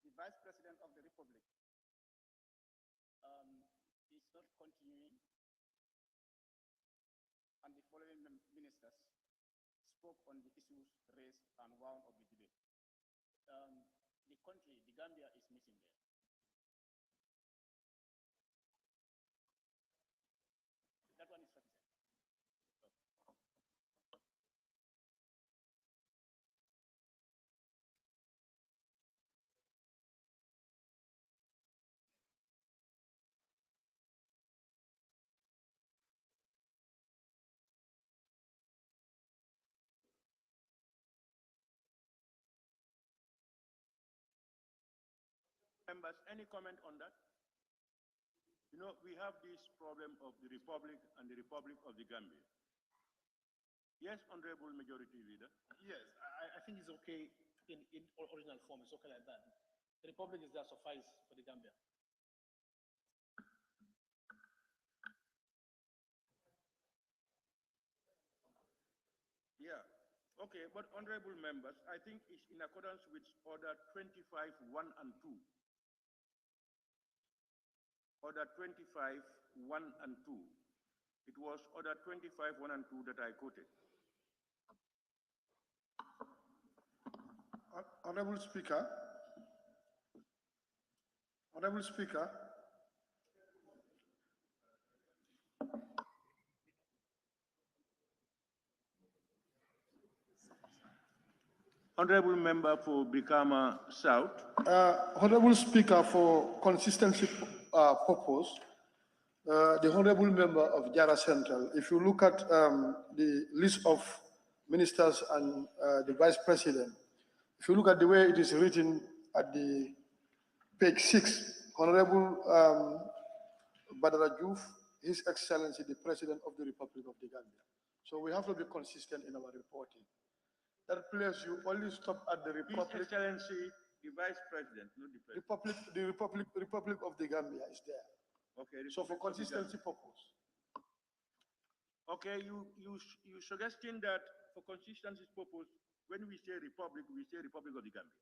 the Vice President of the Republic is not continuing, and the following ministers spoke on the issues raised and wound up the debate. The country, the Gambia, is missing there. That one is sufficient. Members, any comment on that? You know, we have this problem of the Republic and the Republic of the Gambia. Yes, Honorable Majority Leader. Yes, I think it's okay in original form. It's okay like that. The Republic is there suffice for the Gambia. Yeah, okay, but honorable members, I think it's in accordance with Order 25, 1 and 2. Order 25, 1 and 2. It was Order 25, 1 and 2 that I quoted. Honorable Speaker, Honorable Speaker, Honorable Member for Brikama South. Honorable Speaker, for consistency purpose, the Honorable Member of Jara Central, if you look at the list of ministers and the Vice President, if you look at the way it is written at the page 6, Honorable Badara Diouf, His Excellency the President of the Republic of the Gambia. So we have to be consistent in our reporting. That place you only stop at the Republic. His Excellency the Vice President, not the President. Republic of the Gambia is there. Okay. So for consistency purpose. Okay, you suggesting that for consistency purpose, when we say Republic of the Gambia.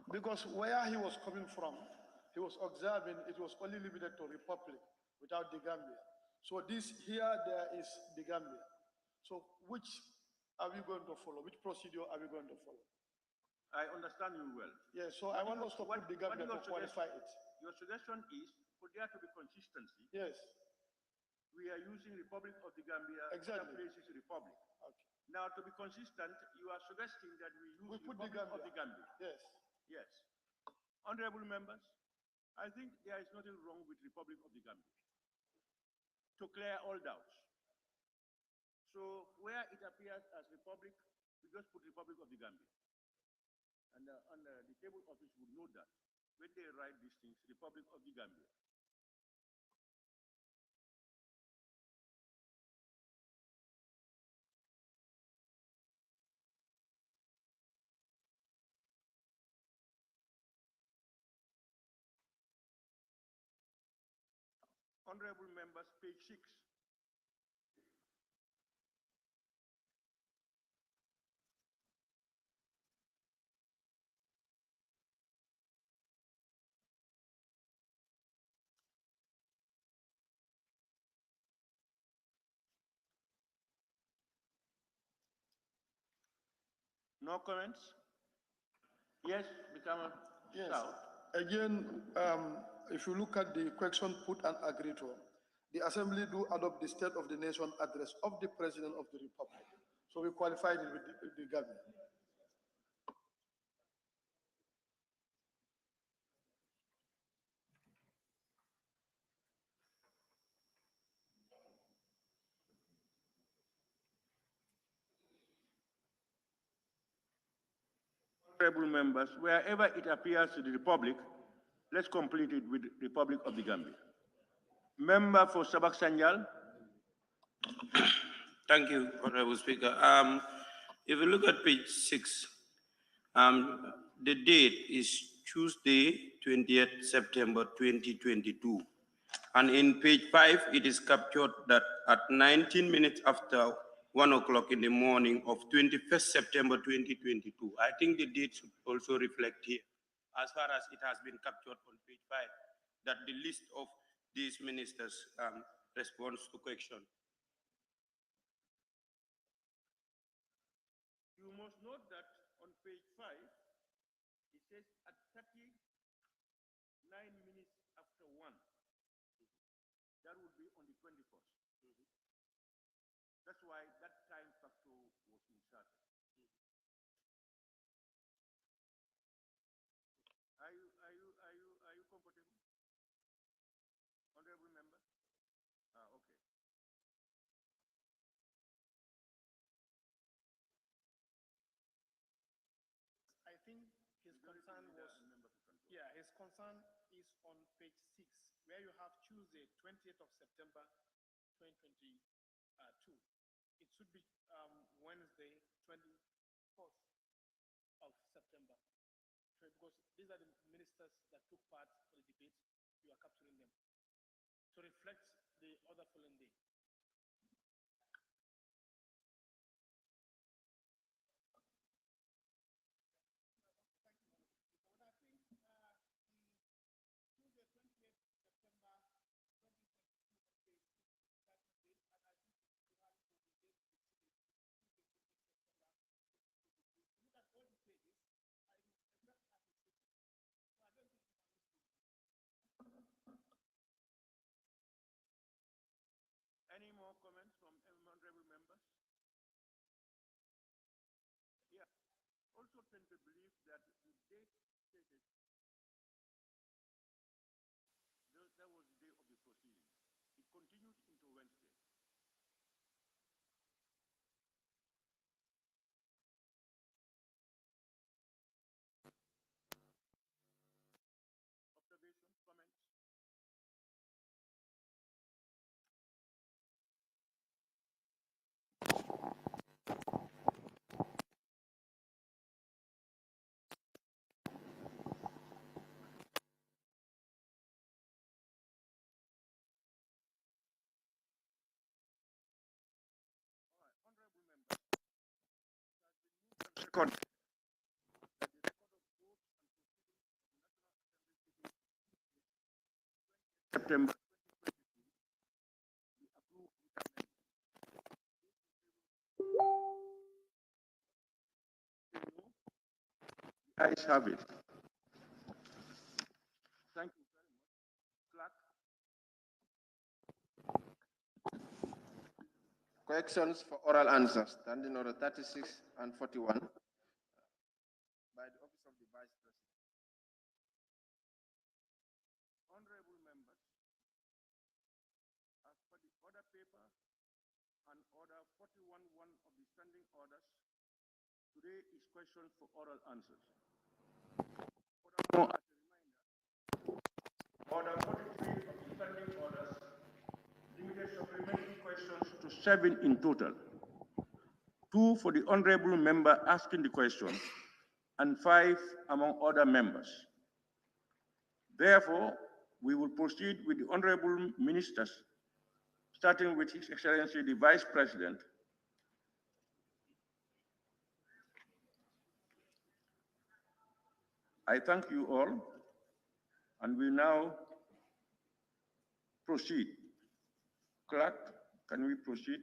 Because where he was coming from, he was observing it was only limited to Republic without the Gambia. So this here, there is the Gambia. So which are we going to follow? Which procedure are we going to follow? I understand you well. Yeah, so I want us to put the Gambia to qualify it. Your suggestion is for there to be consistency. Yes. We are using Republic of the Gambia. Exactly. Other places Republic. Okay. Now to be consistent, you are suggesting that we use Republic of the Gambia. Yes. Yes. Honorable members, I think there is nothing wrong with Republic of the Gambia. To clear all doubts. So where it appears as Republic, we just put Republic of the Gambia. And the table office would know that when they write these things, Republic of the Gambia. Honorable members, page 6. No comments? Yes, become yes. South. Again, if you look at the question put and agreed to, the Assembly do adopt the State of the Nation address of the President of the Republic. So we qualified it with the government. Honorable members, wherever it appears to the Republic, let's complete it with Republic of the Gambia. Member for Sabak Sanjal. Thank you, Honorable Speaker. If you look at page 6, the date is Tuesday, 20th September 2022. And in page 5, it is captured that at 19 minutes after 1 o'clock in the morning of 21st September 2022. I think the date should also reflect here, as far as it has been captured on page 5, that the list of these ministers responds to question. You must note that on page 5, it says at 39 minutes after 1. That would be on the 21st. That's why that time factor was inserted. Are you comfortable? Honorable member? Okay. I think his concern was, yeah, his concern is on page 6, where you have Tuesday, 20th of September, 2022. It should be Wednesday, 24th of September. So because these are the ministers that took part for the debate, you are capturing them to reflect the other following day. Any more comments from honorable members? Yeah. Also tend to believe that the date stated, that was the day of the proceeding. It continued into Wednesday. Observations, comments? Record that the record of votes and proceedings of the National Assembly September 2022 be approved with amendment. The ayes have it. Thank you very much. Clerk. Corrections for oral answers, standing order 36 and 41 by the Office of the Vice President. Honorable members, as per the order paper and order 41.1 of the standing orders, today is questions for oral answers. Furthermore, as a reminder, order 43 of the standing orders limited supplementary questions to 7 in total. 2 for the honorable member asking the question, and 5 among other members. Therefore, we will proceed with the honorable ministers, starting with His Excellency the Vice President. I thank you all, and we now proceed. Clerk, can we proceed?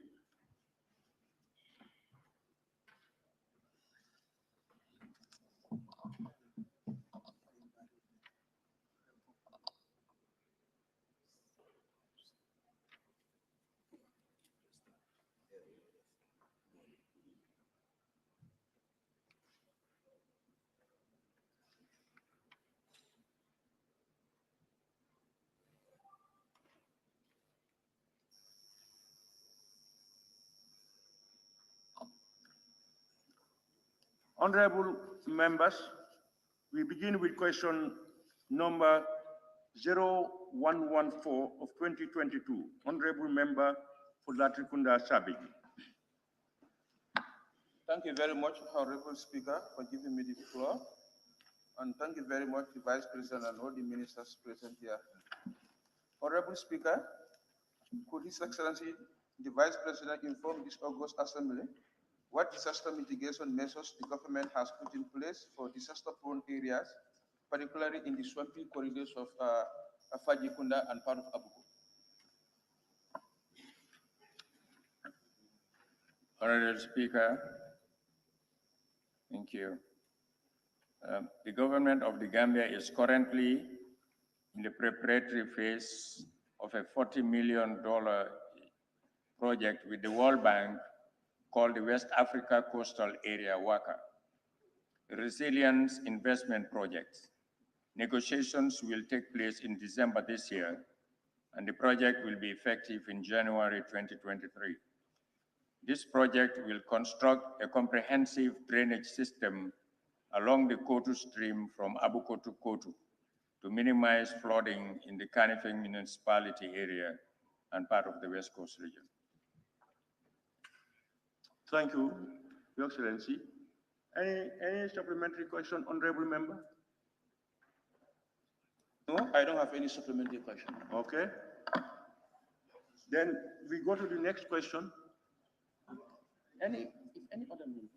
Honorable members, we begin with question number 0114 of 2022. Honorable member for Latrikunda Sabigi. Thank you very much, Honorable Speaker, for giving me the floor. And thank you very much, the Vice President and all the ministers present here. Honorable Speaker, could His Excellency the Vice President informed this August Assembly what disaster mitigation measures the government has put in place for disaster-prone areas, particularly in the swampy corridors of Fajikunda and part of Abuko. Honorable Speaker, thank you. The government of the Gambia is currently in the preparatory phase of a $40 million project with the World Bank called the West Africa Coastal Area WACA, Resilience Investment Project. Negotiations will take place in December this year, and the project will be effective in January 2023. This project will construct a comprehensive drainage system along the Kotu stream from Abuko to Kotu to minimize flooding in the Kanifing municipality area and part of the West Coast region. Thank you, Your Excellency. Any supplementary question, Honorable Member? No, I don't have any supplementary question. Okay. Then we go to the next question. Any other member?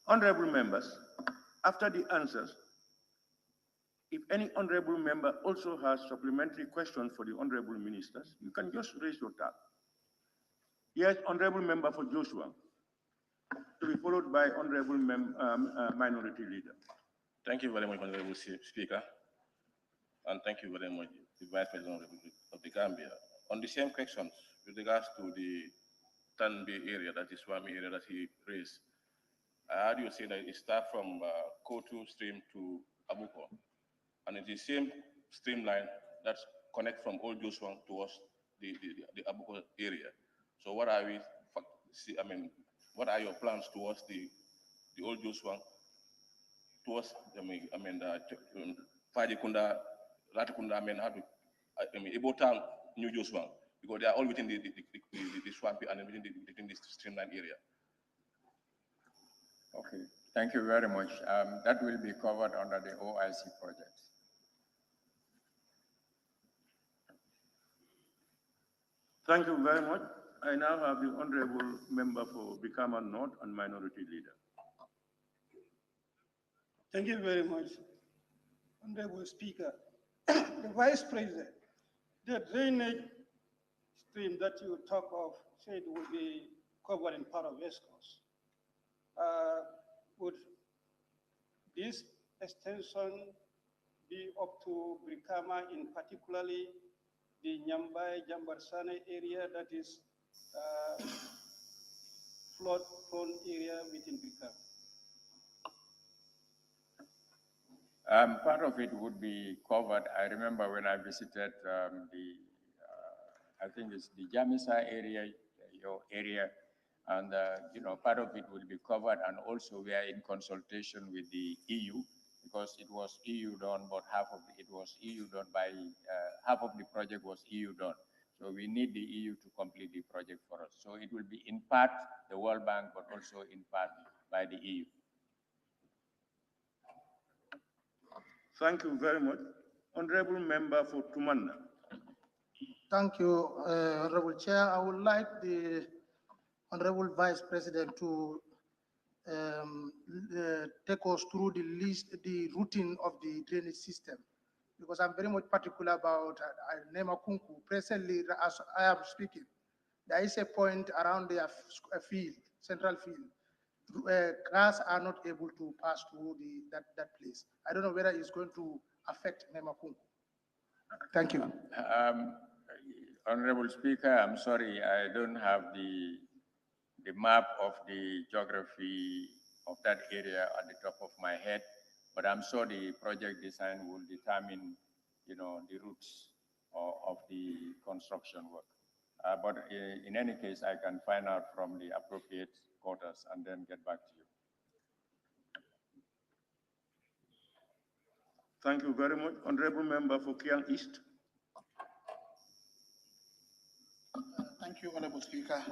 Honorable members, after the answers, if any honorable member also has supplementary questions for the honorable ministers, you can just raise your tab. Yes, honorable member for Joshua, to be followed by honorable minority leader. Thank you very much, Honorable Speaker, and thank you very much, the Vice President of the Gambia. On the same questions, with regards to the Tanbi area, that is Swami area that he raised, I heard you say that it starts from Kotu stream to Abuko, and it's the same streamline that connects from Old Joshua towards the Abuko area. So what are what are your plans towards the Old Joshua, towards Fajikunda, Latikunda, Ibotan, New Joshua, because they are all within the swampy and within the streamline area. Okay, thank you very much. That will be covered under the OIC project. Thank you very much. I now have the honorable member for Bikama North and minority leader. Thank you very much, Honorable Speaker. The Vice President, the drainage stream that you talk of said will be covered in part of West Coast. Would this extension be up to Brikama, in particularly the Nyambai, Jambarsane area that is flood-prone area within Brikama? Part of it would be covered. I remember when I visited I think it's the Jamisa area, your area, and part of it will be covered. And also we are in consultation with the EU, because it was EU done, but half of it was EU done by, half of the project was EU done. So we need the EU to complete the project for us. So it will be in part the World Bank, but also in part by the EU. Thank you very much. Honorable member for Tumanna. Thank you, Honorable Chair. I would like the Honorable Vice President to take us through the routine of the drainage system, because I'm very much particular about Nemakunku. Presently, as I am speaking, there is a point around the field, central field, where cars are not able to pass through that place. I don't know whether it's going to affect Nemakunku. Thank you. Honorable Speaker, I'm sorry, I don't have the map of the geography of that area at the top of my head, but I'm sure the project design will determine, the routes of the construction work. But in any case, I can find out from the appropriate quarters and then get back to you. Thank you very much. Honorable member for Kiang East. Thank you, Honorable Speaker.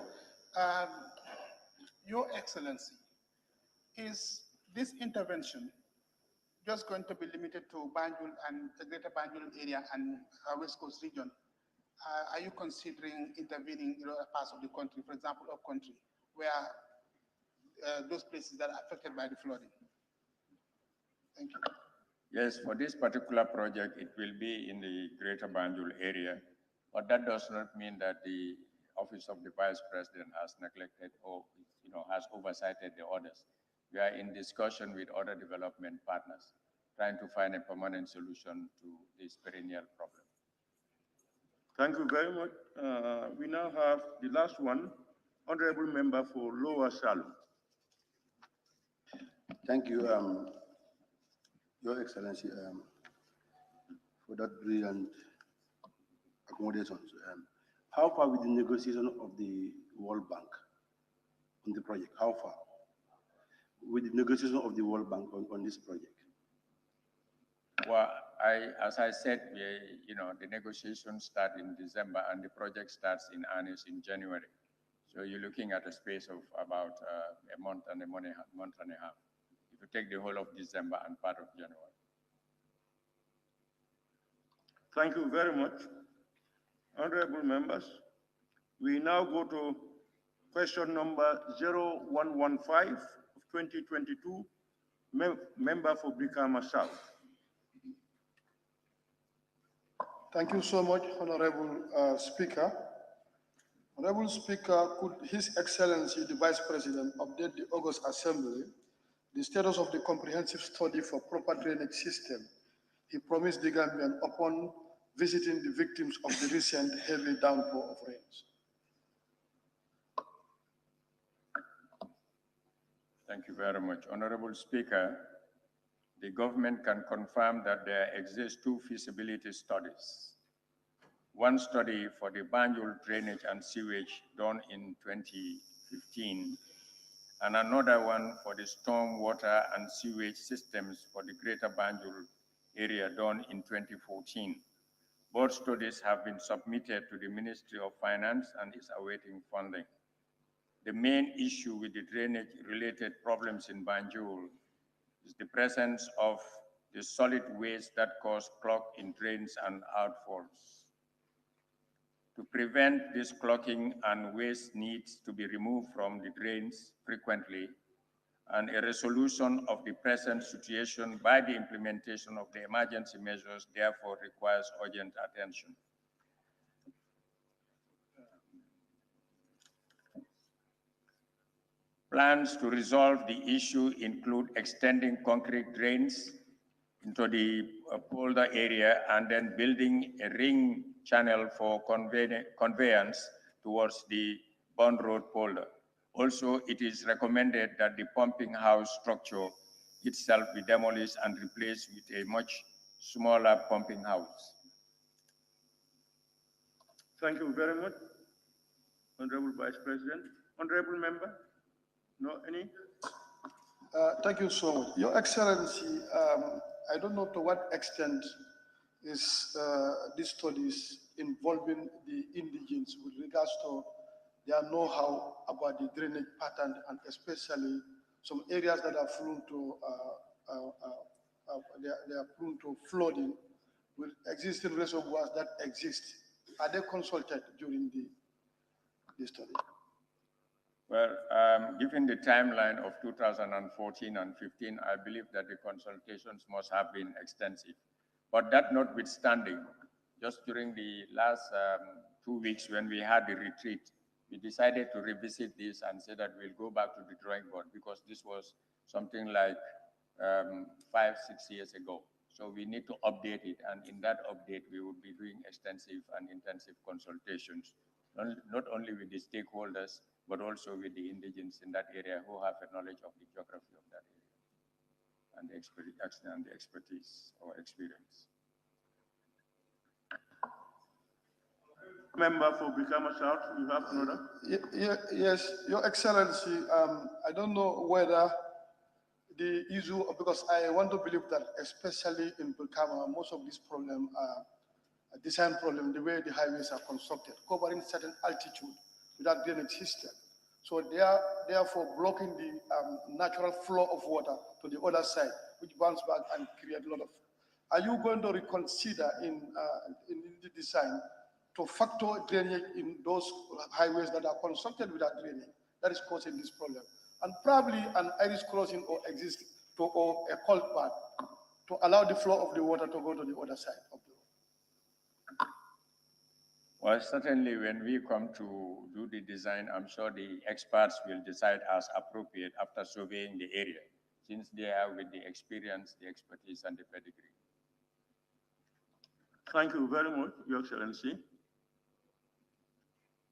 Your Excellency, is this intervention just going to be limited to Banjul and the greater Banjul area and West Coast region? Are you considering intervening in other parts of the country, for example, up country, where those places that are affected by the flooding? Thank you. Yes, for this particular project, it will be in the greater Banjul area, but that does not mean that the Office of the Vice President has neglected or has oversighted the orders. We are in discussion with other development partners, trying to find a permanent solution to this perennial problem. Thank you very much. We now have the last one, Honorable Member for Lower Salem. Thank you, Your Excellency, for that brilliant accommodations. How far with the negotiation of the World Bank on the project? How far with the negotiation of the World Bank on this project? Well, as I said, the negotiations start in December and the project starts in earnest in January. So you're looking at a space of about a month and a half. If you take the whole of December and part of January. Thank you very much. Honorable members, we now go to question number 0115 of 2022, member for Brikama South. Thank you so much, Honorable Speaker. Honorable Speaker, could His Excellency, the Vice President, update the August Assembly the status of the comprehensive study for proper drainage system he promised the Gambian upon visiting the victims of the recent heavy downpour of rains? Thank you very much. Honorable Speaker, the government can confirm that there exist two feasibility studies. One study for the Banjul drainage and sewage done in 2015, and another one for the storm water and sewage systems for the greater Banjul area done in 2014. Both studies have been submitted to the Ministry of Finance and is awaiting funding. The main issue with the drainage-related problems in Banjul is the presence of the solid waste that cause clog in drains and outfalls. To prevent this clogging, and waste needs to be removed from the drains frequently, and a resolution of the present situation by the implementation of the emergency measures therefore requires urgent attention. Plans to resolve the issue include extending concrete drains into the polder area and then building a ring channel for conveyance towards the Bond Road polder. Also, it is recommended that the pumping house structure itself be demolished and replaced with a much smaller pumping house. Thank you very much, Honorable Vice President. Honorable Member, no any? Thank you so much. Your Excellency, I don't know to what extent is these studies involving the indigenes with regards to their know-how about the drainage pattern, and especially some areas that are prone to they are prone to flooding with existing reservoirs that exist. Are they consulted during the study? Well, given the timeline of 2014 and 15, I believe that the consultations must have been extensive. But that notwithstanding, just during the last 2 weeks when we had the retreat, we decided to revisit this and say that we'll go back to the drawing board, because this was something like 5, 6 years ago. So we need to update it, and in that update, we will be doing extensive and intensive consultations, not only with the stakeholders, but also with the indigenes in that area who have a knowledge of the geography of that area and the expertise or experience. Member for Brikama South, you have another? Yes, Your Excellency, I don't know whether the issue, because I want to believe that especially in Brikama, most of these problems are a design problem, the way the highways are constructed, covering certain altitude without drainage system. So they are therefore blocking the natural flow of water to the other side, which bounce back and create a lot of. Are you going to reconsider in the design to factor drainage in those highways that are constructed without drainage? That is causing this problem. And probably an iris crossing or or a cold path to allow the flow of the water to go to the other side of the road. Well, certainly when we come to do the design, I'm sure the experts will decide as appropriate after surveying the area, since they are with the experience, the expertise, and the pedigree. Thank you very much, Your Excellency.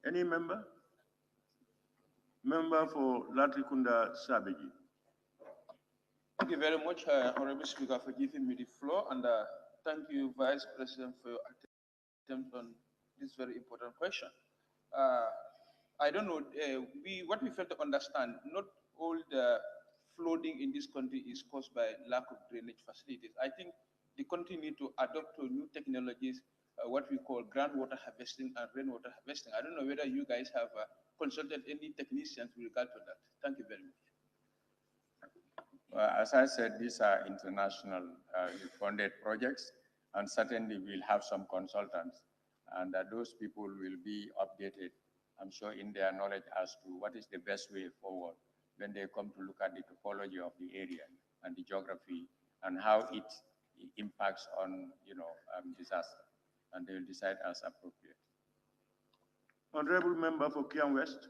Any member? Member for Latrikunda Sabiji. Thank you very much, Honorable Speaker, for giving me the floor, and thank you, Vice President, for your attempt on this very important question. I don't know, what we fail to understand, not all the flooding in this country is caused by lack of drainage facilities. I think the country need to adopt to new technologies, what we call groundwater harvesting and rainwater harvesting. I don't know whether you guys have consulted any technicians with regard to that. Thank you very much. Well, as I said, these are international funded projects, and certainly we'll have some consultants, and those people will be updated, I'm sure, in their knowledge as to what is the best way forward when they come to look at the topology of the area and the geography and how it impacts on, disaster, and they will decide as appropriate. Honorable Member for Kiam West.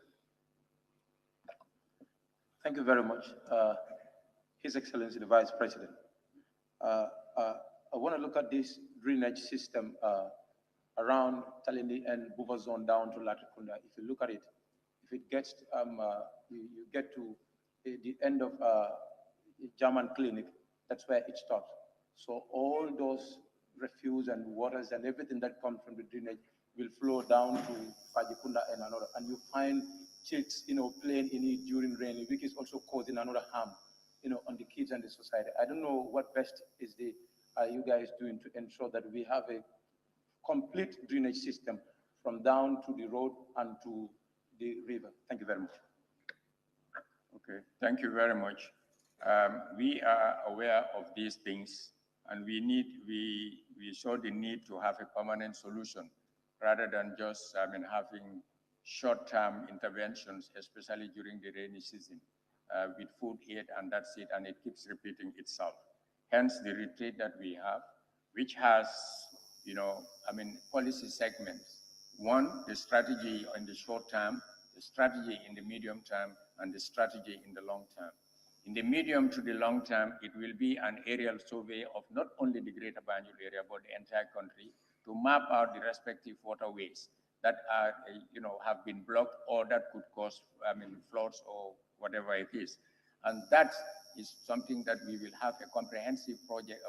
Thank you very much. His Excellency, the Vice President. I want to look at this drainage system around Talindi and Buva Zone down to Latrikunda. If you look at it, if it gets, you get to the end of German Clinic, that's where it stops. So all those refuse and waters and everything that comes from the drainage will flow down to Fajikunda and another. And you find chicks, playing in it during rain, which is also causing another harm, on the kids and the society. I don't know what best is you guys doing to ensure that we have a complete drainage system from down to the road and to the river. Thank you very much. Okay, thank you very much. We are aware of these things, and we saw the need to have a permanent solution rather than just having short-term interventions, especially during the rainy season, with food aid, and that's it, and it keeps repeating itself. Hence the retreat that we have, which has, policy segments. One, the strategy in the short term, the strategy in the medium term, and the strategy in the long term. In the medium to the long term, it will be an aerial survey of not only the Greater Banjul area, but the entire country, to map out the respective waterways that are, have been blocked or that could cause, floods or whatever it is. And that is something that we will have a comprehensive project,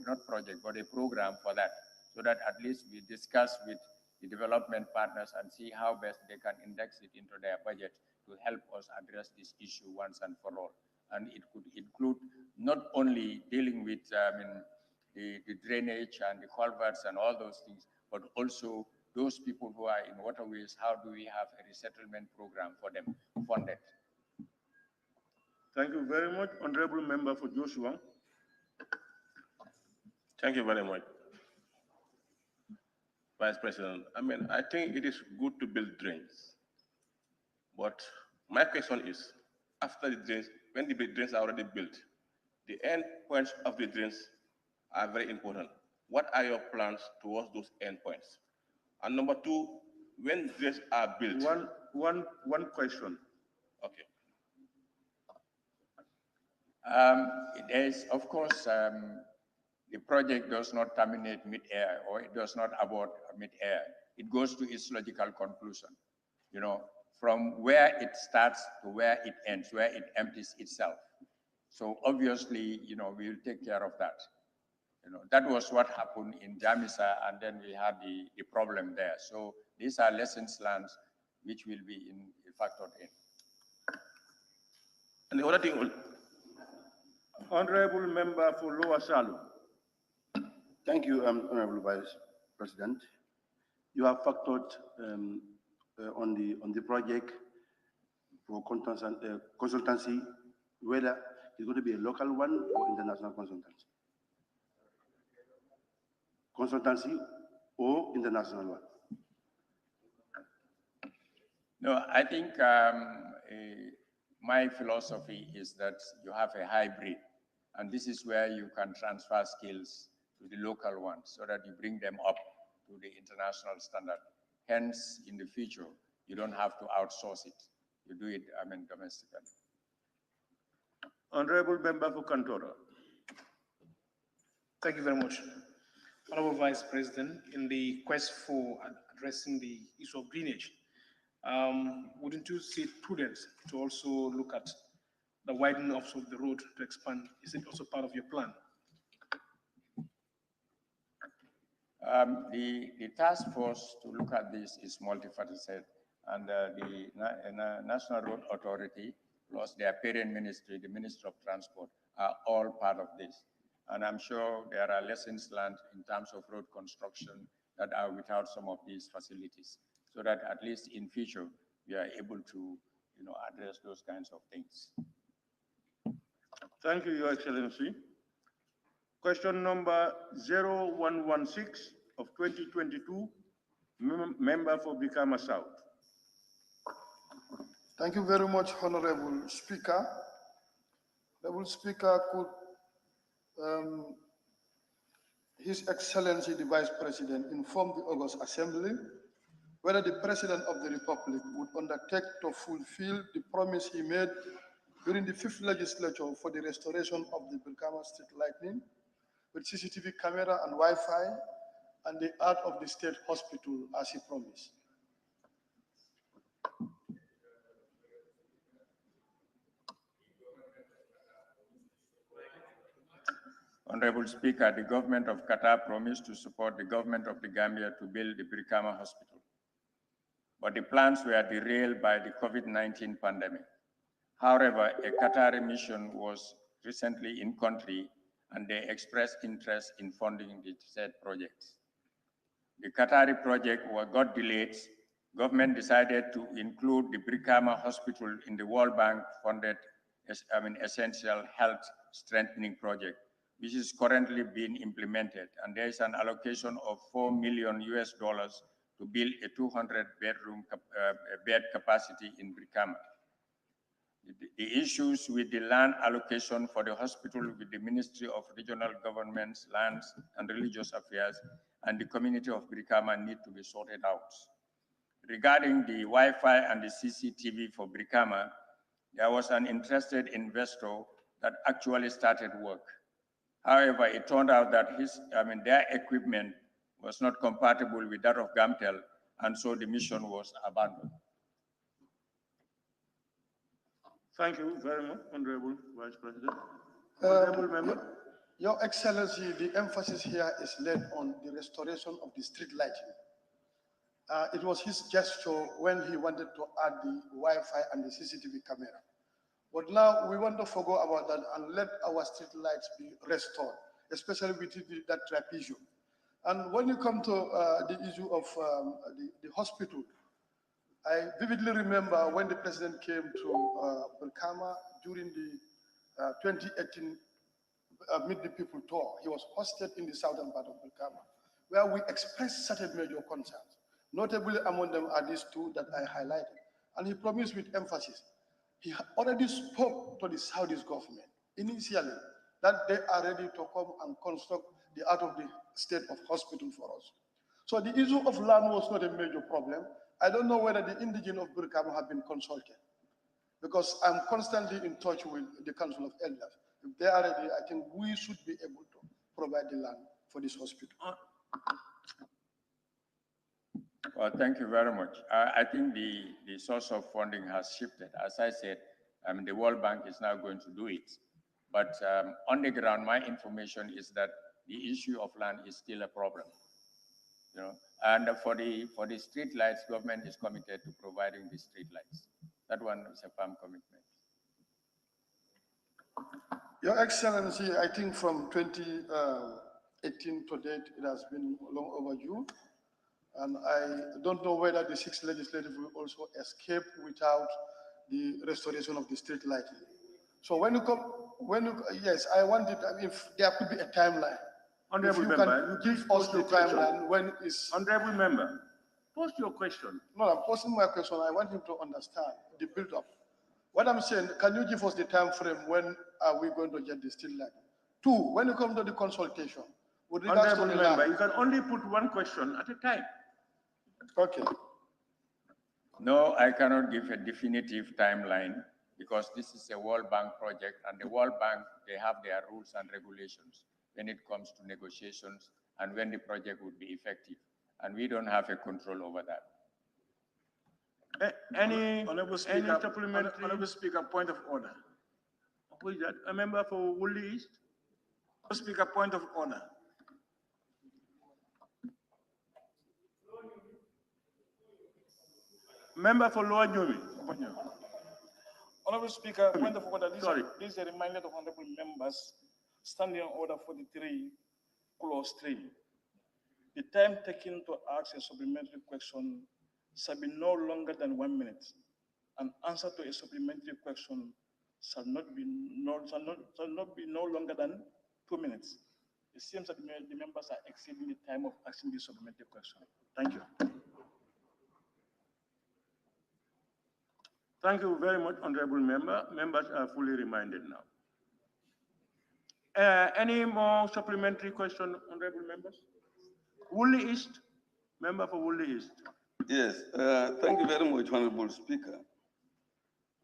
not project, but a program for that, so that at least we discuss with the development partners and see how best they can index it into their budget to help us address this issue once and for all. And it could include not only dealing with the drainage and the culverts and all those things, but also those people who are in waterways, how do we have a resettlement program for them funded? Thank you very much, Honorable Member for Joshua. Thank you very much, Vice President. I think it is good to build drains, but my question is, after the drains, when the drains are already built, the end points of the drains are very important. What are your plans towards those end points? And number two, when drains are built. One question. Okay. There is, of course, the project does not terminate mid-air, or it does not abort mid-air. It goes to its logical conclusion, from where it starts to where it ends, where it empties itself. So obviously, we will take care of that. That was what happened in Jamisa, and then we had the problem there. So these are lessons learned, which will be factored in. And the other thing, Honorable Member for Lower Salu. Thank you, Honorable Vice President. You have factored on the project for consultancy, whether it's going to be a local one or international consultancy? Consultancy or international one? No, I think my philosophy is that you have a hybrid, and this is where you can transfer skills to the local ones so that you bring them up to the international standard. Hence, in the future, you don't have to outsource it. You do it, domestically. Honorable Member for Kantora. Thank you very much. Honorable Vice President, in the quest for addressing the issue of greenage, wouldn't you see it prudent to also look at the widening of the road to expand? Is it also part of your plan? The task force to look at this is multifaceted, and the National Road Authority plus their parent ministry, the Ministry of Transport, are all part of this. And I'm sure there are lessons learned in terms of road construction that are without some of these facilities, so that at least in future, we are able to address those kinds of things. Thank you, Your Excellency. Question number 0116 of 2022, member for Brikama South. Thank you very much, Honorable Speaker. Honorable Speaker, could His Excellency the Vice President inform the August Assembly whether the President of the Republic would undertake to fulfill the promise he made during the 5th legislature for the restoration of the Brikama street lighting with CCTV camera and Wi-Fi and the art of the state hospital as he promised. Honorable Speaker, the government of Qatar promised to support the government of the Gambia to build the Brikama Hospital, but the plans were derailed by the COVID-19 pandemic. However, a Qatari mission was recently in country and they expressed interest in funding the said projects. The Qatari project got delayed. Government decided to include the Brikama Hospital in the World Bank funded essential health strengthening project, which is currently being implemented. And there is an allocation of $4 million to build a 200 bed capacity in Brikama. The issues with the land allocation for the hospital with the Ministry of Regional Governments, Lands and Religious Affairs and the community of Brikama need to be sorted out. Regarding the Wi-Fi and the CCTV for Brikama, there was an interested investor that actually started work. However, it turned out that their equipment was not compatible with that of GAMTEL, and so the mission was abandoned. Thank you very much, Honorable Vice President. Honorable Member. Your Excellency, the emphasis here is laid on the restoration of the street lighting. It was his gesture when he wanted to add the Wi-Fi and the CCTV camera. But now we want to forgo about that and let our street lights be restored, especially with that trapezium. And when you come to the issue of the hospital, I vividly remember when the president came to Brikama during the 2018 Meet the People tour. He was hosted in the southern part of Brikama, where we expressed certain major concerns. Notably among them are these two that I highlighted. And he promised with emphasis. He already spoke to the Saudi government initially that they are ready to come and construct the out of the state of hospital for us. So the issue of land was not a major problem. I don't know whether the indigenous of Brikama have been consulted, because I'm constantly in touch with the Council of Elders. If they are ready, I think we should be able to provide the land for this hospital. Well, thank you very much. I think the source of funding has shifted. As I said, the World Bank is now going to do it. But on the ground, my information is that the issue of land is still a problem. And for the street lights, government is committed to providing the street lights. That one is a firm commitment. Your Excellency, I think from 2018 to date, it has been long overdue. And I don't know whether the 6th legislative will also escape without the restoration of the street lighting. So yes, I wanted, if there could be a timeline. Honorable if you member, can give us the timeline when is... Honorable member, post your question. No, I'm posing my question. I want him to understand the build-up. What I'm saying, can you give us the time frame when are we going to get the street light? Two, when you come to the consultation, with regards Honorable to the member, land. you can only put one question at a time. Okay. No, I cannot give a definitive timeline because this is a World Bank project, and the World Bank, they have their rules and regulations when it comes to negotiations and when the project would be effective. And we don't have a control over that. Any Speaker, supplementary? Honorable Speaker, point of order. Who is that? A member for Woolly East? Speaker, point of order. Member for Lower Newry. Honorable Speaker, point of order. Sorry. This is a reminder to honorable members standing on order 43, clause 3. The time taken to ask a supplementary question shall be no longer than 1 minute. An answer to a supplementary question shall not be no longer than 2 minutes. It seems that the members are exceeding the time of asking the supplementary question. Thank you. Thank you very much, honorable member. Members are fully reminded now. Any more supplementary question, honorable members? Woolly East, member for Woolly East. Yes, thank you very much, Honorable Speaker.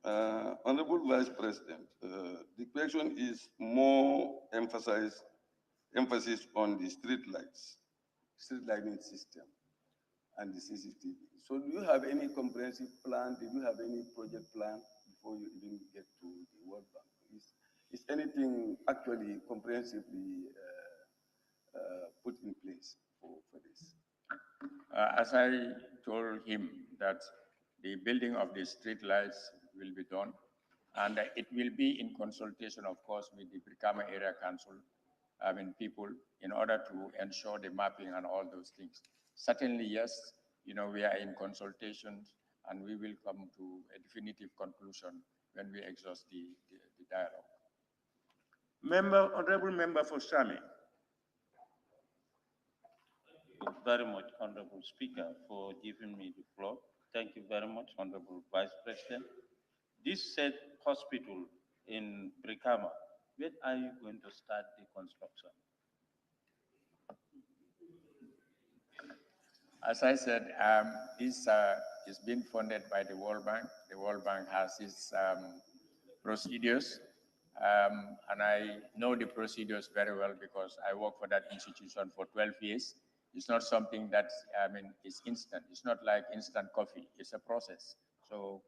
Honorable Vice President, the question is more emphasis on the street lighting system and the CCTV. So do you have any comprehensive plan? Did you have any project plan before you even get to the World Bank? Is anything actually comprehensively put in place for this? As I told him that the building of the street lights will be done, and it will be in consultation, of course, with the Brikama Area Council, people, in order to ensure the mapping and all those things. Certainly, yes, we are in consultations, and we will come to a definitive conclusion when we exhaust the dialogue. Honorable member for Sami. Thank you very much, Honorable Speaker, for giving me the floor. Thank you very much, Honorable Vice President. This said hospital in Brikama, when are you going to start the construction? As I said, this is being funded by the World Bank. The World Bank has its procedures, and I know the procedures very well because I worked for that institution for 12 years. It's not something that, is instant. It's not like instant coffee. It's a process. So,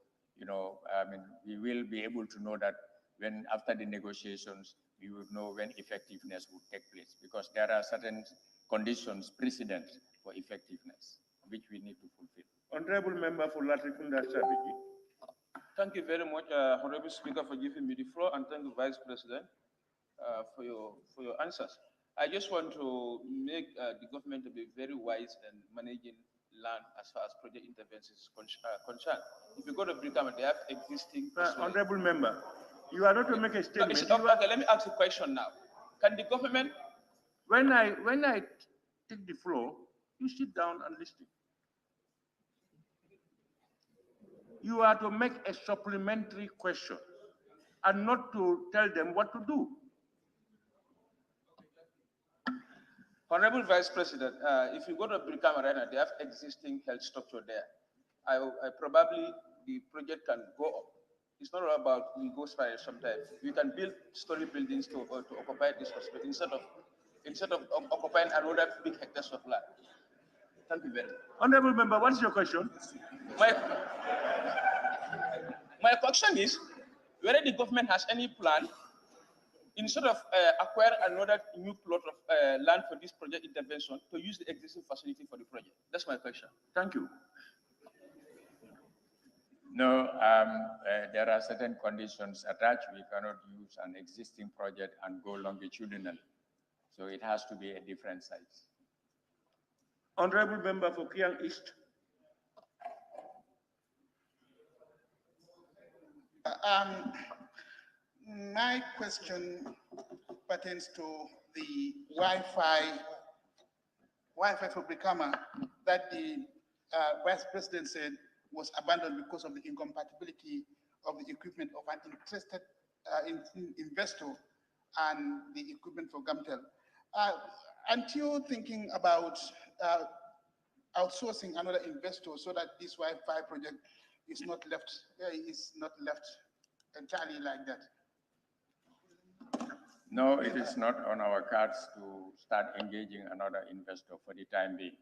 we will be able to know that when, after the negotiations, we would know when effectiveness would take place because there are certain conditions precedent for effectiveness, which we need to fulfill. Honorable member for Latrikunda Sabiki. Thank you very much, Honorable Speaker, for giving me the floor, and thank you, Vice President, for your answers. I just want to make the government to be very wise in managing land as far as project interventions is concerned. If you go to Brikama, they have existing... Honorable member, you are not to make a statement. Okay, let me ask a question now. Can the government... When I take the floor, you sit down and listen. You are to make a supplementary question and not to tell them what to do. Honorable Vice President, if you go to Brikama right now, they have existing health structure there. I probably the project can go up. It's not about we go spire sometimes. You can build story buildings to occupy this hospital instead of occupying another big hectares of land. Thank you very much. Honorable member, what's your question? My question is whether the government has any plan instead of acquire another new plot of land for this project intervention to use the existing facility for the project. That's my question. Thank you. No, there are certain conditions attached. We cannot use an existing project and go longitudinally. So it has to be a different size. Honorable member for Kiang East. My question pertains to the Wi-Fi for Brikama that the Vice President said was abandoned because of the incompatibility of the equipment of an interested investor and the equipment for Gamtel. Aren't you thinking about outsourcing another investor so that this Wi-Fi project is not left entirely like that? No, it is not on our cards to start engaging another investor for the time being.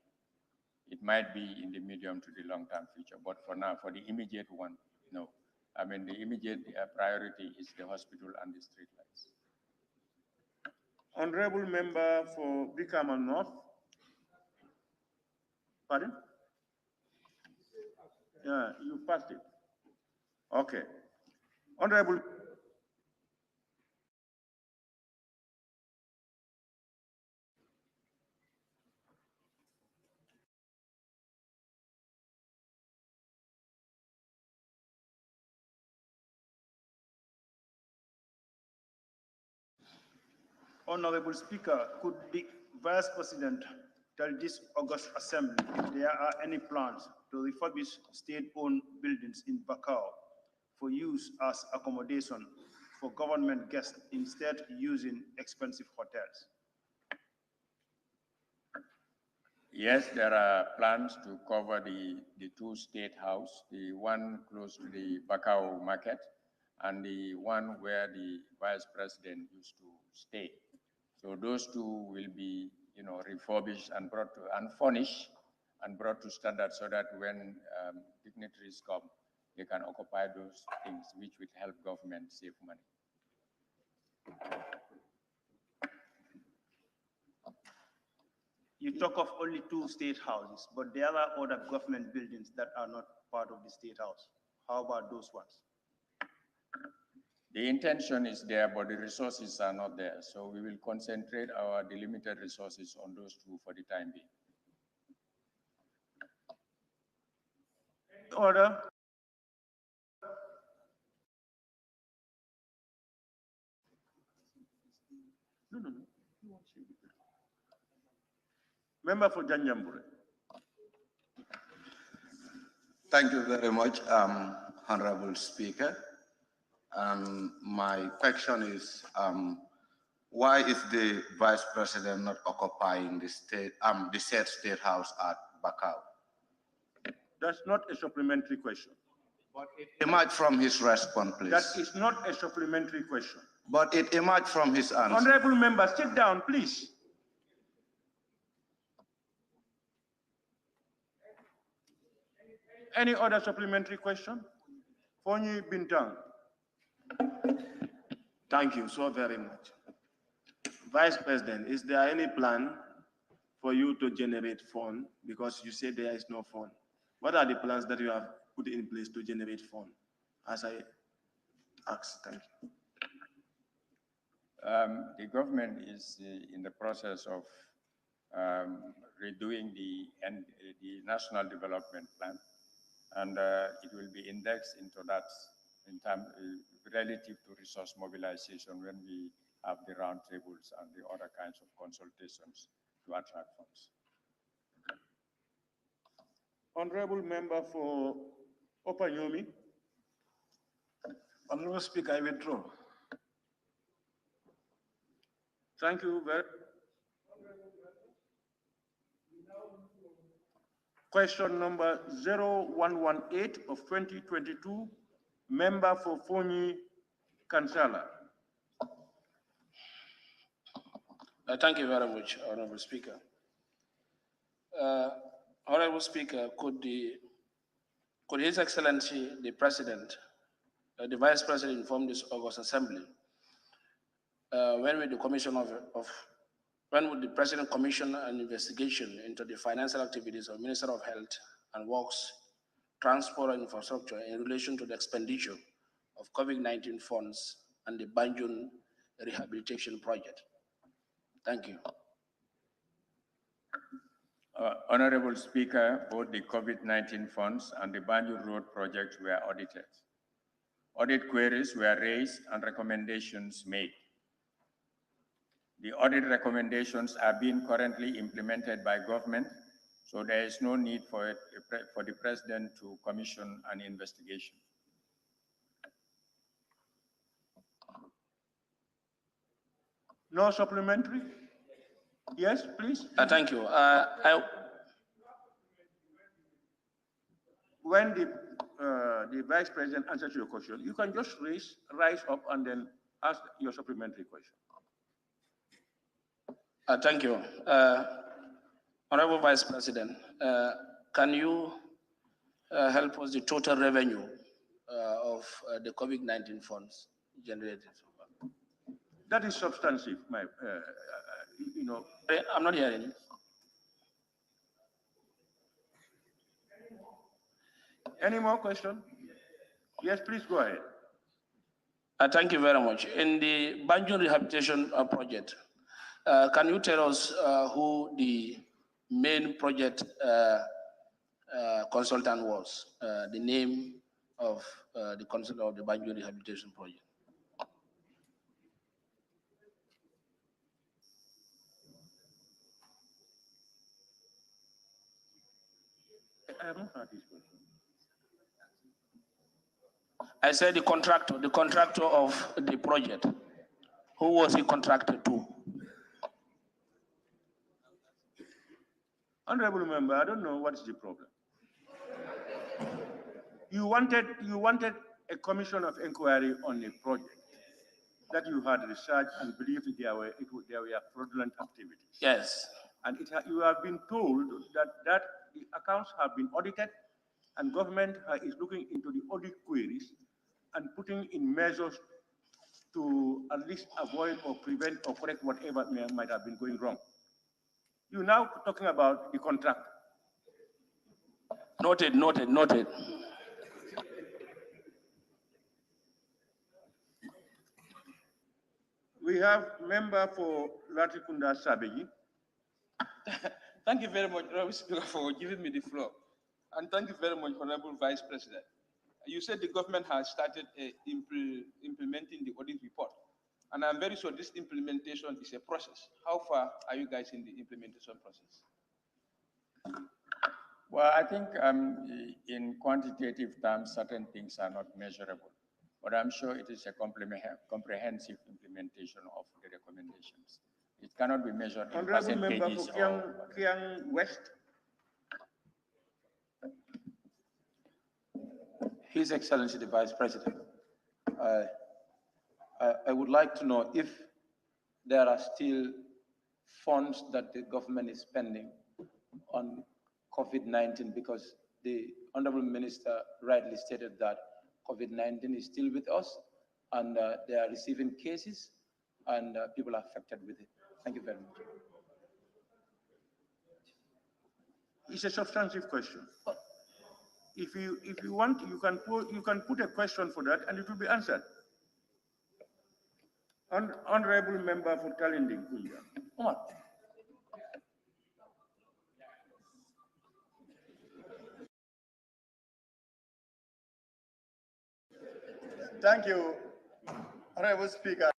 It might be in the medium to the long-term future, but for now, for the immediate one, no. I mean, the immediate priority is the hospital and the street lights. Honorable member for Brikama North. Pardon? Yeah, you passed it. Okay. Honorable. Honorable Speaker, could the Vice President tell this August Assembly if there are any plans to refurbish state-owned buildings in Bakau for use as accommodation for government guests instead using expensive hotels? Yes, there are plans to cover the two state house, the one close to the Bakau market and the one where the Vice President used to stay. So those two will be, refurbished and brought to, and furnished and brought to standard so that when dignitaries come, they can occupy those things, which will help government save money. You talk of only two state houses, but there are other government buildings that are not part of the state house. How about those ones? The intention is there, but the resources are not there. So we will concentrate our delimited resources on those two for the time being. Order. No. Member for Janjambure. Thank you very much, Honorable Speaker. My question is, why is the Vice President not occupying the said state house at Bakau? That's not a supplementary question. But it emerged from his response, please. That is not a supplementary question. But it emerged from his answer. Honorable member, sit down, please. Any other supplementary question? Fonyi Bintang. Thank you so very much. Vice President, is there any plan for you to generate fund? Because you say there is no fund. What are the plans that you have put in place to generate fund? As I asked, thank you. The government is in the process of redoing the National Development Plan, and it will be indexed into that in terms relative to resource mobilization when we have the roundtables and the other kinds of consultations to attract funds. Honorable member for Opanyomi. Honorable Speaker, I withdraw. Thank you very much. Question number 0118 of 2022, member for Fonyi Kansala. Thank you very much, Honorable Speaker. Honorable Speaker, could His Excellency, the President, the Vice President inform this August Assembly when would the President commission an investigation into the financial activities of Minister of Health and Works, Transport and Infrastructure in relation to the expenditure of COVID-19 funds and the Banjul Rehabilitation Project? Thank you. Honorable Speaker, both the COVID-19 funds and the Banjul Road project were audited. Audit queries were raised and recommendations made. The audit recommendations are being currently implemented by government, so there is no need for the President to commission an investigation. No supplementary? Yes, please. Thank you. When the Vice President answers your question, you can just rise up and then ask your supplementary question. Thank you. Honorable Vice President, can you help us the total revenue of the COVID-19 funds generated so far? That is substantive, I'm not hearing it. Any more questions? Yes, please go ahead. Thank you very much. In the Banjul Rehabilitation Project, can you tell us who the main project consultant was, the name of the consultant of the Banjul Rehabilitation Project? I haven't heard this question. I said the contractor of the project. Who was he contracted to? Honorable member, I don't know what is the problem. You wanted a commission of inquiry on a project that you had researched and believed there were fraudulent activities. Yes. And you have been told that the accounts have been audited and government is looking into the audit queries and putting in measures to at least avoid or prevent or correct whatever might have been going wrong. You're now talking about the contract. Noted. We have member for Latrikunda Sabeji. Thank you very much, Honorable Speaker, for giving me the floor. And thank you very much, Honorable Vice President. You said the government has started implementing the audit report. And I'm very sure this implementation is a process. How far are you guys in the implementation process? Well, I think in quantitative terms, certain things are not measurable, but I'm sure it is a comprehensive implementation of the recommendations. It cannot be measured in percentages. Kiang West. His Excellency the Vice President, I would like to know if there are still funds that the government is spending on COVID-19, because the Honorable Minister rightly stated that COVID-19 is still with us and they are receiving cases and people are affected with it. Thank you very much. It's a substantive question. If you want, you can put a question for that and it will be answered. Honorable Member for Talinding, come on. Thank you, Honorable Speaker.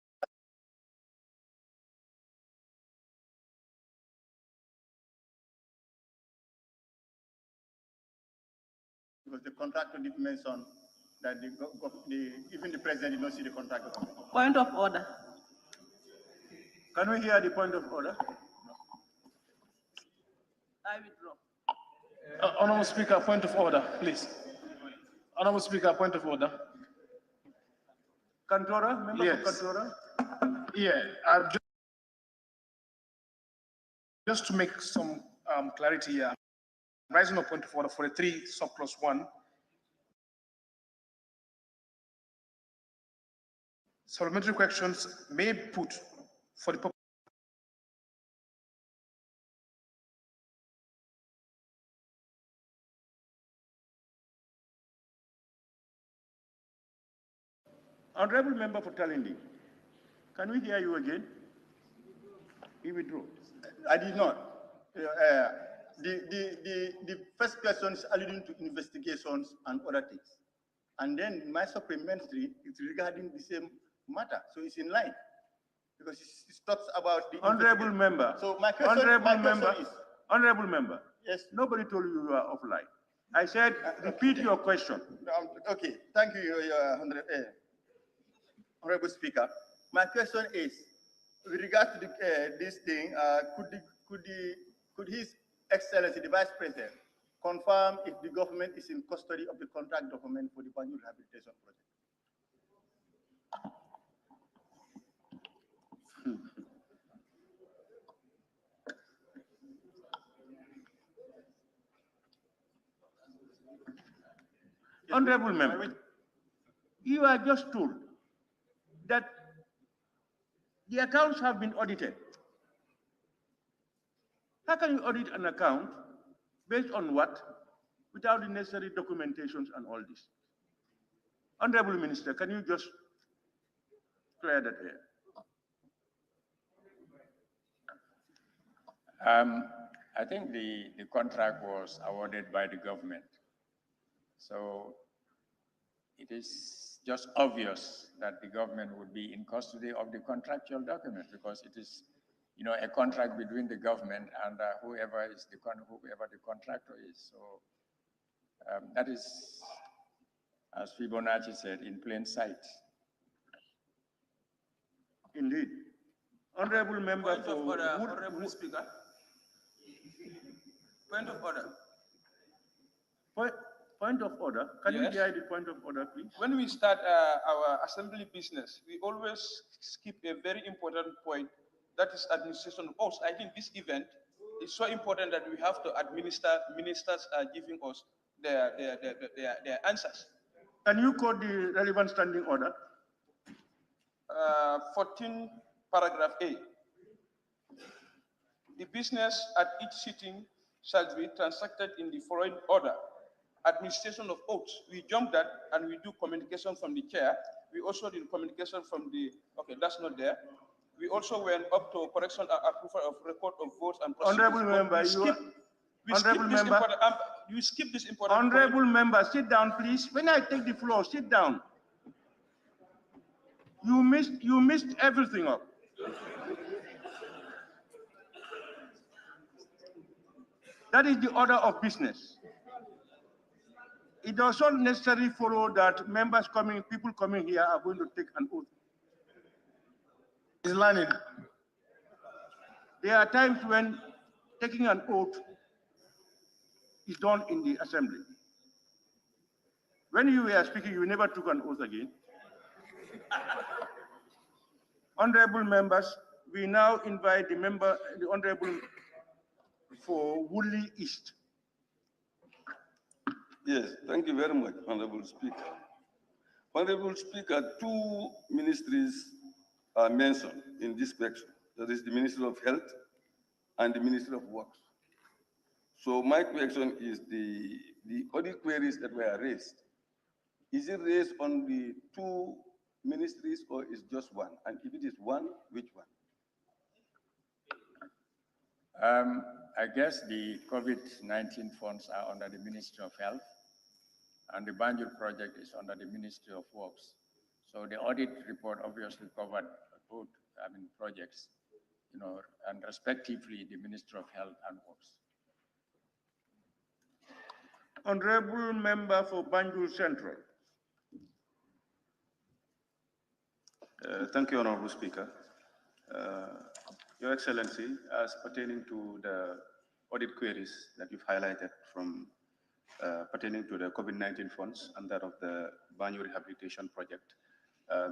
Because the contractor did mention that even the president did not see the contractor. Point of order. Can we hear the point of order? I withdraw. Honorable Speaker, point of order, please. Honorable Speaker, point of order. Kantora, member yes. for Kantora? Yeah, just to make some clarity here, raising a point of order for the 3(1). Supplementary questions may be put for the purpose. Honorable Member for Talinding, can we hear you again? He withdrew. I did not. The first question is alluding to investigations and other things. And then my supplementary is regarding the same matter. So it's in line because it talks about the Honorable member. So my question, is, Honorable member. Yes. Nobody told you you are offline. I said, repeat your question. Okay, thank you, Honorable Speaker. My question is, with regard to this thing, could His Excellency, the Vice President, confirm if the government is in custody of the contract document for the Banjul Rehabilitation Project? Honorable member, you are just told that the accounts have been audited. How can you audit an account based on what? Without the necessary documentations and all this. Honorable Minister, can you just clear that air? I think the contract was awarded by the government. So it is just obvious that the government would be in custody of the contractual document because it is, a contract between the government and whoever the contractor is. So that is, as Fibonacci said, in plain sight. Indeed. Honorable member Point of order, Honorable Speaker. Point of order. Point of order. Can you hear the point of order, please? When we start our assembly business, we always skip a very important point, that is administration of oaths. I think this event is so important that we have to ministers are giving us their answers. Can you quote the relevant standing order? 14, paragraph A. The business at each sitting shall be transacted in the following order. Administration of oaths. We jump that and we do communication from the chair. We also did communication from the, okay, that's not there. We also went up to correction and approval of record of votes and procedures. Honorable member, you skip this important Honorable point. member, sit down, please. When I take the floor, sit down. You missed everything up. That is the order of business. It does not necessarily follow that people coming here are going to take an oath. It's learning. There are times when taking an oath is done in the assembly. When you were speaking, you never took an oath again. Honorable members, we now invite the Honorable for Woodley East. Yes, thank you very much, Honorable Speaker. Honorable Speaker, two ministries are mentioned in this section. That is the Ministry of Health and the Ministry of Works. So my question is the audit queries that were raised, is it raised on the two ministries or is just one? And if it is one, which one? I guess the COVID-19 funds are under the Ministry of Health, and the Banjul project is under the Ministry of Works. So the audit report obviously covered both, projects, and respectively the Ministry of Health and Works. Honorable member for Banjul Central. Thank you, Honorable Speaker. Your Excellency, as pertaining to the audit queries that you've highlighted from pertaining to the COVID-19 funds and that of the Banjul Rehabilitation Project,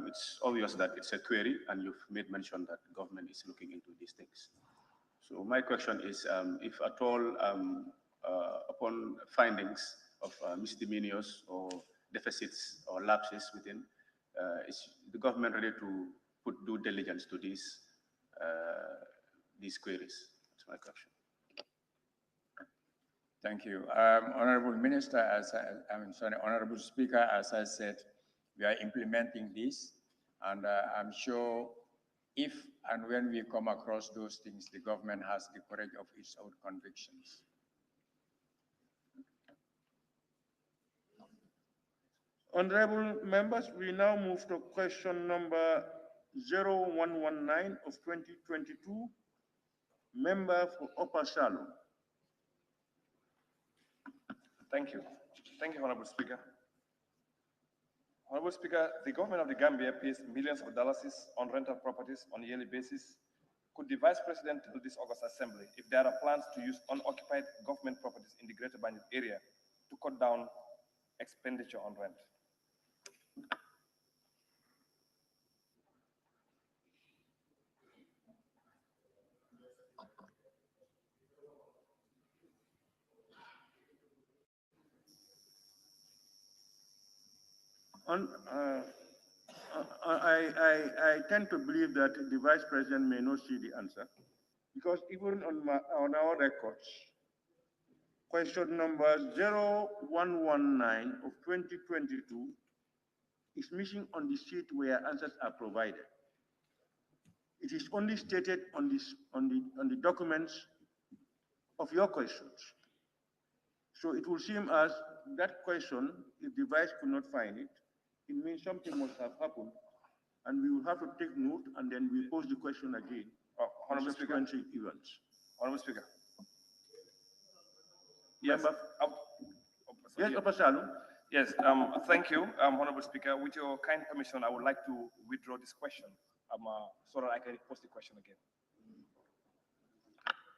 it's obvious that it's a query and you've made mention that government is looking into these things. So my question is, if at all, upon findings of misdemeanors or deficits or lapses within, is the government ready to put due diligence to these queries? That's my question. Thank you. Honorable Minister, Honorable Speaker, as I said, we are implementing this, and I'm sure if and when we come across those things, the government has the courage of its own convictions. Honorable members, we now move to question number 0119 of 2022, member for Upper Shalom. Thank you. Thank you, Honorable Speaker. Honorable Speaker, the government of the Gambia pays millions of dollars on rental properties on a yearly basis. Could the Vice President tell this August Assembly if there are plans to use unoccupied government properties in the Greater Banjul area to cut down expenditure on rent? I tend to believe that the Vice President may not see the answer, because even on our records, question number 0119 of 2022 is missing on the sheet where answers are provided. It is only stated on the documents of your questions. So it will seem as that question, if the Vice could not find it, it means something must have happened, and we will have to take note, and then we pose the question again. Honorable Speaker. Events. Honorable Speaker. Yes. Yes, Upper Salum. Yes, thank you, Honorable Speaker. With your kind permission, I would like to withdraw this question so that I can pose the question again.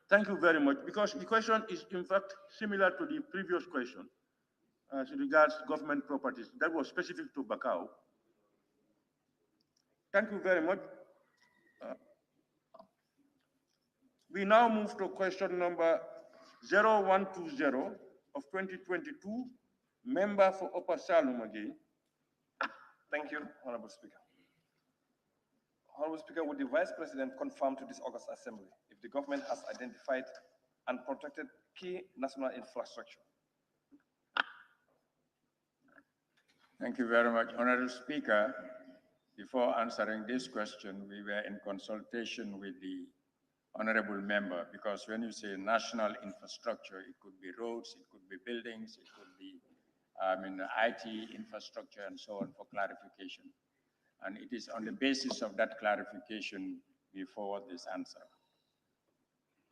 Thank you very much, because the question is in fact similar to the previous question as regards government properties. That was specific to Bakau. Thank you very much. We now move to question number 0120 of 2022, member for Upper Salum again. Thank you, Honorable Speaker. Honorable Speaker, would the Vice President confirm to this August Assembly if the government has identified and protected key national infrastructure? Thank you very much, Honorable Speaker. Before answering this question, we were in consultation with the Honorable Member, because when you say national infrastructure, it could be roads, it could be buildings, it could be IT infrastructure and so on, for clarification. And it is on the basis of that clarification we forward this answer.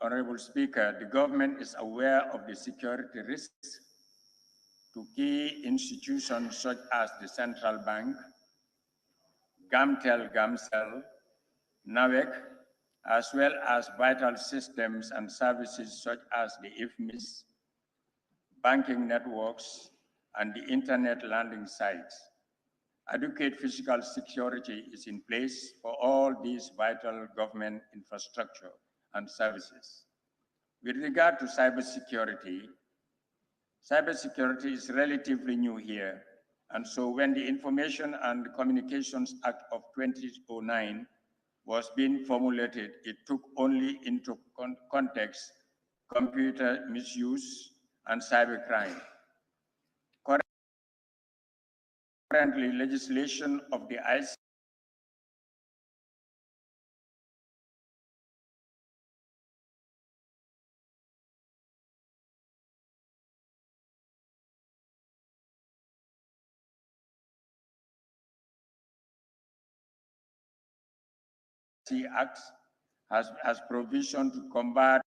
Honorable Speaker, the government is aware of the security risks to key institutions such as the Central Bank, GAMTEL, GAMCEL, NAVEC, as well as vital systems and services such as the IFMIS, banking networks, and the internet landing sites. Adequate physical security is in place for all these vital government infrastructure and services. With regard to cybersecurity, cybersecurity is relatively new here. And so when the Information and Communications Act of 2009 was being formulated, it took only into context computer misuse and cybercrime. Currently, legislation of the Act has provision to combat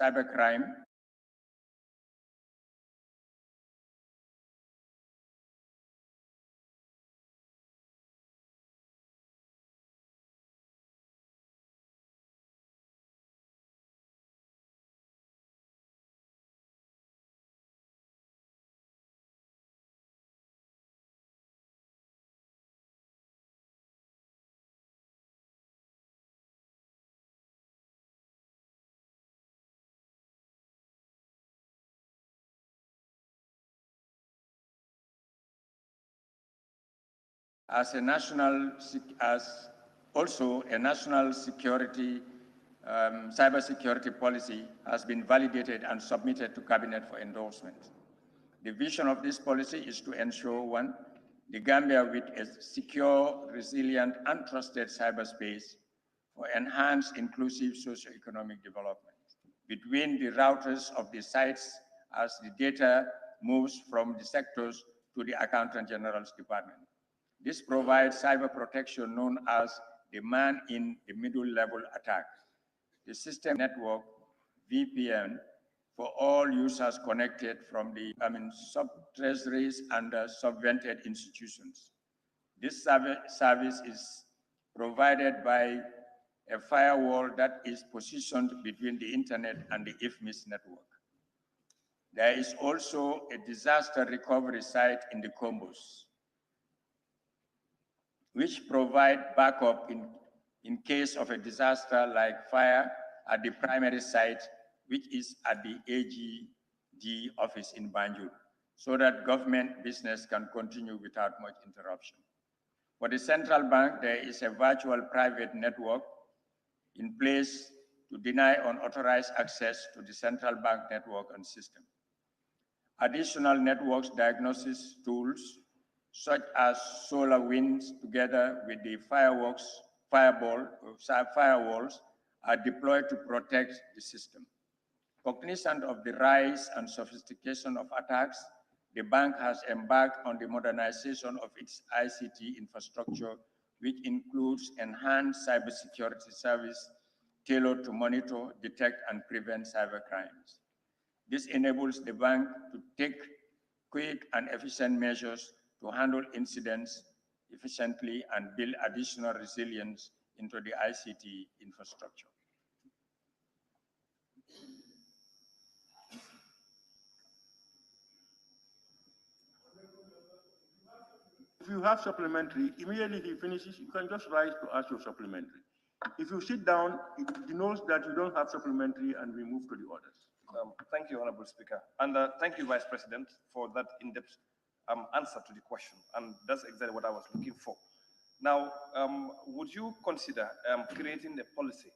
cybercrime as also a national security, cybersecurity policy has been validated and submitted to Cabinet for endorsement. The vision of this policy is to ensure, one, the Gambia with a secure, resilient, and trusted cyberspace for enhanced inclusive socio-economic development between the routers of the sites as the data moves from the sectors to the Accountant General's Department. This provides cyber protection known as the man-in-the-middle level attack. The system network, VPN, for all users connected from the sub-treasuries and subvented institutions. This service is provided by a firewall that is positioned between the internet and the IFMIS network. There is also a disaster recovery site in the Combos, which provide backup in case of a disaster like fire at the primary site, which is at the AGG office in Banjul, so that government business can continue without much interruption. For the central bank, there is a virtual private network in place to deny unauthorized access to the central bank network and system. Additional networks diagnosis tools, such as SolarWinds, together with the firewalls, are deployed to protect the system. Cognizant of the rise and sophistication of attacks, the bank has embarked on the modernization of its ICT infrastructure, which includes enhanced cybersecurity service tailored to monitor, detect, and prevent cybercrimes. This enables the bank to take quick and efficient measures to handle incidents efficiently and build additional resilience into the ICT infrastructure. If you have supplementary, immediately he finishes, you can just rise to ask your supplementary. If you sit down, it denotes that you don't have supplementary and we move to the others. Thank you, Honorable Speaker. And thank you, Vice President, for that in-depth answer to the question. And that's exactly what I was looking for. Now, would you consider creating a policy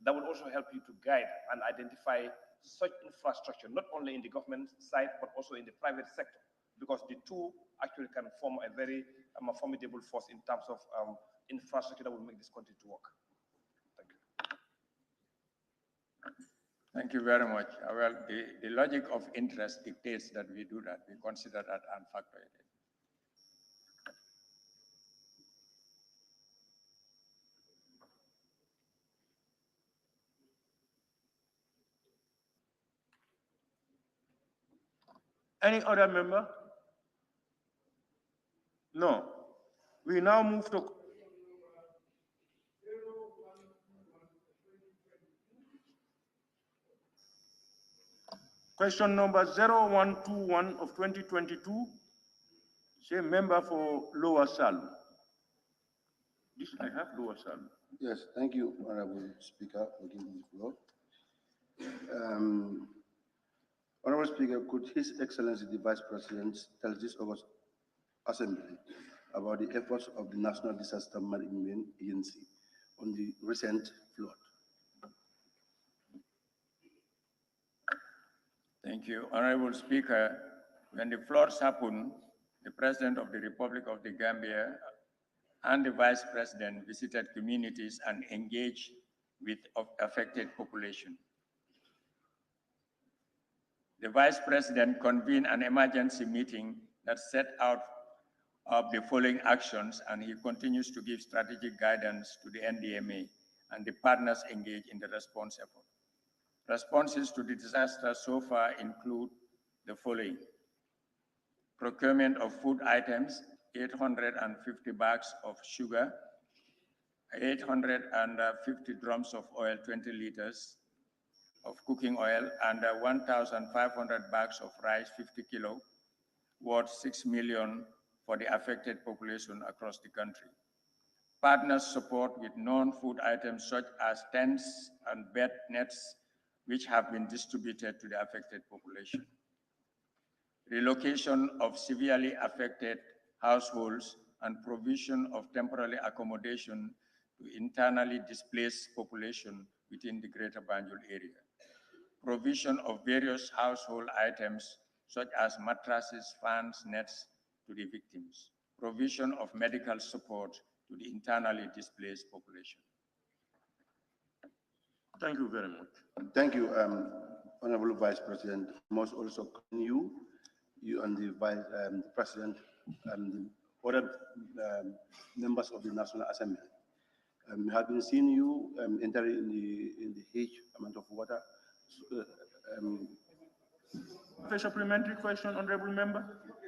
that would also help you to guide and identify such infrastructure, not only in the government side, but also in the private sector? Because the two actually can form a very formidable force in terms of infrastructure that will make this country to work. Thank you. Thank you very much. Well, the logic of interest dictates that we do that. We consider that and factor it in. Any other member? No. We now move to question number 0121 of 2022. Same member for Lower Salm. This I have Lower Salm. Yes, thank you, Honorable Speaker, for giving me the floor. Honorable Speaker, could His Excellency the Vice President tell this August Assembly about the efforts of the National Disaster Management Agency on the recent flood? Thank you, Honorable Speaker. When the floods happened, the President of the Republic of the Gambia and the Vice President visited communities and engaged with affected population. The Vice President convened an emergency meeting that set out the following actions, and he continues to give strategic guidance to the NDMA and the partners engaged in the response effort. Responses to the disaster so far include the following: procurement of food items, 850 bags of sugar, 850 drums of oil, 20 liters of cooking oil, and 1,500 bags of rice, 50 kilo, worth 6 million for the affected population across the country. Partners support with non-food items such as tents and bed nets, which have been distributed to the affected population. Relocation of severely affected households and provision of temporary accommodation to internally displaced population within the Greater Banjul area. Provision of various household items such as mattresses, fans, nets to the victims. Provision of medical support to the internally displaced population. Thank you very much. Thank you, Honorable Vice President. I must also commend you and the Vice President and the other members of the National Assembly. We have been seeing you entering in the huge amount of water. A supplementary question, Honorable Member?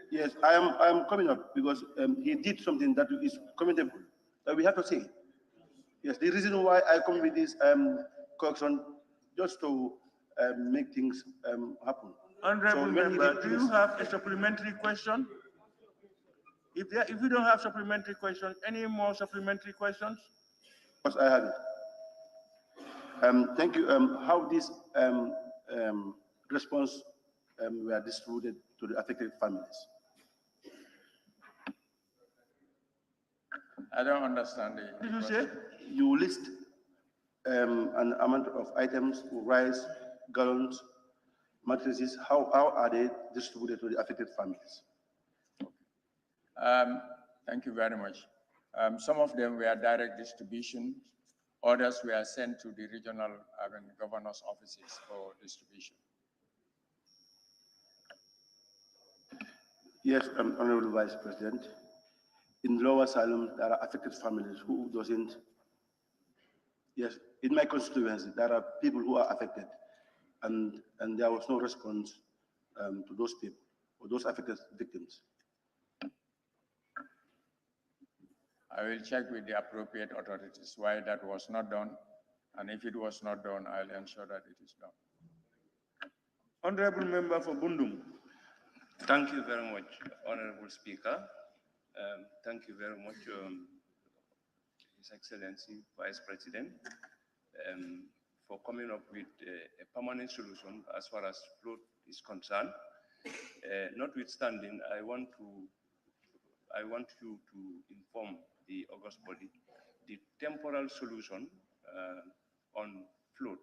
Yes, I am coming up because he did something that is commendable, that we have to say. Yes, the reason why I come with this correction, just to make things happen. Honorable Member, do you have a supplementary question? If you don't have supplementary questions, any more supplementary questions? Yes, I have it. Thank you. How this response were distributed to the affected families? I don't understand it. Did you say? You list an amount of items, rice, gallons, mattresses. How are they distributed to the affected families? Thank you very much. Some of them were direct distribution. Others were sent to the regional governors' offices for distribution. Yes, Honorable Vice President. In Lower Salem, there are affected families who doesn't. Yes, in my constituency, there are people who are affected, and there was no response to those people or those affected victims. I will check with the appropriate authorities why that was not done, and if it was not done, I'll ensure that it is done. Honorable Member for Bundum. Thank you very much, Honorable Speaker. Thank you very much, His Excellency Vice President, for coming up with a permanent solution as far as flood is concerned. Notwithstanding, I want you to inform the August body the temporal solution on flood,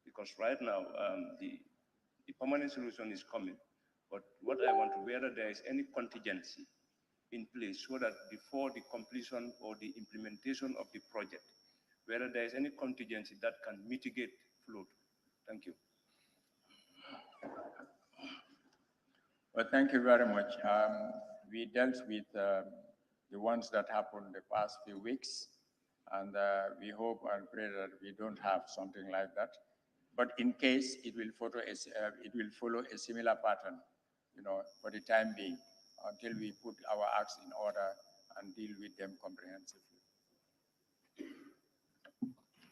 because right now the permanent solution is coming. But what I want to, whether there is any contingency in place so that before the completion or the implementation of the project, whether there is any contingency that can mitigate flood. Thank you. Well, thank you very much. We dealt with the ones that happened the past few weeks, and we hope and pray that we don't have something like that. But in case, it will follow a similar pattern, for the time being, until we put our acts in order and deal with them comprehensively.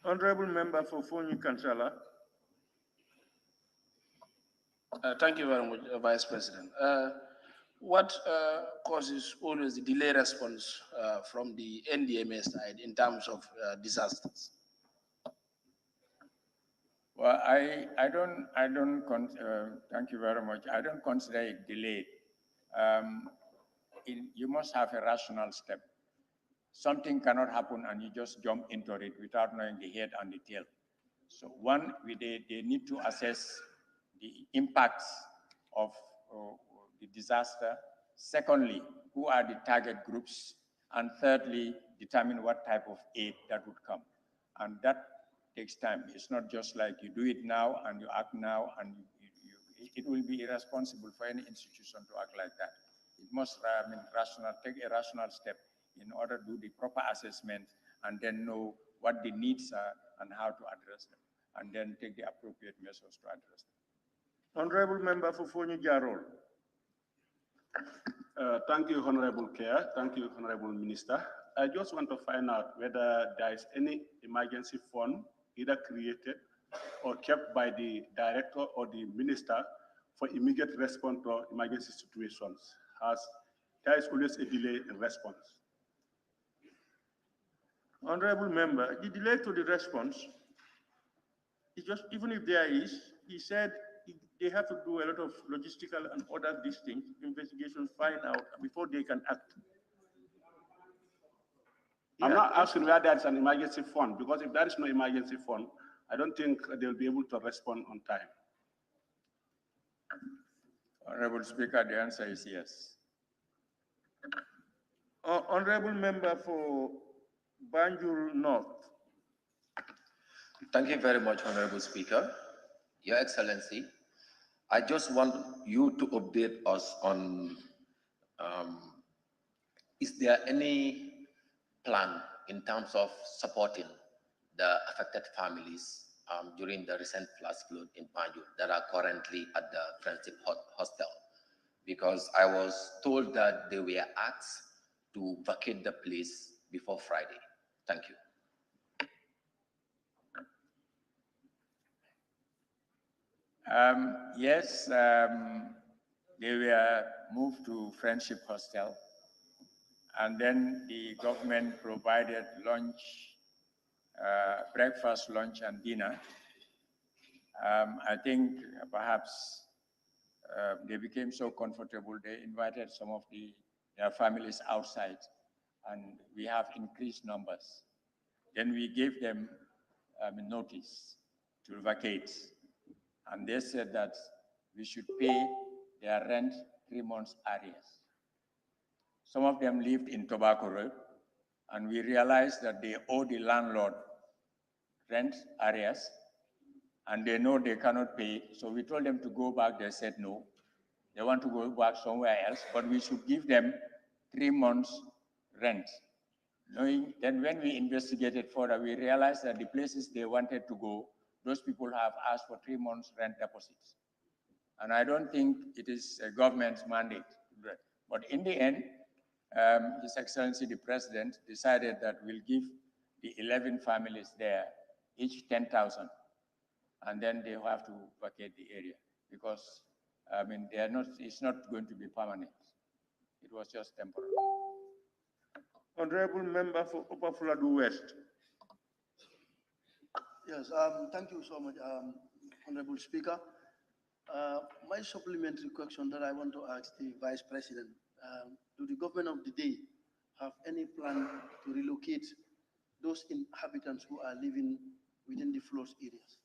Honorable Member for Fonyi Kansala. Thank you very much, Vice President. What causes always the delay response from the NDMA side in terms of disasters? Well, thank you very much. I don't consider it delayed. You must have a rational step. Something cannot happen and you just jump into it without knowing the head and the tail. So one, they need to assess the impacts of the disaster. Secondly, who are the target groups? And thirdly, determine what type of aid that would come. And that takes time. It's not just like you do it now and you act now, and it will be irresponsible for any institution to act like that. It must take a rational step in order to do the proper assessment and then know what the needs are and how to address them, and then take the appropriate measures to address them. Honorable Member for Fonyi Jarol. Thank you, Honorable Chair. Thank you, Honorable Minister. I just want to find out whether there is any emergency fund either created or kept by the director or the minister for immediate response to emergency situations, as there is always a delay in response. Honorable Member, the delay to the response is just, even if there is, he said they have to do a lot of logistical and other these things, investigations, find out before they can act. I'm not asking where there is an emergency fund, because if there is no emergency fund, I don't think they'll be able to respond on time. Honorable Speaker, the answer is yes. Honorable Member for Banjul North. Thank you very much, Honorable Speaker. Your Excellency, I just want you to update us on, is there any plan in terms of supporting the affected families during the recent flash flood in Banjul that are currently at the Friendship Hostel? Because I was told that they were asked to vacate the place before Friday. Thank you. Yes, they were moved to Friendship Hostel, and then the government provided lunch, breakfast, lunch, and dinner. I think perhaps they became so comfortable, they invited some of their families outside, and we have increased numbers. Then we gave them notice to vacate, and they said that we should pay their rent 3 months arrears. Some of them lived in Tobacco Road, and we realized that they owe the landlord rent arrears, and they know they cannot pay. So we told them to go back. They said no. They want to go back somewhere else, but we should give them 3 months rent. Knowing then when we investigated further, we realized that the places they wanted to go, those people have asked for 3 months rent deposits. And I don't think it is a government's mandate. But in the end, His Excellency the President decided that we'll give the 11 families there each 10,000, and then they have to vacate the area because I mean they are not. It's not going to be permanent. It was just temporary. Honorable Member for Upper Fuladu West. Yes, thank you so much, Honorable Speaker. My supplementary question that I want to ask the Vice President, do the government of the day have any plan to relocate those inhabitants who are living within the flood areas?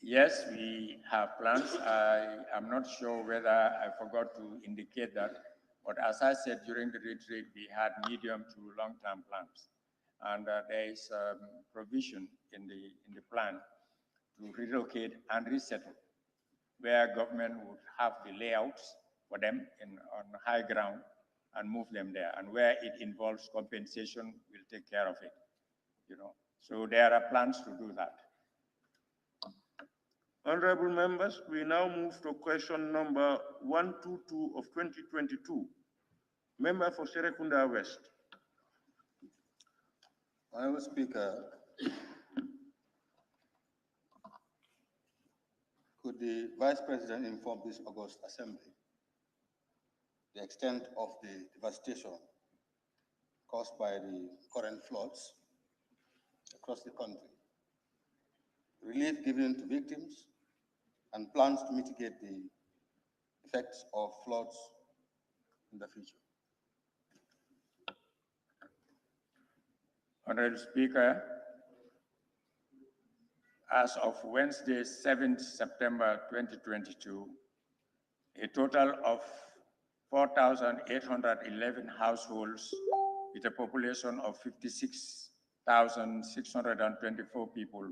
Yes, we have plans. I am not sure whether I forgot to indicate that, but as I said during the retreat, we had medium to long-term plans. And there is provision in the plan to relocate and resettle, where government would have the layouts for them on high ground and move them there. And where it involves compensation, we'll take care of it. So there are plans to do that. Honorable members, we now move to question number 122 of 2022. Member for Serekunda West. Honorable Speaker, could the Vice President inform this August Assembly the extent of the devastation caused by the current floods across the country, relief given to victims, and plans to mitigate the effects of floods in the future? Honorable Speaker, as of Wednesday, 7th September 2022, a total of 4,811 households with a population of 56,624 people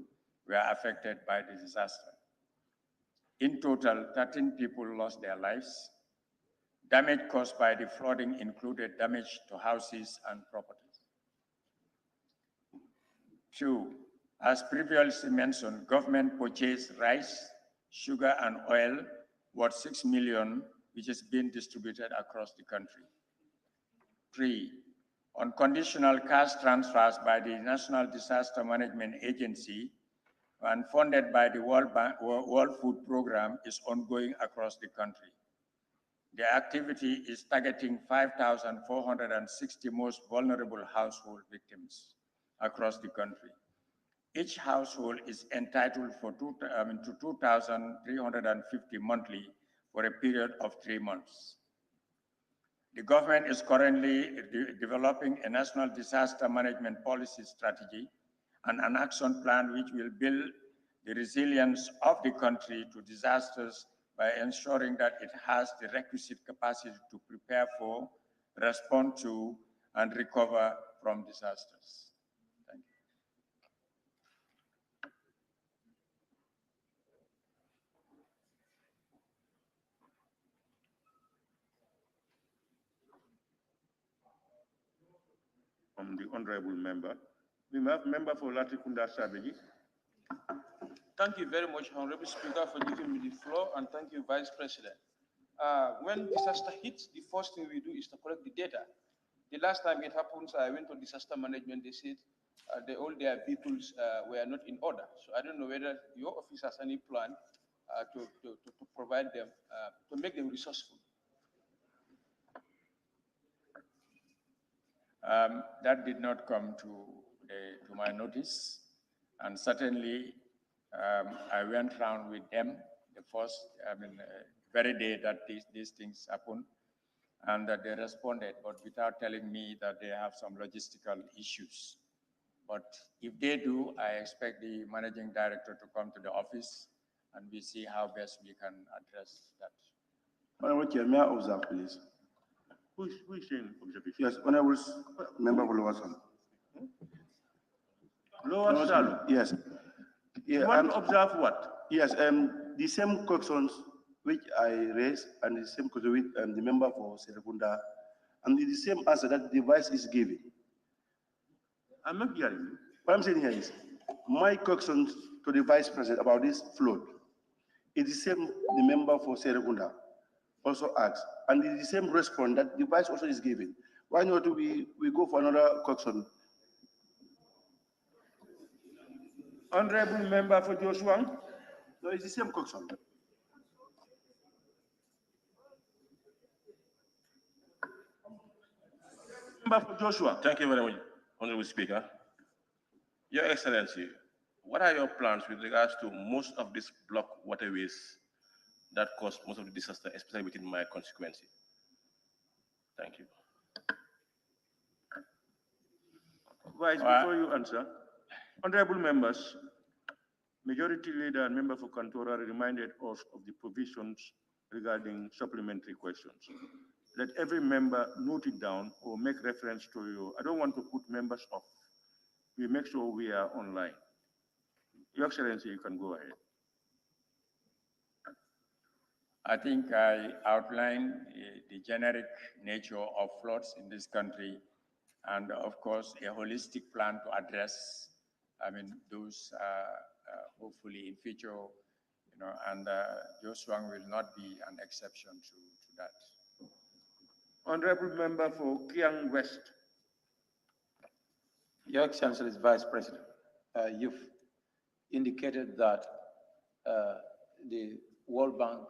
were affected by the disaster. In total, 13 people lost their lives. Damage caused by the flooding included damage to houses and properties. 2, as previously mentioned, government purchased rice, sugar, and oil worth 6 million, which is being distributed across the country. 3, on conditional cash transfers by the National Disaster Management Agency and funded by the World Food Program is ongoing across the country. The activity is targeting 5,460 most vulnerable household victims across the country. Each household is entitled to 2,350 monthly for a period of 3 months. The government is currently developing a national disaster management policy strategy and an action plan which will build the resilience of the country to disasters by ensuring that it has the requisite capacity to prepare for, respond to, and recover from disasters. Thank you. From the honorable member. We have member for Latrikunda Sabegi. Thank you very much, Honorable Speaker, for giving me the floor, and thank you, Vice President. When disaster hits, the first thing we do is to collect the data. The last time it happens, I went to disaster management. They said all their vehicles were not in order. So I don't know whether your office has any plan to provide them, to make them resourceful. That did not come to my notice, and certainly I went round with them the first, very day that these things happened, and that they responded, but without telling me that they have some logistical issues. But if they do, I expect the managing director to come to the office, and we see how best we can address that. Honorable Chair, may I observe, please? Who is saying observation? Yes, Honorable Member for Lower Salon. Lower Salon? Yes. Yeah, you want to observe what? Yes, the same questions which I raised and the same question with the member for Serekunda, and the same answer that the vice is giving. I'm not hearing you. What I'm saying here is, my questions to the vice president about this flood is the same the member for Serekunda also asked, and it's the same response that the vice also is giving. Why not we go for another question? Honorable member for Joshua? No, it's the same question. Member for Joshua. Thank you very much, Honorable Speaker. Your Excellency, what are your plans with regards to most of these block waterways that cause most of the disaster, especially within my constituency? Thank you. Vice, before you answer, honorable members, Majority Leader and Member for Kantora reminded us of the provisions regarding supplementary questions. Let every member note it down or make reference to you. I don't want to put members off. We make sure we are online. Your Excellency, you can go ahead. I think I outlined the generic nature of floods in this country, and of course, a holistic plan to address, those hopefully in future, and Joshua will not be an exception to that. Honorable Member for Kiang West. Your Excellency, Vice President, you've indicated that the World Bank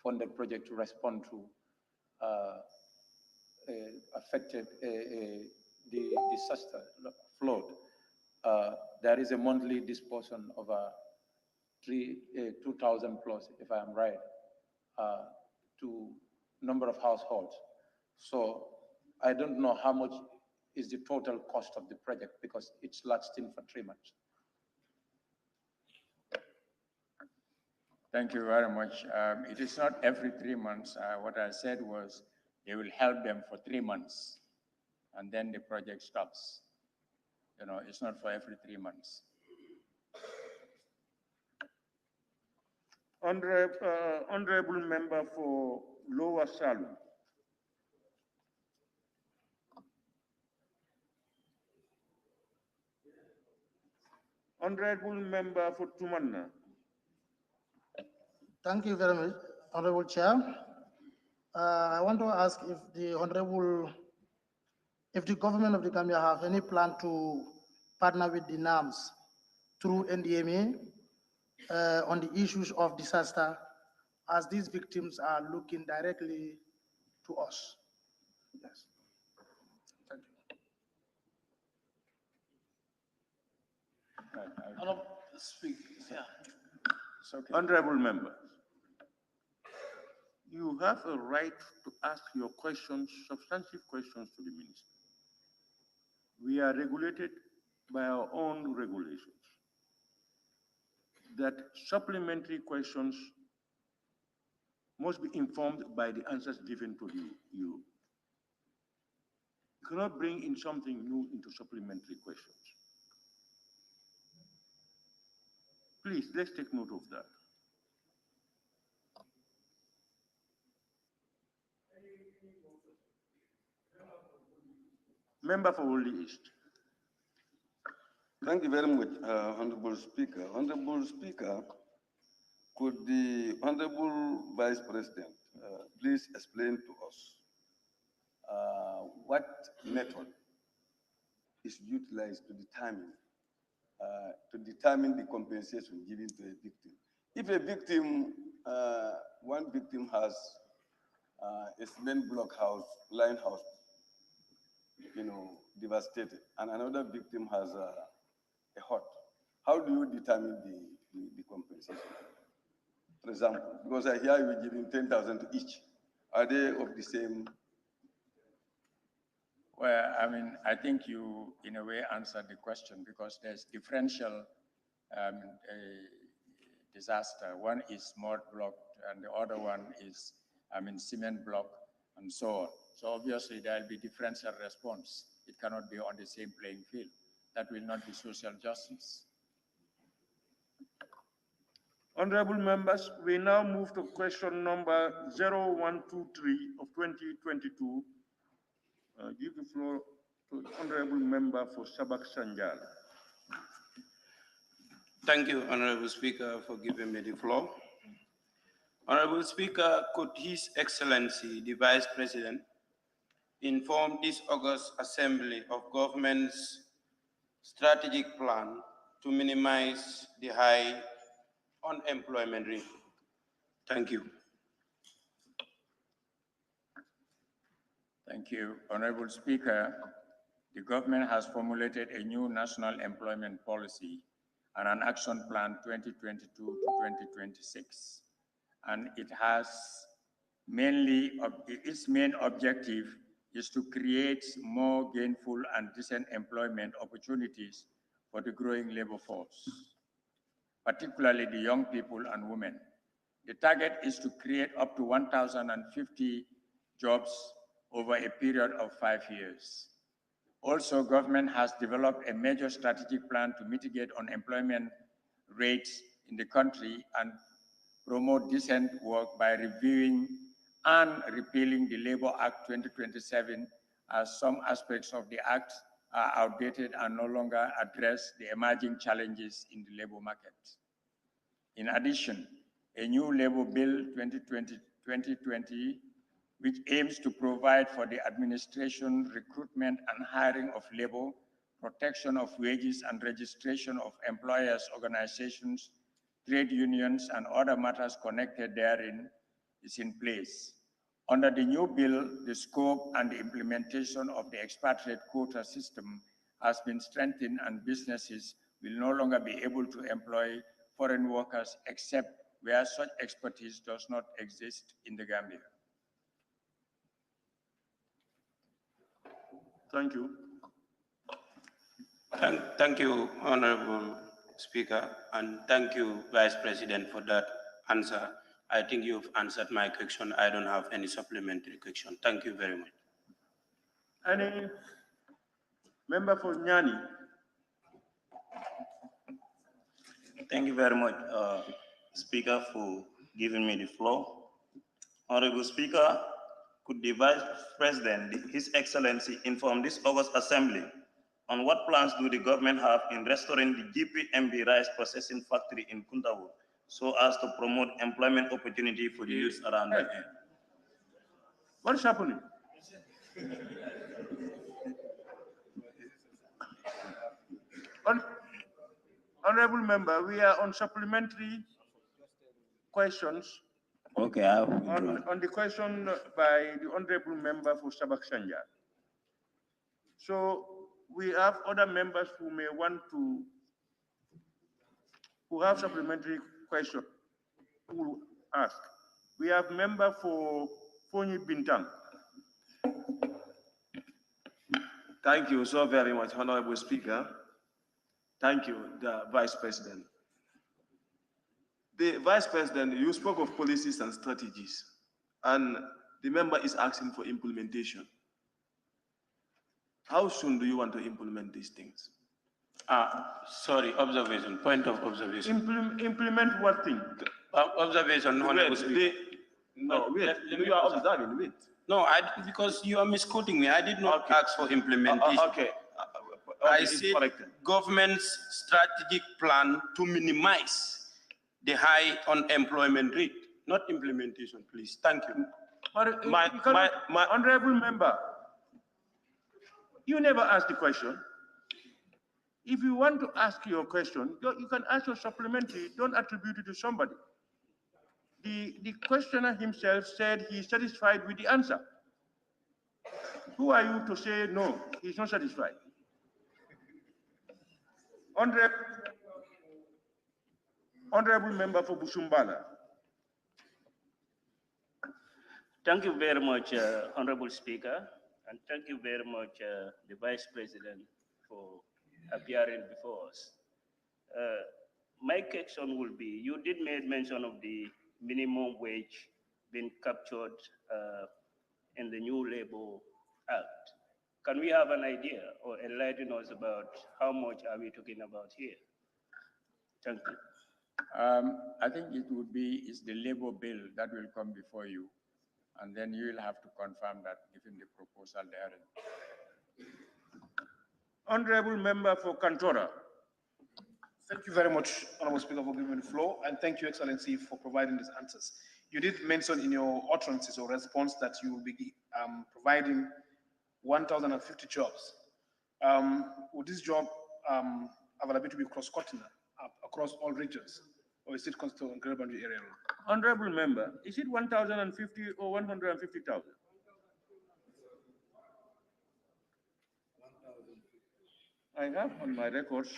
funded project to respond to affected the disaster flood. There is a monthly disbursement of 2,000 plus, if I am right, to number of households. So I don't know how much is the total cost of the project because it's lasting for 3 months. Thank you very much. It is not every 3 months. What I said was they will help them for 3 months, and then the project stops. It's not for every 3 months. Honorable Member for Lower Salon. Honorable Member for Tumanna. Thank you very much, Honorable Chair. I want to ask if the government of the Gambia have any plan to partner with the NAMS through NDMA on the issues of disaster, as these victims are looking directly to us. Yes. Thank you. Okay. Honorable Member. you have a right to ask your questions, substantive questions to the minister. We are regulated by our own regulations. That supplementary questions must be informed by the answers given to you. You cannot bring in something new into supplementary questions. Please, let's take note of that. Member for Woolley East. Thank you very much, Honorable Speaker. Honorable Speaker, could the Honorable Vice President please explain to us what method is utilized to determine the compensation given to a victim? If a victim, one victim has a cement block house, line house, devastated, and another victim has a hut, how do you determine the compensation? For example, because I hear you're giving 10,000 to each. Are they of the same? Well, I mean, I think you, in a way, answered the question because there's differential disaster. One is mud block, and the other one is, cement block, and so on. So obviously, there'll be differential response. It cannot be on the same playing field. That will not be social justice. Honorable members, we now move to question number 0123 of 2022. Give the floor to the Honorable Member for Sabak Sanjal. Thank you, Honorable Speaker, for giving me the floor. Honorable Speaker, could His Excellency, the Vice President, inform this August Assembly of Government's strategic plan to minimize the high unemployment rate? Thank you. Thank you. Honorable Speaker, the government has formulated a new national employment policy and an action plan 2022 to 2026. And it has its main objective is to create more gainful and decent employment opportunities for the growing labor force, particularly the young people and women. The target is to create up to 1,050 jobs over a period of 5 years. Also, government has developed a major strategic plan to mitigate unemployment rates in the country and promote decent work by reviewing and repealing the Labor Act 2027, as some aspects of the act are outdated and no longer address the emerging challenges in the labor market. In addition, a new Labor Bill 2020, which aims to provide for the administration, recruitment, and hiring of labor, protection of wages, and registration of employers' organizations, trade unions, and other matters connected therein is in place. Under the new bill, the scope and the implementation of the expatriate quota system has been strengthened, and businesses will no longer be able to employ foreign workers except where such expertise does not exist in the Gambia. Thank you. Thank you, Honorable Speaker, and thank you, Vice President, for that answer. I think you've answered my question. I don't have any supplementary question. Thank you very much. Any member for Nyani? Thank you very much, Speaker, for giving me the floor. Honorable Speaker, could the Vice President, His Excellency, inform this August Assembly on what plans do the government have in restoring the GPMB rice processing factory in Kuntawu so as to promote employment opportunity for the youth around that area? What's happening? Honorable Member, we are on supplementary questions. Okay, on the question by the Honorable Member for Sabak Sanja. So we have other members who may want to, who have supplementary questions, who will ask. We have member for Fonyi Bintang. Thank you so very much, Honorable Speaker. Thank you, the Vice President. The Vice President, you spoke of policies and strategies, and the member is asking for implementation. How soon do you want to implement these things? Sorry, observation, point of observation. Implement what thing? Observation, Honorable Speaker. Wait, you are observing, wait. No, because you are misquoting me. I did not ask for implementation. Okay. I said government's strategic plan to minimize the high unemployment rate, not implementation, please. Thank you. My honorable member, you never asked the question. If you want to ask your question, you can ask your supplementary. Don't attribute it to somebody. The questioner himself said he's satisfied with the answer. Who are you to say no, he's not satisfied? Honorable member for Busumbala. Thank you very much, Honorable Speaker, and thank you very much, the Vice President, for appearing before us. My question will be, you did make mention of the minimum wage being captured in the new Labor Act. Can we have an idea or enlighten us about how much are we talking about here? Thank you. I think it would be the labor bill that will come before you, and then you will have to confirm that given the proposal therein. Honorable member for Kantora. Thank you very much, Honorable Speaker, for giving me the floor, and thank you, Excellency, for providing these answers. You did mention in your utterances or response that you will be providing 1,050 jobs. Would this job availability be cross-cutting across all regions, or is it concentrated on Greater Banjul area? Honorable member, is it 1,050 or 150,000? I have on my records,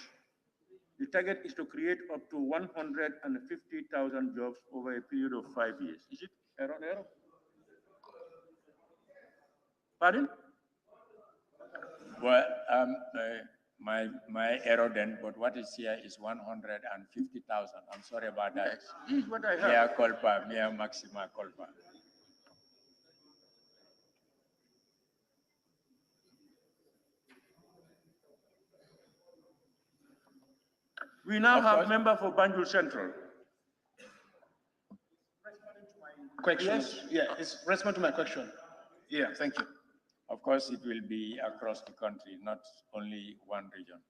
the target is to create up to 150,000 jobs over a period of 5 years. Is it error? Pardon? Well, my error then, but what is here is 150,000. I'm sorry about that. This is what I have. Mea culpa, mea maxima culpa. We now have member for Banjul Central. Question. Yes. Yeah, it's respond to my question. Yeah, thank you. Of course, it will be across the country, not only one region.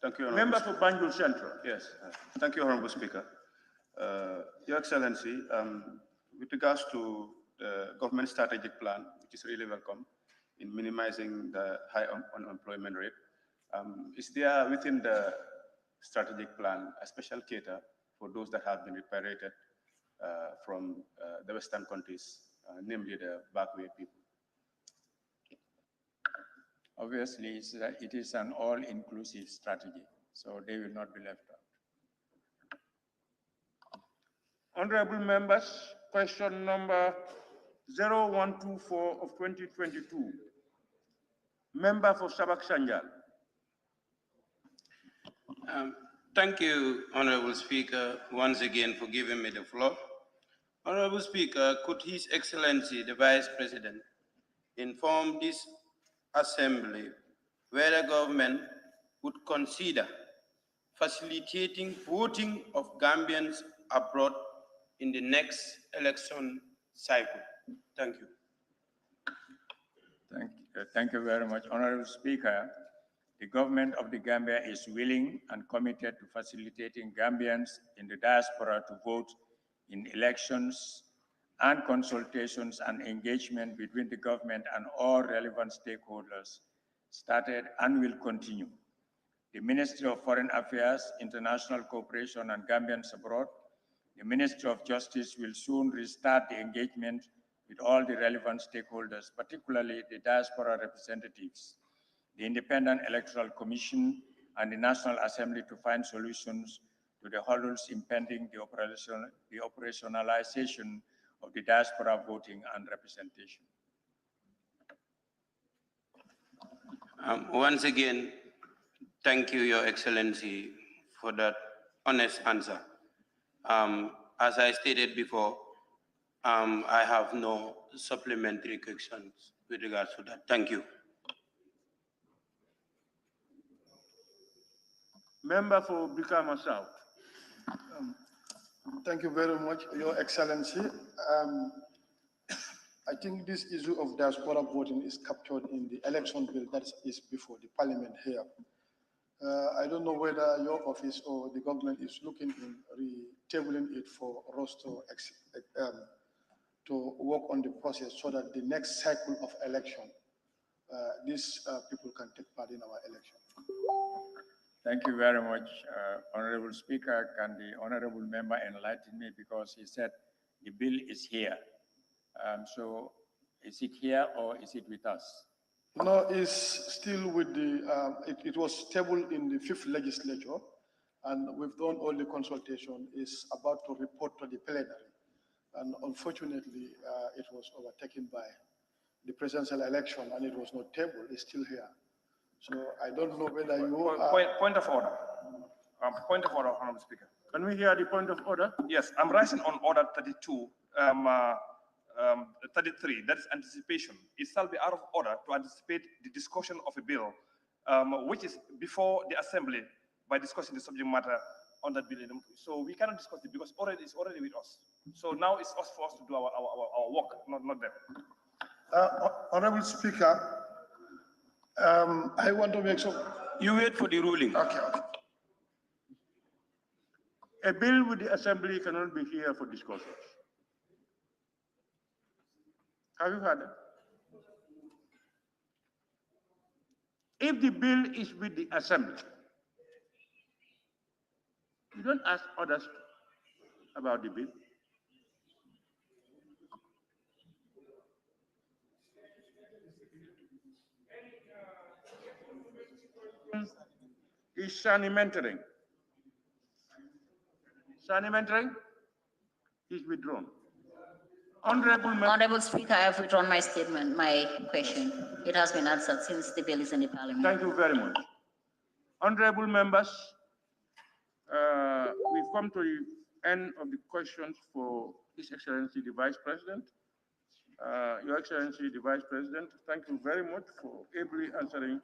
Thank you, Member for Banjul Central. Yes, thank you, Honorable Speaker. Your Excellency, with regards to the government strategic plan, which is really welcome in minimizing the high unemployment rate, is there within the strategic plan a special cater for those that have been repatriated from the Western countries, namely the backway people? Obviously, it is an all-inclusive strategy, so they will not be left out. Honorable members, question number 0124 of 2022. Member for Sabak Sanjal. Thank you, Honorable Speaker, once again for giving me the floor. Honorable Speaker, could His Excellency, the Vice President, inform this Assembly whether government would consider facilitating voting of Gambians abroad in the next election cycle? Thank you. Thank you very much, Honorable Speaker. The government of the Gambia is willing and committed to facilitating Gambians in the diaspora to vote in elections and consultations and engagement between the government and all relevant stakeholders started and will continue. The Ministry of Foreign Affairs, International Cooperation and Gambians Abroad, the Ministry of Justice will soon restart the engagement with all the relevant stakeholders, particularly the diaspora representatives, the Independent Electoral Commission, and the National Assembly to find solutions to the hurdles impending the operationalization of the diaspora voting and representation. Once again, thank you, Your Excellency, for that honest answer. As I stated before, I have no supplementary questions with regards to that. Thank you. Member for Brikama South. Thank you very much, Your Excellency. I think this issue of diaspora voting is captured in the election bill that is before the parliament here. I don't know whether your office or the government is looking in retabling it for us to work on the process so that the next cycle of election, these people can take part in our election. Thank you very much, Honorable Speaker. Can the Honorable Member enlighten me, because he said the bill is here. So is it here or is it with us? No, it's still with the, it was tabled in the 5th legislature, and we've done all the consultation. It's about to report to the plenary. And unfortunately, it was overtaken by the presidential election, and it was not tabled. It's still here. So I don't know whether you Point of order. Point of order, Honorable Speaker. Can we hear the point of order? Yes, I'm rising on order 32, 33, that is anticipation. It shall be out of order to anticipate the discussion of a bill, which is before the assembly by discussing the subject matter on that bill. So we cannot discuss it because it's already with us. So now it's us for us to do our work, not them. Honorable Speaker, I want to make sure. You wait for the ruling. Okay. A bill with the assembly cannot be here for discussion. Have you heard that? If the bill is with the assembly, you don't ask others about the bill. Is Sani mentoring? Sani mentoring is withdrawn. Honorable Speaker, I have withdrawn my statement, my question. It has been answered since the bill is in the parliament. Thank you very much. Honorable members, we've come to the end of the questions for His Excellency the Vice President. Your Excellency the Vice President, thank you very much for ably answering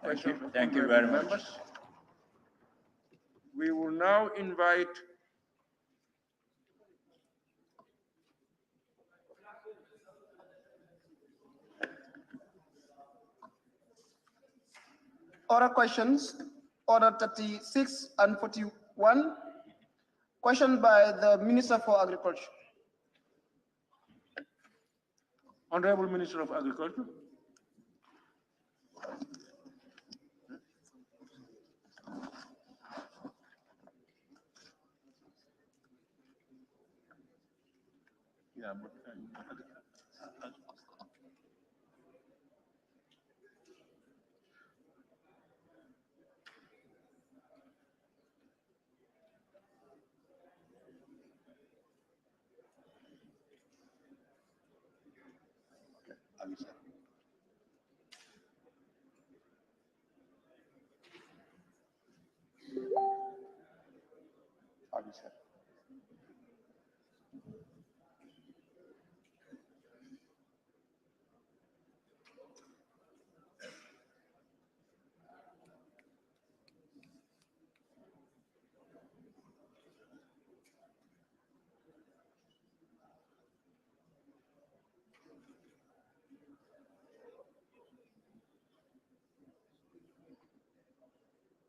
questions. Thank you very much. Members. We will now invite Order questions, Order 36 and 41. Question by the Minister for Agriculture. Honorable Minister of Agriculture. Yeah, but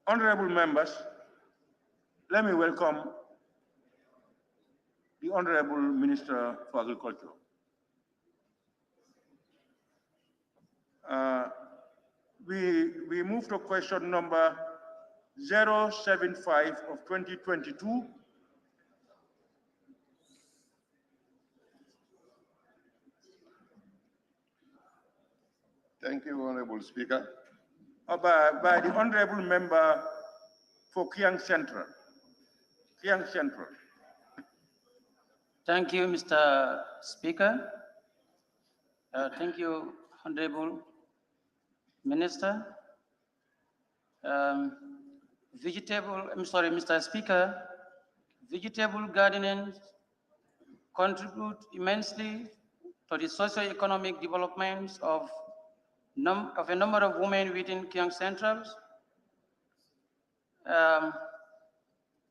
honorable members, let me welcome the Honorable Minister for Agriculture. We move to question number 075 of 2022. Thank you, Honorable Speaker. By the Honorable Member for Kiang Central. Kiang Central. Thank you, Mr. Speaker. Thank you, Honorable Minister. Mr. Speaker, vegetable gardening contribute immensely to the socio-economic development of a number of women within Kiang Centrals.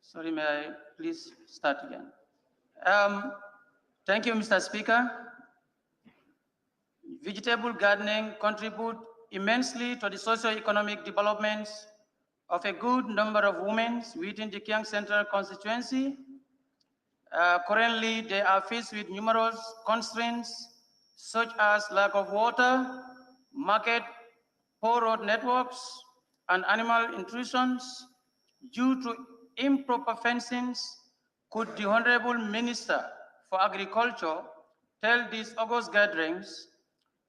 Sorry, may I please start again? Thank you, Mr. Speaker. Vegetable gardening contribute immensely to the socio-economic development of a good number of women within the Kiang Central constituency. Currently, they are faced with numerous constraints, such as lack of water, market, poor road networks, and animal intrusions due to improper fencings. Could the Honorable Minister for Agriculture tell these August gatherings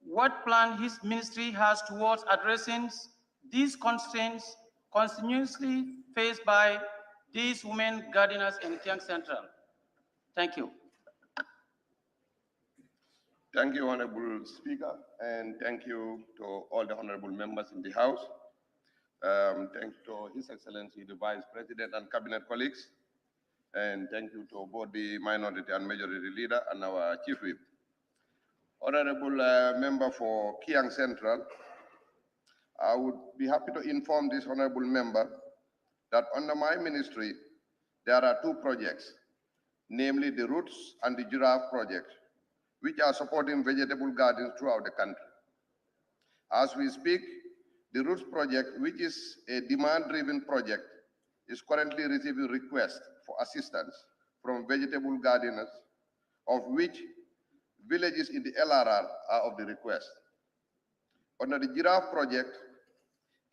what plan his ministry has towards addressing these constraints continuously faced by these women gardeners in Kiang Central? Thank you. Thank you, Honorable Speaker, and thank you to all the honorable members in the House. Thanks to His Excellency, the Vice President and Cabinet colleagues, and thank you to both the Minority and Majority Leader and our Chief Whip. Honorable Member for Kiang Central, I would be happy to inform this honorable member that under my ministry, there are two projects, namely the Roots and the Giraffe project, which are supporting vegetable gardens throughout the country. As we speak, the Roots project, which is a demand-driven project, is currently receiving requests for assistance from vegetable gardeners, of which villages in the LRR are of the request. Under the Giraffe project,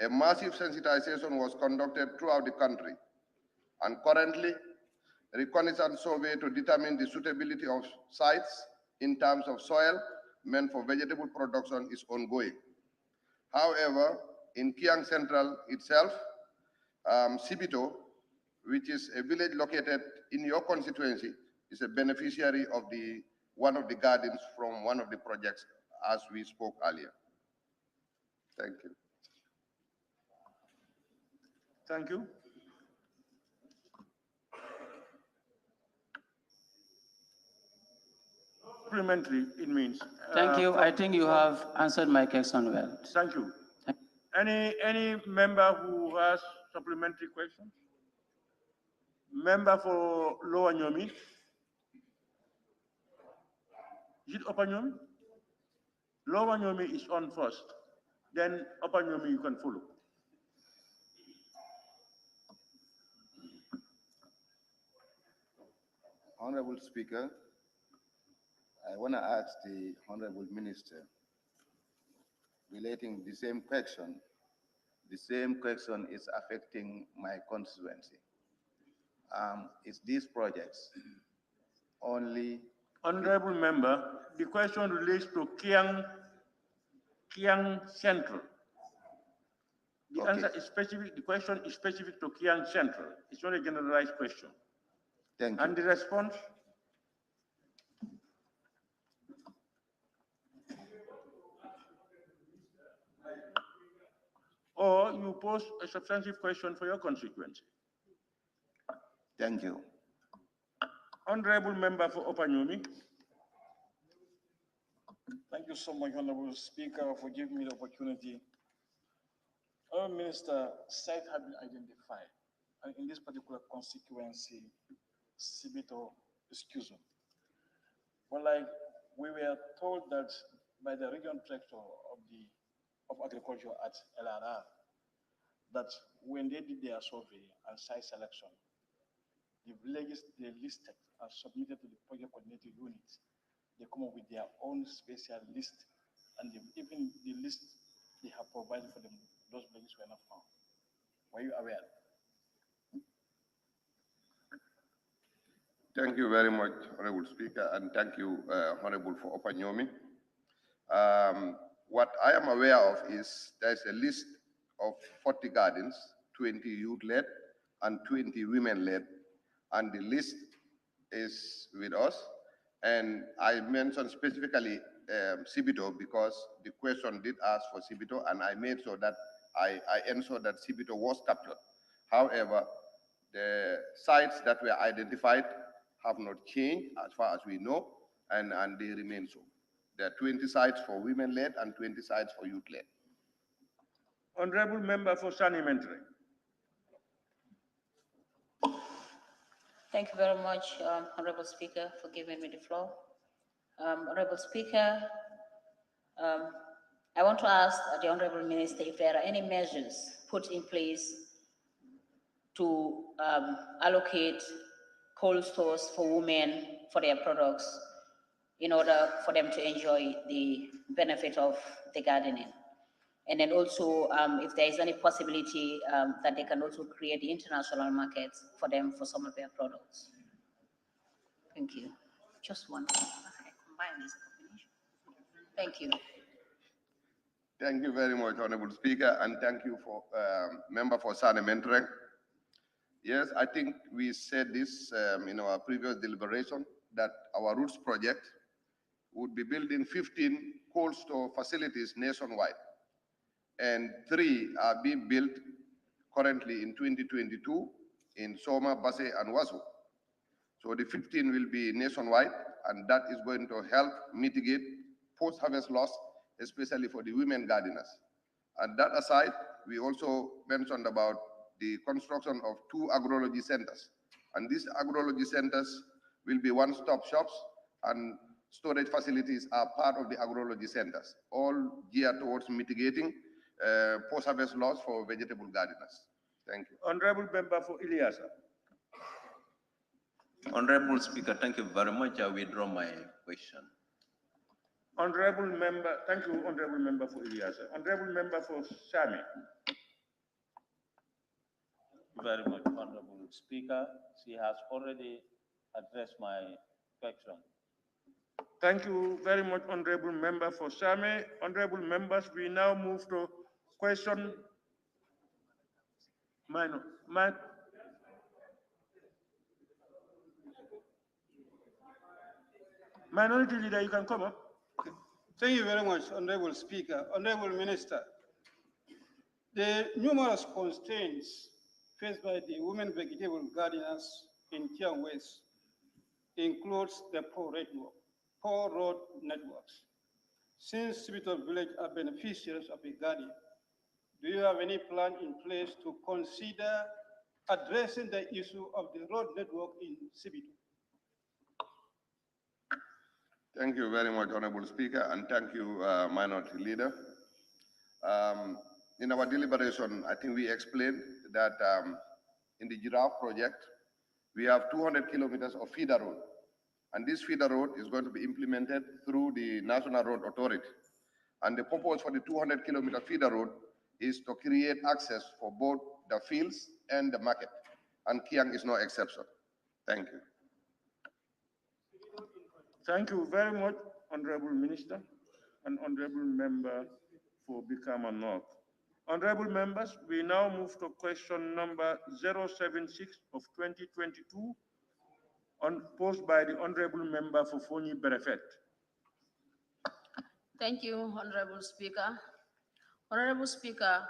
a massive sensitization was conducted throughout the country, and currently, a reconnaissance survey to determine the suitability of sites in terms of soil meant for vegetable production is ongoing. However, in Kiang Central itself, Sibito, which is a village located in your constituency, is a beneficiary of one of the gardens from one of the projects as we spoke earlier. Thank you. Thank you. Supplementary, it means. Thank you. I think you have answered my question well. Thank you. Any member who has supplementary questions? Member for Lower Nyomi? Is it Upper Nyomi? Lower Nyomi is on first. Then Upper Nyomi you can follow. Honorable Speaker, I want to ask the Honorable Minister relating the same question. The same question is affecting my constituency. Is these projects only... Honorable Member, the question relates to Kiang Central. The answer is specific, the question is specific to Kiang Central. It's not a generalized question. Thank you. And the response? Or you pose a substantive question for your constituency. Thank you. Honorable Member for Upper Nyomi. Thank you so much, Honorable Speaker, for giving me the opportunity. Our Minister, sites have been identified, and in this particular constituency, Sibito, excuse me. But like we were told that by the regional director of agriculture at LRR, that when they did their survey and site selection, the villages they listed and submitted to the project coordinating unit, they come up with their own special list, and even the list they have provided for them, those villages were not found. Were you aware? Thank you very much, Honorable Speaker, and thank you, Honorable for Upper Nyomi. What I am aware of is there's a list of 40 gardens, 20 youth-led and 20 women-led, and the list is with us. And I mentioned specifically Sibito because the question did ask for Sibito, and I made sure that I ensured that Sibito was captured. However, the sites that were identified have not changed as far as we know, and they remain so. There are 20 sites for women-led and 20 sites for youth-led. Honorable Member for Sani Mentre. Thank you very much, Honorable Speaker, for giving me the floor. Honorable Speaker, I want to ask the Honorable Minister if there are any measures put in place to allocate cold stores for women for their products in order for them to enjoy the benefit of the gardening. And then also, if there is any possibility that they can also create the international markets for them for some of their products. Thank you. Just one. Combine this combination. Thank you. Thank you very much, Honorable Speaker, and thank you for Member for Sane Mentrek. Yes, I think we said this in our previous deliberation that our Roots project would be building 15 cold store facilities nationwide, and 3 are being built currently in 2022 in Soma, Basse, and Wazo. So the 15 will be nationwide, and that is going to help mitigate post-harvest loss, especially for the women gardeners. And that aside, we also mentioned about the construction of 2 agrology centers. And these agrology centers will be one-stop shops, and storage facilities are part of the agrology centers, all geared towards mitigating post-harvest loss for vegetable gardeners. Thank you. Honorable Member for Ileasa. Honorable Speaker, thank you very much. I withdraw my question. Honorable Member, thank you, Honorable Member for Ileasa. Honorable Member for Sami. Very much, Honorable Speaker. She has already addressed my question. Thank you very much, Honorable Member for Sami. Honorable members, we now move to question Minority Leader, you can come up. Thank you very much, Honorable Speaker. Honorable Minister, the numerous constraints faced by the women vegetable gardeners in Kiang West includes the poor road networks. Since Sibito village are beneficiaries of the garden, do you have any plan in place to consider addressing the issue of the road network in Sibito? Thank you very much, Honorable Speaker, and thank you, Minority Leader. In our deliberation, I think we explained that in the Giraffe project, we have 200 kilometers of feeder road. And this feeder road is going to be implemented through the National Road Authority. And the purpose for the 200-kilometer feeder road is to create access for both the fields and the market. And Kiang is no exception. Thank you. Thank you very much, Honorable Minister and Honorable Member for Bikama North. Honorable members, we now move to question number 076 of 2022, posed by the Honorable Member for Foni Berefet. Thank you, Honorable Speaker. Honorable Speaker,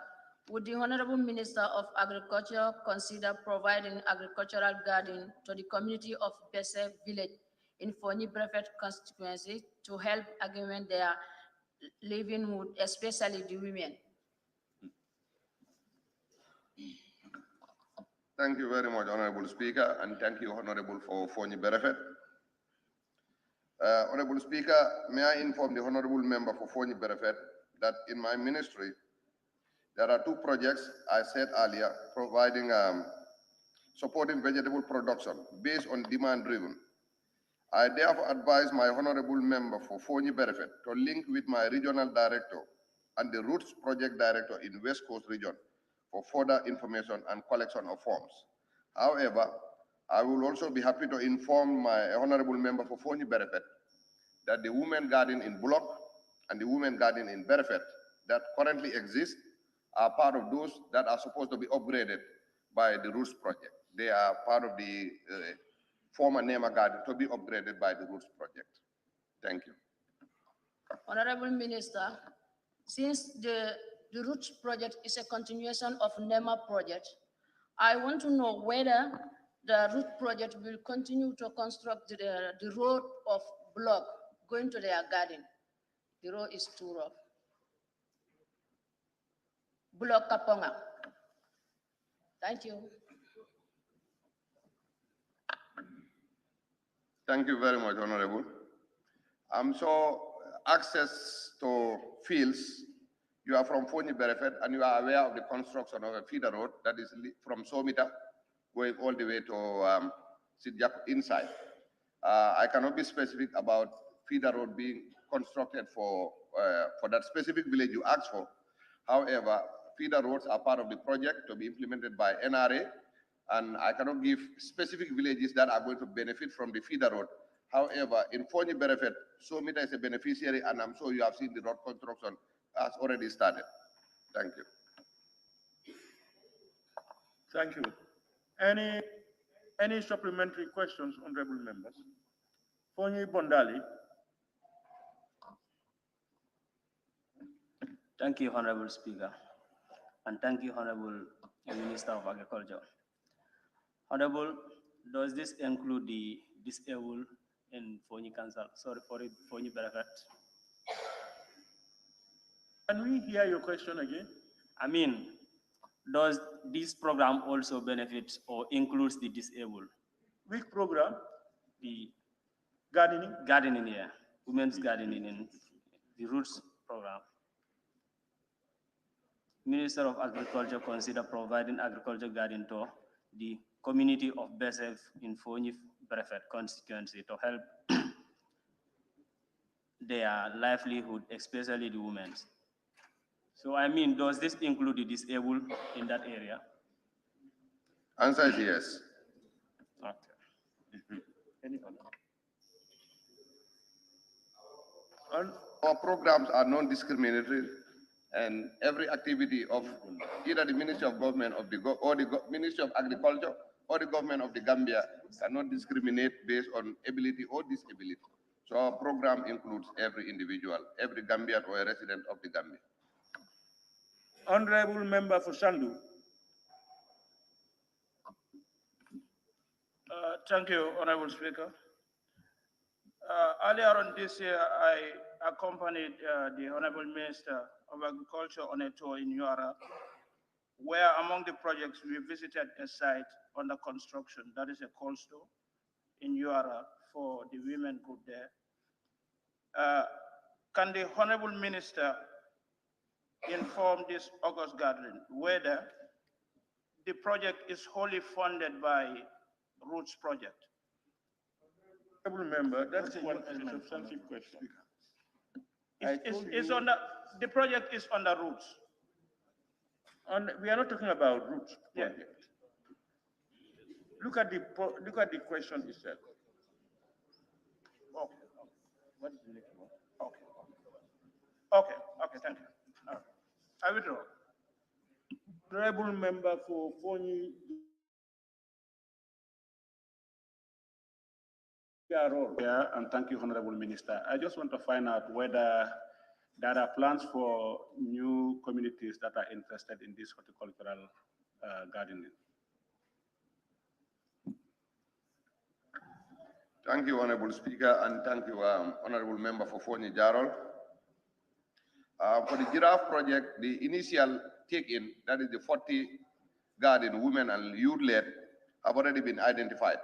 would the Honorable Minister of Agriculture consider providing agricultural garden to the community of Besse Village in Foni Berefet constituency to help augment their livelihood, especially the women? Thank you very much, Honorable Speaker, and thank you, Honorable for Foni Berefet. Honorable Speaker, may I inform the Honorable Member for Foni Berefet that in my ministry, there are 2 projects I said earlier, providing supporting vegetable production based on demand-driven. I therefore advise my Honorable Member for Foni Berefet to link with my Regional Director and the Roots Project Director in West Coast Region for further information and collection of forms. However, I will also be happy to inform my Honorable Member for Foni Berefet that the women garden in Bullock and the women garden in Berefet that currently exist are part of those that are supposed to be upgraded by the Roots Project. they are part of the former NEMA garden to be upgraded by the Roots project. Thank you. Honorable Minister, since the Roots project is a continuation of NEMA project, I want to know whether the Root project will continue to construct the road of block going to their garden. The road is too rough. Block Kaponga. Thank you. Thank you very much, Honorable. So access to fields, you are from Foni Berefet and you are aware of the construction of a feeder road that is from Somita going all the way to Sidjak inside. I cannot be specific about feeder road being constructed for that specific village you asked for. However, feeder roads are part of the project to be implemented by NRA, and I cannot give specific villages that are going to benefit from the feeder road. However, in Foni Berefet, Somita is a beneficiary, and I'm sure you have seen the road construction has already started. Thank you. Thank you. Any supplementary questions, honorable members? Foni Bondali. Thank you, Honorable Speaker, and thank you, Honorable Minister of Agriculture. Honorable, does this include the disabled in Foni Council? Sorry for it, Foni Berefet. Can we hear your question again? I mean, does this program also benefit or includes the disabled? Which program? The gardening? Gardening, yeah. Women's gardening in the Roots program. Minister of Agriculture consider providing agriculture garden to the community of Besef in Foni Berefet constituency to help their livelihood, especially the women. So I mean, does this include the disabled in that area? Answer is yes. Okay. Any other? Our programs are non-discriminatory, and every activity of either the Ministry of Government of the Ministry of Agriculture or the government of the Gambia cannot discriminate based on ability or disability. So our program includes every individual, every Gambian or a resident of the Gambia. Honorable Member for Sandu. Thank you, Honorable Speaker. Earlier on this year, I accompanied the Honorable Minister of Agriculture on a tour in Yuara, where among the projects we visited a site under construction, that is a cold store in Yuara for the women group there. Can the Honorable Minister inform this August gathering whether the project is wholly funded by Roots project? Honorable Member, that's one substantive question. The project is on the Roots. And we are not talking about Roots project. Yeah. Look at the question itself. Okay. What is the next one? Okay, thank you. All right. I withdraw. Honorable Member for Foni. Yeah, and thank you, Honorable Minister. I just want to find out whether there are plans for new communities that are interested in this horticultural gardening. Thank you, Honorable Speaker, and thank you, Honorable Member for Foni Jarol. For the giraffe project, the initial take-in, that is the 40 garden, women and youth-led, have already been identified.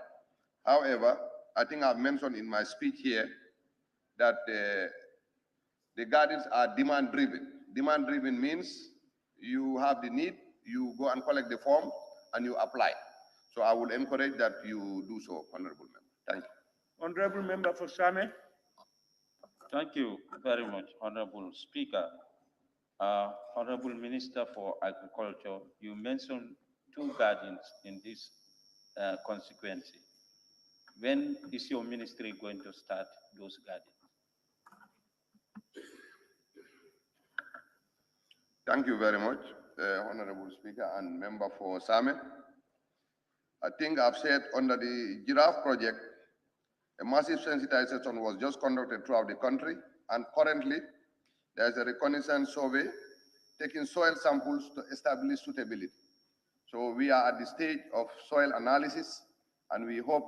However, I think I've mentioned in my speech here that the gardens are demand-driven. Demand-driven means you have the need, you go and collect the form, and you apply. So I will encourage that you do so, Honorable Member. Thank you. Honorable Member for Same. Thank you very much, Honorable Speaker. Honorable Minister for Agriculture, you mentioned 2 gardens in this constituency. When is your ministry going to start those gardens? Thank you very much, Honorable Speaker and Member for Same. I think I've said under the giraffe project, a massive sensitization was just conducted throughout the country, and currently there's a reconnaissance survey taking soil samples to establish suitability. So we are at the stage of soil analysis, and we hope,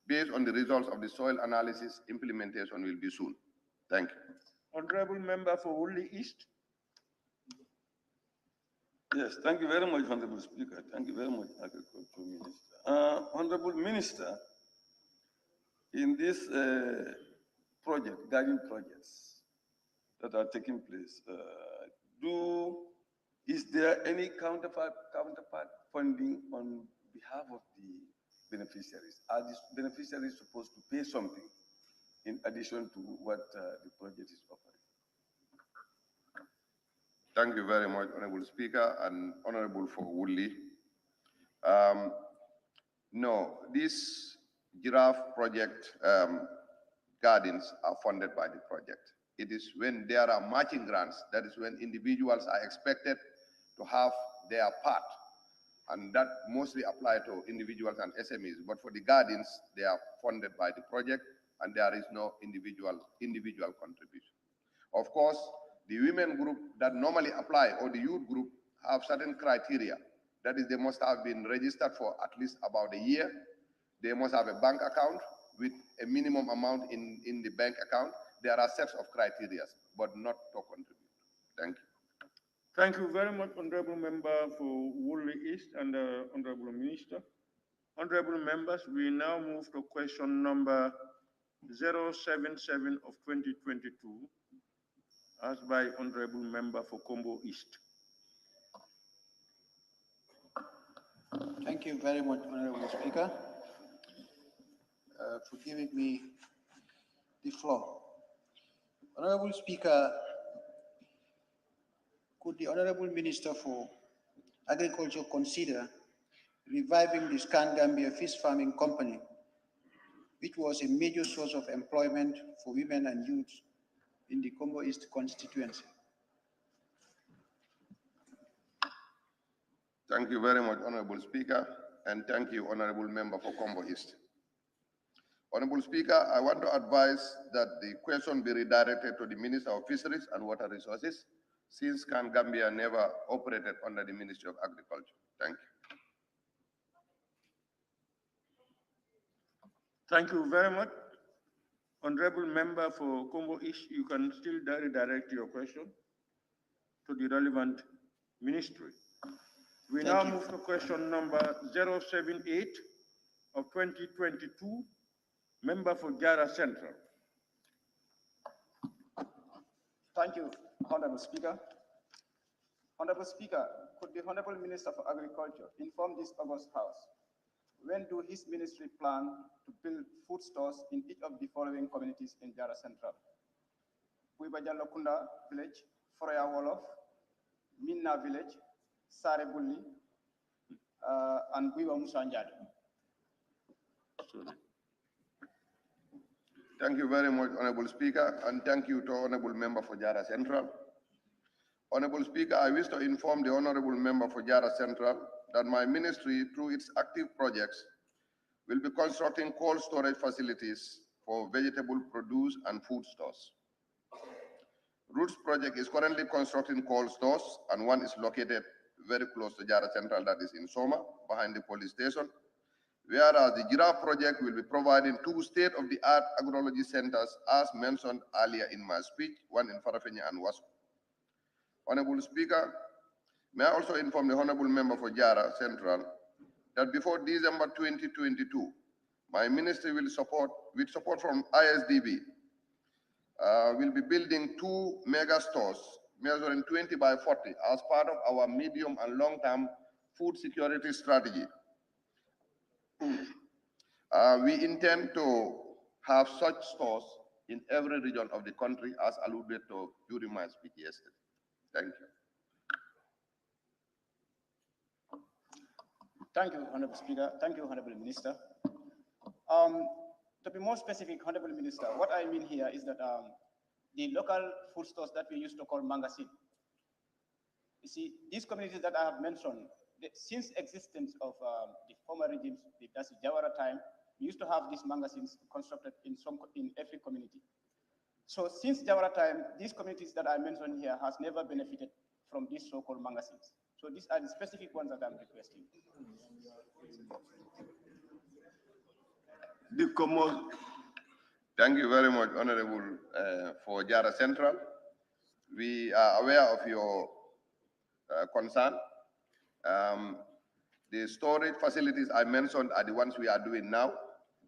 based on the results of the soil analysis, implementation will be soon. Thank you. Honorable Member for Woodley East. Yes, thank you very much, Honorable Speaker. Thank you very much, Agriculture Minister. Honorable Minister, in this guiding projects that are taking place, is there any counterpart funding on behalf of the beneficiaries? Are these beneficiaries supposed to pay something in addition to what the project is offering? Thank you very much, Honorable Speaker and Honorable for Woodley. No, this giraffe project gardens are funded by the project. It is when there are matching grants, that is when individuals are expected to have their part. And that mostly apply to individuals and SMEs. But for the gardens, they are funded by the project, and there is no individual contribution. Of course, the women group that normally apply, or the youth group, have certain criteria. That is, they must have been registered for at least about a year. They must have a bank account with a minimum amount in the bank account. There are sets of criteria, but not to contribute. Thank you. Thank you very much, Honorable Member for Woodley East and Honorable Minister. Honorable members, we now move to question number 077 of 2022, asked by Honorable Member for Combo East. Thank you very much, Honorable Speaker, for giving me the floor. Honorable Speaker, could the Honorable Minister for Agriculture consider reviving the GAMBIA Fish Farming Company, which was a major source of employment for women and youth in the Combo East constituency? Thank you very much, Honorable Speaker, and thank you, Honorable Member for Combo East. Honorable Speaker, I want to advise that the question be redirected to the Minister of Fisheries and Water Resources, since GAMBIA never operated under the Ministry of Agriculture. Thank you. Thank you very much. Honorable Member for Combo East, you can still redirect your question to the relevant ministry. We now move to question number 078 of 2022, Member for Jara Central. Thank you, Honorable Speaker. Honorable Speaker, could the Honorable Minister for Agriculture inform this August House, when do his ministry plan to build food stores in each of the following communities in Jara Central? Buibajalokunda Village, Foroya Wolof, Minna Village, Sare Bulli, and Buiba Musanjad. Thank you very much, Honorable Speaker, and thank you to Honorable Member for Jara Central. Honorable Speaker, I wish to inform the Honorable Member for Jara Central that my ministry, through its active projects, will be constructing cold storage facilities for vegetable produce and food stores. Roots project is currently constructing cold stores, and one is located very close to Jara Central, that is in SOMA, behind the police station. Whereas the giraffe project will be providing 2 state-of-the-art agrology centers, as mentioned earlier in my speech, one in Farafenya and Wasu. Honorable Speaker, may I also inform the Honorable Member for Jara Central that before December 2022, my ministry will support, with support from ISDB, will be building 2 mega stores measuring 20 by 40 as part of our medium and long-term food security strategy. We intend to have such stores in every region of the country, as alluded to during my speech yesterday. Thank you. Thank you, Honorable Speaker. Thank you, Honorable Minister. To be more specific, Honorable Minister, what I mean here is that the local food stores that we used to call mangasin. You see, these communities that I have mentioned, since existence of the former regimes, that's the Jawara time, we used to have these magazines constructed in every community. So since Jawara time, these communities that I mentioned here has never benefited from these so-called magazines. So these are the specific ones that I'm requesting. Thank you very much, Honorable, for Jara Central. We are aware of your concern. The storage facilities I mentioned are the ones we are doing now.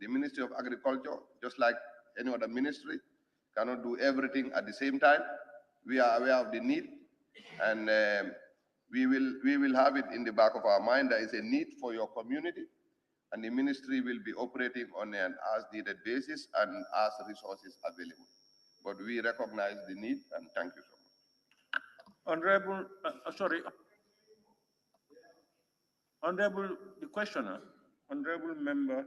The Ministry of Agriculture, just like any other ministry, cannot do everything at the same time. We are aware of the need, and we will have it in the back of our mind. There is a need for your community, and the ministry will be operating on an as-needed basis and as resources available. But we recognize the need, and thank you so much. Honorable, the questioner, honorable member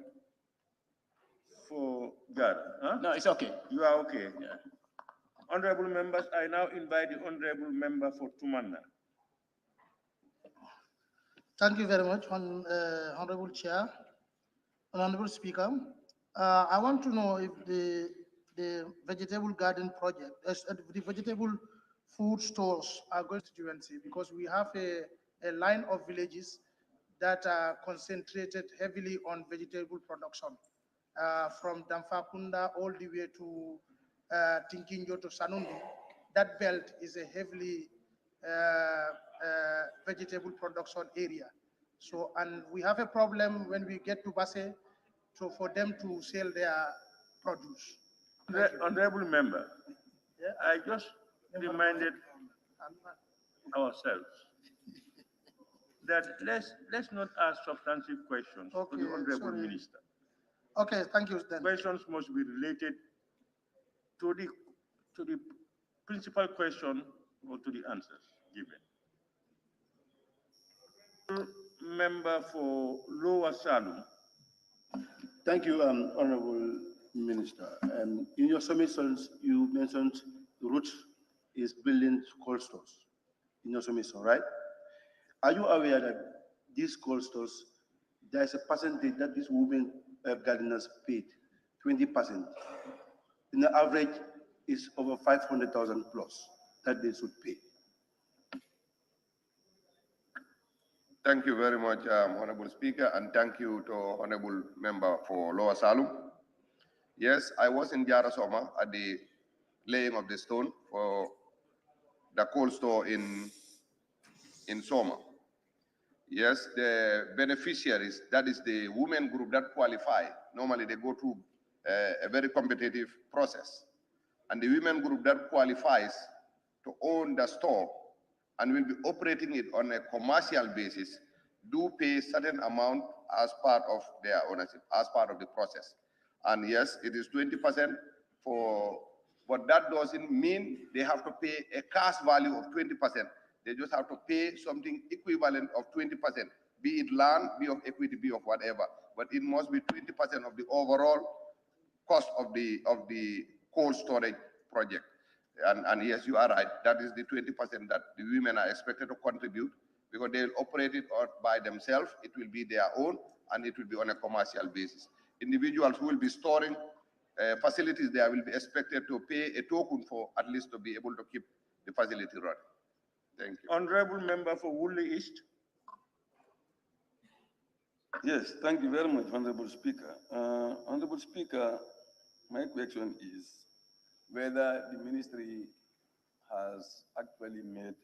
for Gar. Huh? No, it's okay. You are okay. Yeah. Honorable members, I now invite the honorable member for Tumanna. Thank you very much, Honorable Chair, Honorable Speaker. I want to know if the vegetable garden project, the vegetable food stores are going to constituency, because we have a line of villages that are concentrated heavily on vegetable production, from Damfakunda all the way to Tinkinjo to Sanundi. That belt is a heavily vegetable production area. So, and we have a problem when we get to Basse, so for them to sell their produce. Honorable member, yeah, I just reminded ourselves that let's not ask substantive questions to the honorable minister. Okay, thank you. Then questions must be related to the principal question or to the answers given. Member for Lower Salum. Thank you, Honorable Minister. In your submissions, you mentioned the route is building cold stores in your submission, right? Are you aware that these cold stores, there is a percentage that these women gardeners paid, 20%. In the average, is over 500,000 plus that they should pay. Thank you very much, Honorable Speaker, and thank you to Honorable Member for Lower Salum. Yes, I was in Jarasoma at the laying of the stone for the cold store in Soma. Yes, the beneficiaries, that is the women group that qualify. Normally they go through a very competitive process. And the women group that qualifies to own the store and will be operating it on a commercial basis do pay certain amount as part of their ownership, as part of the process. And yes, it is 20% for, but that doesn't mean they have to pay a cash value of 20%. They just have to pay something equivalent of 20%, be it land, be of equity, be of whatever. But it must be 20% of the overall cost of the cold storage project. And yes, you are right. That is the 20% that the women are expected to contribute, because they'll operate it by themselves. It will be their own, and it will be on a commercial basis. Individuals who will be storing facilities there will be expected to pay a token for at least to be able to keep the facility running. Thank you. Honorable Member for Woodley East. Yes, thank you very much, Honorable Speaker. Honorable Speaker, my question is whether the ministry has actually made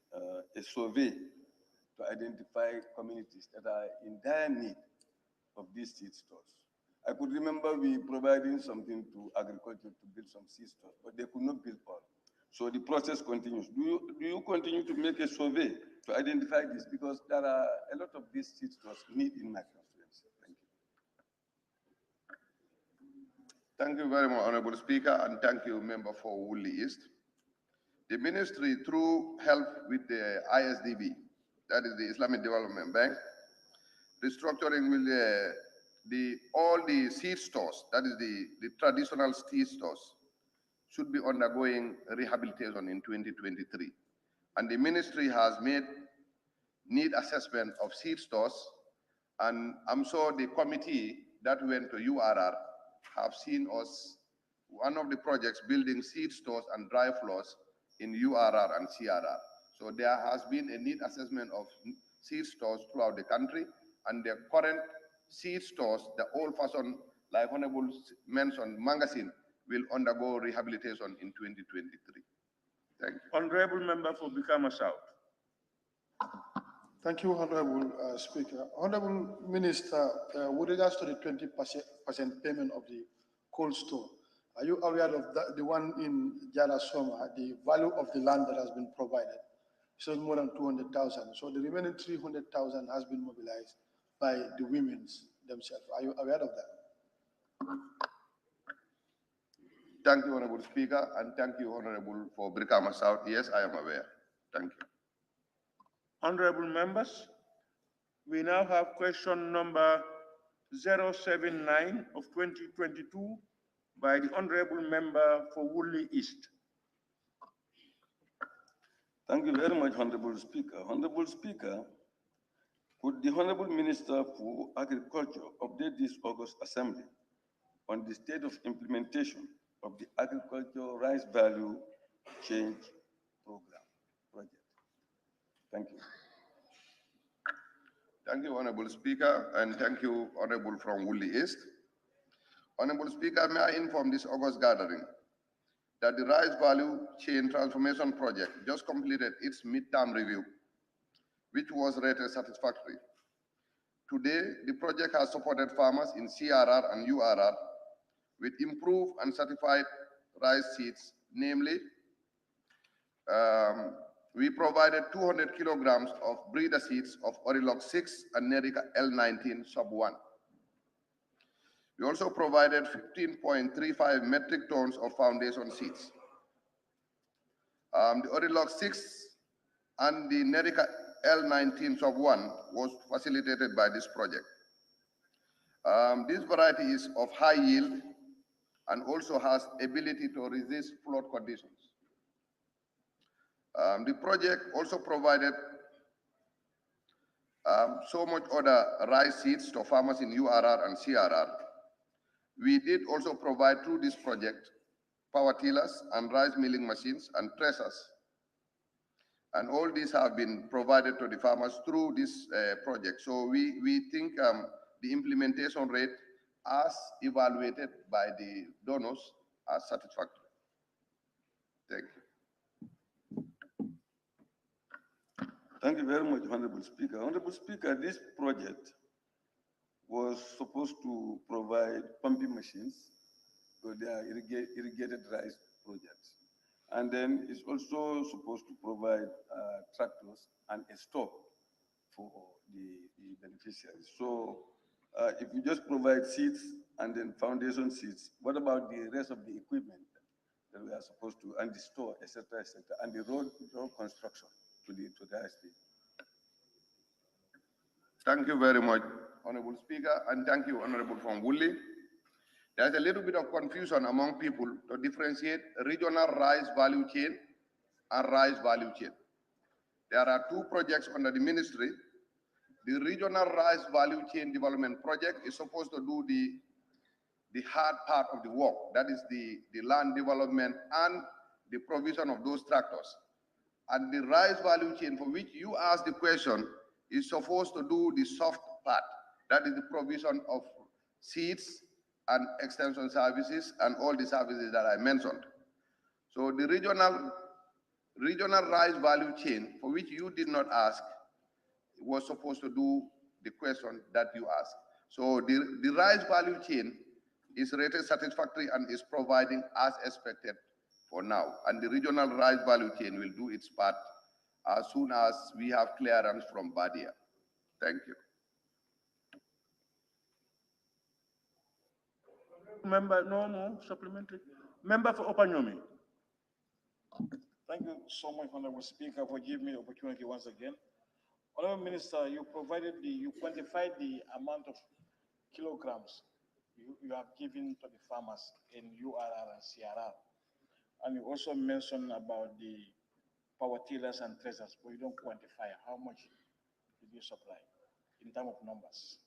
a survey to identify communities that are in dire need of these seed stores. I could remember we providing something to agriculture to build some seed stores, but they could not build all. So the process continues. Do you continue to make a survey to identify this? Because there are a lot of these seed stores need in my constituency. Thank you. Thank you very much, Honorable Speaker, and thank you, Member for Woodley East. The ministry, through help with the ISDB, that is the Islamic Development Bank, restructuring will all the seed stores, that is the traditional seed stores, should be undergoing rehabilitation in 2023. And the ministry has made need assessment of seed stores, and I'm sure the committee that went to URR have seen us, one of the projects building seed stores and dry floors in URR and CRR. So there has been a need assessment of seed stores throughout the country, and the current seed stores, the old-fashioned, like Honorable mentioned, magazine, will undergo rehabilitation in 2023. Thank you. Honorable Member for Bikama South. Thank you, Honorable Speaker. Honorable Minister, with regards to the 20% payment of the cold store, are you aware of the one in Soma, the value of the land that has been provided? So it's more than 200,000. So the remaining 300,000 has been mobilized by the women themselves. Are you aware of that? Thank you, Honorable Speaker, and thank you, Honorable for Brikama South. Yes, I am aware. Thank you. Honorable members, we now have question number 079 of 2022 by the Honorable Member for Woolly East. Thank you very much, Honorable Speaker. Honorable Speaker, could the Honorable Minister for Agriculture update this August Assembly on the state of implementation of the Agricultural Rice Value Change project? Thank you. Thank you, Honorable Speaker, and thank you, Honorable from Woolly East. Honorable Speaker, may I inform this August gathering that the Rice Value Chain Transformation Project just completed its midterm review, which was rated satisfactory. Today, the project has supported farmers in CRR and URR with improved and certified rice seeds, namely, we provided 200 kilograms of breeder seeds of Orilog 6 and Nerica L19 sub 1. We also provided 15.35 metric tons of foundation seeds. The Orilog 6 and the Nerica L19 sub 1 was facilitated by this project. This variety is of high yield and also has ability to resist flood conditions. The project also provided so much other rice seeds to farmers in URR and CRR. We did also provide through this project power tillers and rice milling machines and threshers. And all these have been provided to the farmers through this project. So we think the implementation rate as evaluated by the donors are satisfactory. Thank you. Thank you very much, Honorable Speaker. Honorable Speaker, this project was supposed to provide pumping machines, so they are irrigated rice projects. And then it's also supposed to provide tractors and a store for the beneficiaries. So if you just provide seeds and then foundation seeds, what about the rest of the equipment that we are supposed to, and the store, et cetera, and the road construction to the estate? Thank you very much, Honorable Speaker, and thank you, Honorable from Woolly. There's a little bit of confusion among people to differentiate regional rice value chain and rice value chain. There are two projects under the ministry. The regional rice value chain development project is supposed to do the hard part of the work, that is the land development and the provision of those tractors. And the rice value chain, for which you asked the question, is supposed to do the soft part, that is the provision of seeds and extension services and all the services that I mentioned. So the regional rice value chain, for which you did not ask, was supposed to do the question that you asked. So the rice value chain is rated satisfactory and is providing as expected for now. And the regional rice value chain will do its part as soon as we have clearance from Badia. Thank you. Member, no more supplementary. Member for Opanyomi. Thank you so much, Honorable Speaker, for giving me the opportunity once again. Honorable Minister, you quantified the amount of kilograms you have given to the farmers in URR and CRR. And you also mentioned about the power tillers and threshers, but you don't quantify how much you supply in terms of numbers?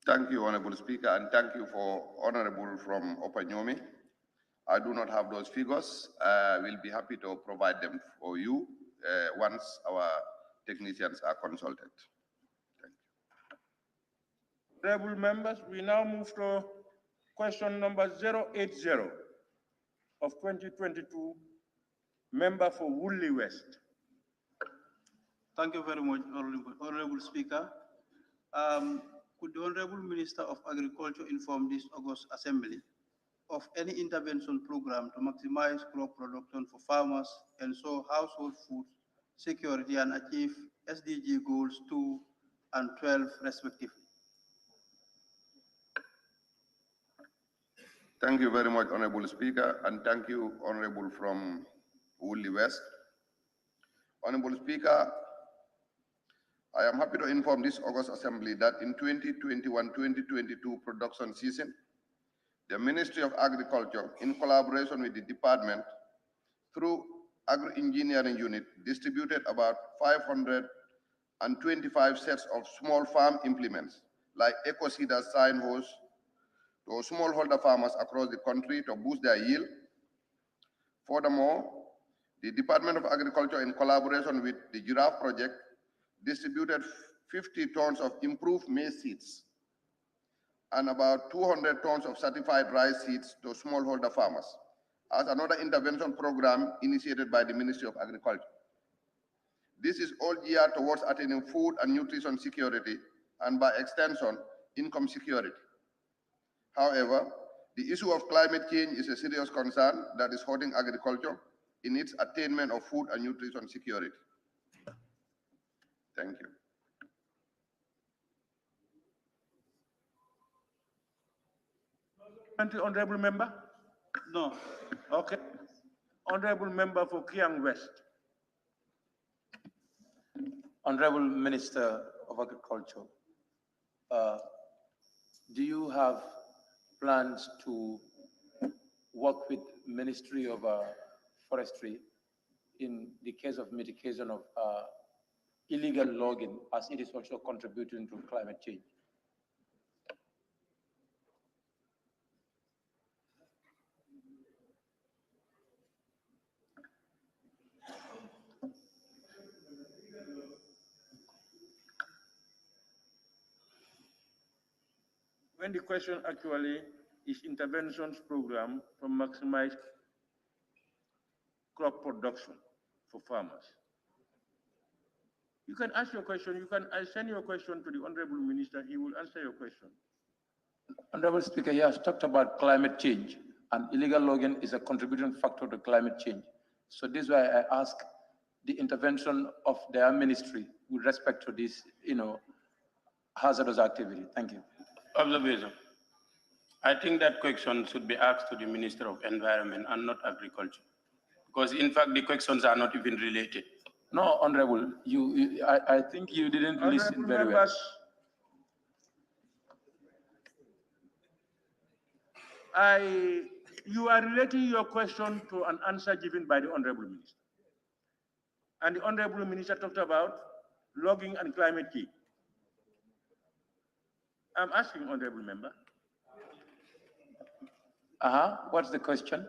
Thank you, Honorable Speaker, and thank you for Honorable from Opanyomi. I do not have those figures. We'll be happy to provide them for you once our technicians are consulted. Thank you. Honorable members, we now move to question number 080 of 2022, member for Woolly West. Thank you very much, Honorable Speaker. Could the Honorable Minister of Agriculture inform this August Assembly of any intervention program to maximize crop production for farmers, ensure household food security, and achieve SDG goals 2 and 12 respectively? Thank you very much, Honorable Speaker, and thank you, Honorable from Woolly West. Honorable Speaker, I am happy to inform this August Assembly that in 2021-2022 production season, the Ministry of Agriculture, in collaboration with the department, through Agri-Engineering Unit, distributed about 525 sets of small farm implements, like eco-seeders, sign hose, to smallholder farmers across the country to boost their yield. Furthermore, the Department of Agriculture, in collaboration with the Giraffe Project, distributed 50 tons of improved maize seeds and about 200 tons of certified rice seeds to smallholder farmers as another intervention program initiated by the Ministry of Agriculture. This is all geared towards attaining food and nutrition security and, by extension, income security. However, the issue of climate change is a serious concern that is hurting agriculture in its attainment of food and nutrition security. Thank you. Honorable member? No. Okay. Honorable member for Kiang West. Honorable Minister of Agriculture, do you have plans to work with Ministry of Forestry in the case of mitigation of illegal logging, as it is also contributing to climate change? When the question actually is interventions program to maximize crop production for farmers. You can ask your question. I send your question to the Honorable Minister. He will answer your question. Honorable Speaker, he has talked about climate change, and illegal logging is a contributing factor to climate change. So this is why I ask the intervention of their ministry with respect to this, hazardous activity. Thank you. Observation. I think that question should be asked to the Minister of Environment and not Agriculture, because in fact the questions are not even related. No, Honorable, I think you didn't listen very well. You are relating your question to an answer given by the Honorable Minister. And the Honorable Minister talked about logging and climate change. I'm asking, Honorable Member. What's the question?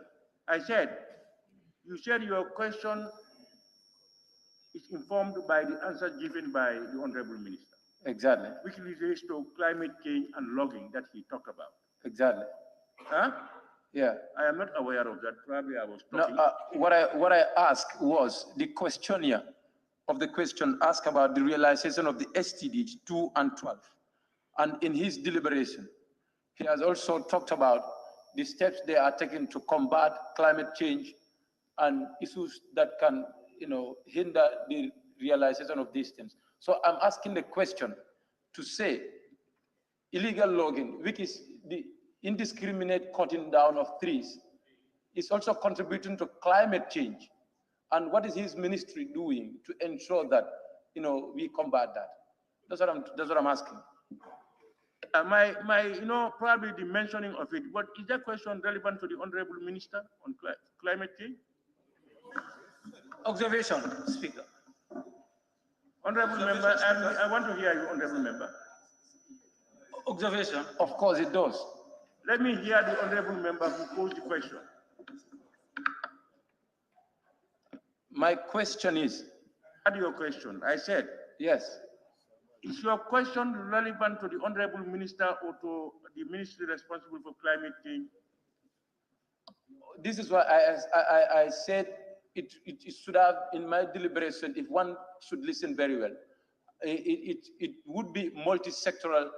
You said your question is informed by the answer given by the Honorable Minister. Exactly. Which relates to climate change and logging that he talked about. Exactly. Huh? Yeah. I am not aware of that. Probably I was talking. No, what I asked was the questionnaire of the question asked about the realization of the STDs 2 and 12. And in his deliberation, he has also talked about the steps they are taking to combat climate change and issues that can, hinder the realization of these things. So I'm asking the question to say illegal logging, which is the indiscriminate cutting down of trees, is also contributing to climate change. And what is his ministry doing to ensure that, we combat that? That's what I'm asking. Probably the mentioning of it, but is that question relevant to the Honorable Minister on climate change? Observation, Speaker. Honorable member, I want to hear you, honorable member. Observation. Of course it does. Let me hear the honorable member who posed the question. My question is. What is your question? I said. Yes. Is your question relevant to the honorable minister or to the ministry responsible for climate change? This is why I said it should have, in my deliberation, if one should listen very well, it would be multi-sectoral,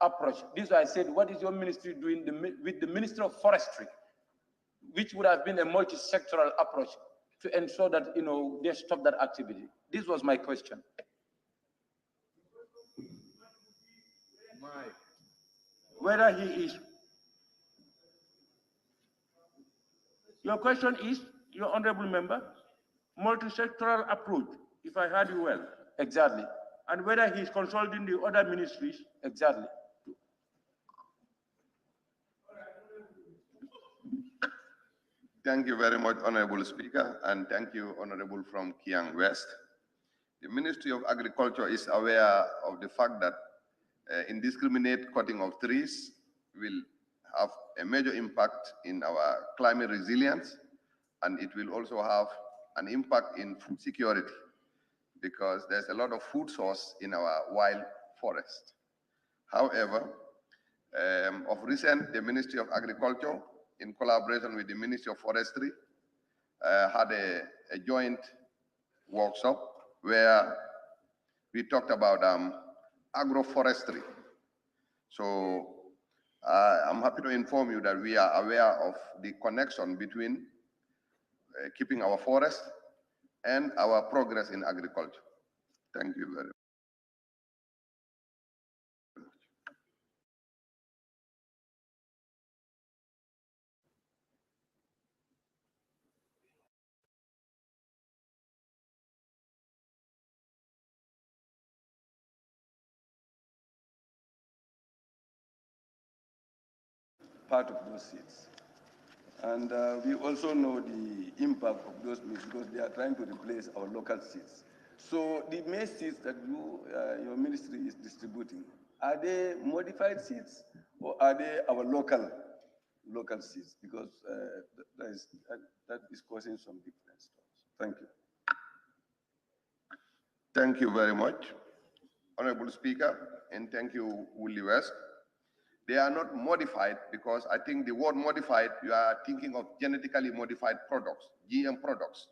approach. This is why I said, what is your ministry doing with the Minister of Forestry, which would have been a multi-sectoral approach to ensure that, they stop that activity. This was my question. Whether he is. Your question is, your honorable member, multi-sectoral approach, if I heard you well. Exactly. And whether he is consulting the other ministries. Exactly. Thank you very much, Honorable Speaker, and thank you, Honorable from Kiang West. The Ministry of Agriculture is aware of the fact that indiscriminate cutting of trees will have a major impact in our climate resilience, and it will also have an impact in food security because there's a lot of food source in our wild forest. However, of recent, the Ministry of Agriculture, in collaboration with the Ministry of Forestry, had a joint workshop where we talked about agroforestry. So I'm happy to inform you that we are aware of the connection between keeping our forest and our progress in agriculture. Thank you very much. Part of those seeds. And we also know the impact of those maize because they are trying to replace our local seeds. So the maize seeds that your ministry is distributing, are they modified seeds or are they our local seeds? Because that is causing some difference. Thank you. Thank you very much, Honorable Speaker, and thank you, Willie West. They are not modified because I think the word modified, you are thinking of genetically modified products, GM products.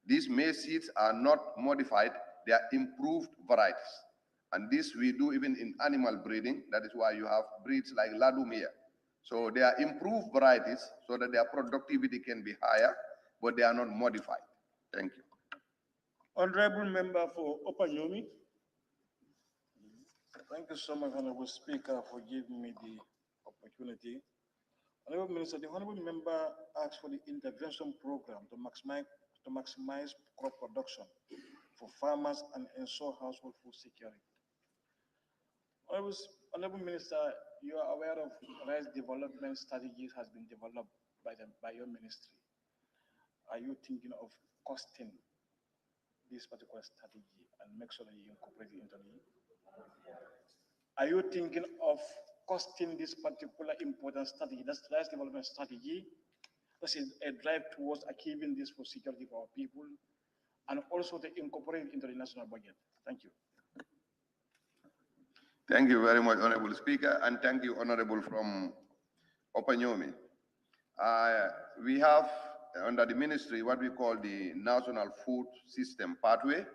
These maize seeds are not modified, they are improved varieties. And this we do even in animal breeding. That is why you have breeds like Ladumia. So they are improved varieties so that their productivity can be higher, but they are not modified. Thank you. Honorable member for Opanyomi. Thank you so much, Honorable Speaker, for giving me the opportunity. Honorable Minister, the Honorable Member asked for the intervention program to maximize crop production for farmers and ensure household food security. Honorable Minister, you are aware of rice development strategies has been developed by your ministry. Are you thinking of costing this particular strategy and make sure that you incorporate it into the? Are you thinking of costing this particular important strategy, that's the rice development strategy? This is a drive towards achieving this for security for our people and also to incorporate it into the national budget. Thank you. Thank you very much, Honorable Speaker, and thank you, Honorable from Opanyomi. We have under the ministry what we call the National Food System Pathway,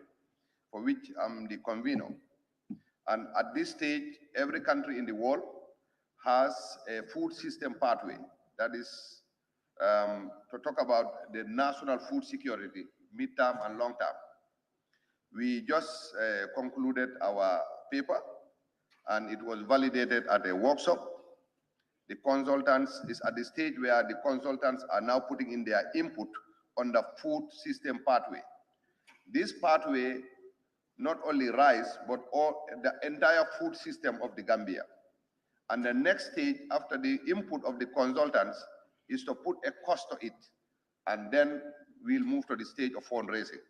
for which I'm the convener. And at this stage, every country in the world has a food system pathway. That is to talk about the national food security, mid-term and long-term. We just concluded our paper, and it was validated at a workshop. The consultants is at the stage where the consultants are now putting in their input on the food system pathway. This pathway not only rice, but all the entire food system of the Gambia. And the next stage after the input of the consultants is to put a cost to it. And then we'll move to the stage of fundraising.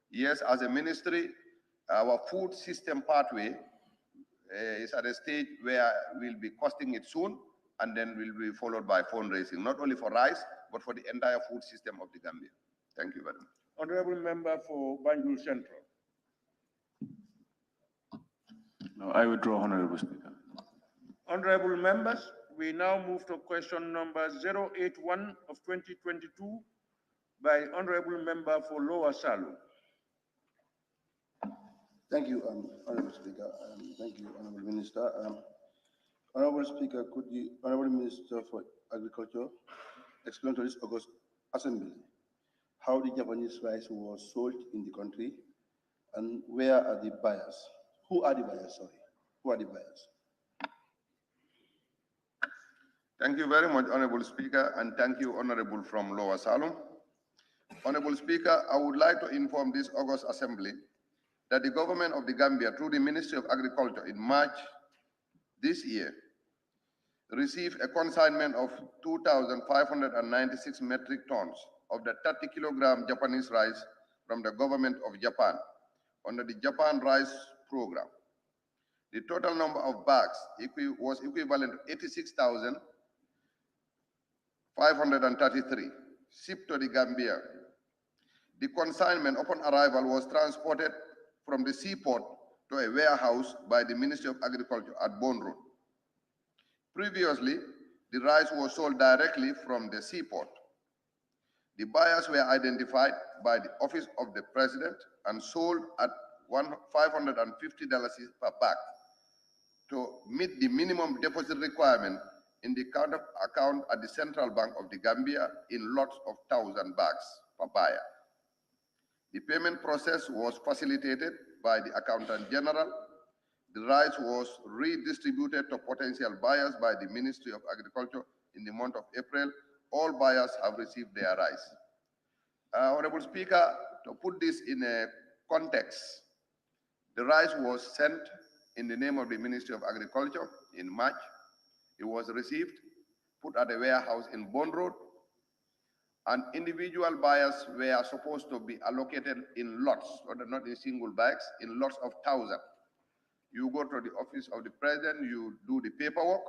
Yes, as a ministry, Our food system pathway is at a stage where we'll be costing it soon, and then will be followed by fundraising, not only for rice, but for the entire food system of the Gambia. Thank you very much. Honorable Member for Banjul Central. No, I withdraw, Honorable Speaker. Honorable members, we now move to question number 081 of 2022 by Honorable Member for Lower Salo. Thank you, Honorable Speaker. Thank you, Honorable Minister. Honorable Speaker, could the Honorable Minister for Agriculture explain to this August Assembly how the Japanese rice was sold in the country and where are the buyers? Who are the buyers, sorry? Who are the buyers? Thank you very much, Honorable Speaker, and thank you, Honorable from Lower Salem. Honorable Speaker, I would like to inform this August Assembly that the government of the Gambia, through the Ministry of Agriculture in March this year, received a consignment of 2,596 metric tons of the 30-kilogram Japanese rice from the government of Japan under the Japan Rice Program. The total number of bags was equivalent to 86,533 shipped to the Gambia. The consignment upon arrival was transported from the seaport to a warehouse by the Ministry of Agriculture at Bone Road. Previously, the rice was sold directly from the seaport. The buyers were identified by the Office of the President and sold at $550 per bag to meet the minimum deposit requirement in the current account at the Central Bank of the Gambia in lots of 1,000 bags per buyer. The payment process was facilitated by the Accountant General. The rice was redistributed to potential buyers by the Ministry of Agriculture in the month of April. All buyers have received their rice. Honorable Speaker, to put this in a context, the rice was sent in the name of the Ministry of Agriculture in March. It was received, put at a warehouse in Bond Road, and individual buyers were supposed to be allocated in lots, not in single bags, in lots of 1,000. You go to the Office of the President, you do the paperwork,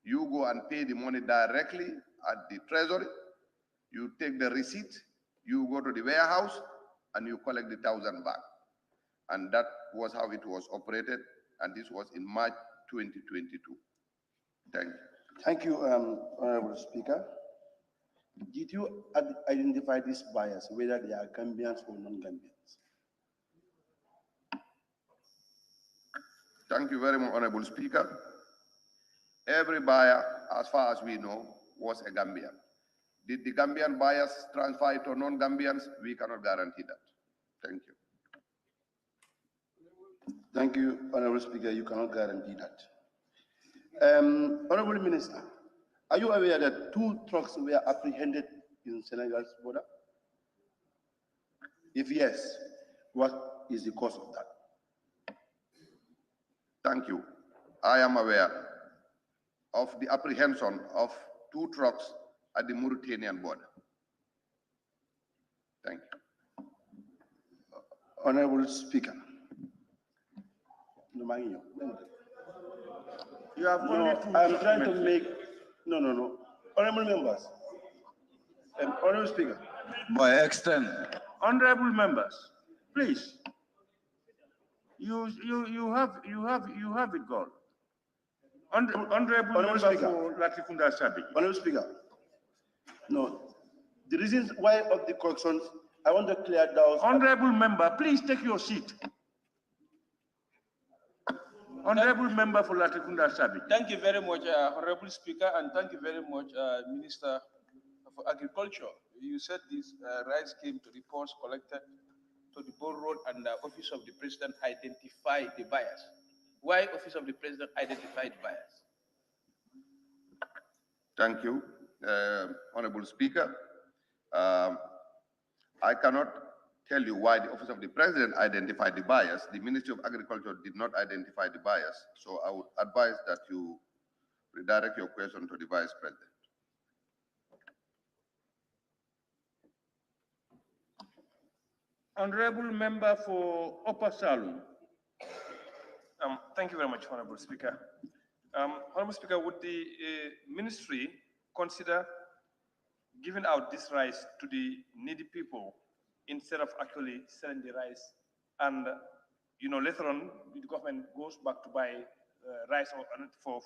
you go and pay the money directly at the Treasury, you take the receipt, you go to the warehouse, and you collect the 1,000 bags. And that was how it was operated, and this was in March 2022. Thank you. Thank you, Honorable Speaker. Did you identify these buyers, whether they are Gambians or non-Gambians? Thank you very much, Honorable Speaker. Every buyer, as far as we know, was a Gambian. Did the Gambian buyers transfer to non-Gambians? We cannot guarantee that. Thank you. Thank you, Honorable Speaker. You cannot guarantee that. Honorable Minister, are you aware that 2 trucks were apprehended in Senegal's border? If yes, what is the cause of that? Thank you. I am aware of the apprehension of 2 trucks at the Mauritanian border. Thank you. Honorable Speaker. You have only 2 I'm trying to make, no. Honorable members. Honorable Speaker. By extent. Honorable members, please. You have it, God. Honorable Member Speaker. for Latrikunda Sabi. Honorable Speaker. No. The reasons why of the corrections, I want to clear down. Honorable Member, please take your seat. Honorable Member for Latrikunda Sabi. Thank you very much, Honorable Speaker, and thank you very much, Minister for Agriculture. You said this rice came to the ports collected to the Bone Road, and the Office of the President identified the buyers. Why Office of the President identified the buyers? Thank you, Honorable Speaker. I cannot tell you why the Office of the President identified the buyers. The Ministry of Agriculture did not identify the buyers. So I would advise that you redirect your question to the Vice President. Honorable Member for Upper Salon. Thank you very much, Honorable Speaker. Honorable Speaker, would the ministry consider giving out this rice to the needy people instead of actually selling the rice? And, later on, the government goes back to buy rice for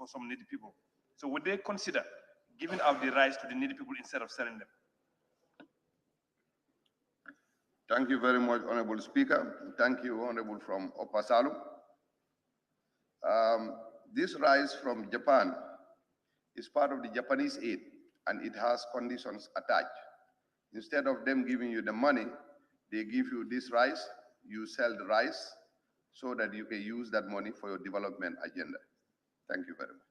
some needy people. So would they consider giving out the rice to the needy people instead of selling them? Thank you very much, Honorable Speaker. Thank you, Honorable from Upper Salum. This rice from Japan is part of the Japanese aid, and it has conditions attached. Instead of them giving you the money, they give you this rice, you sell the rice so that you can use that money for your development agenda. Thank you very much.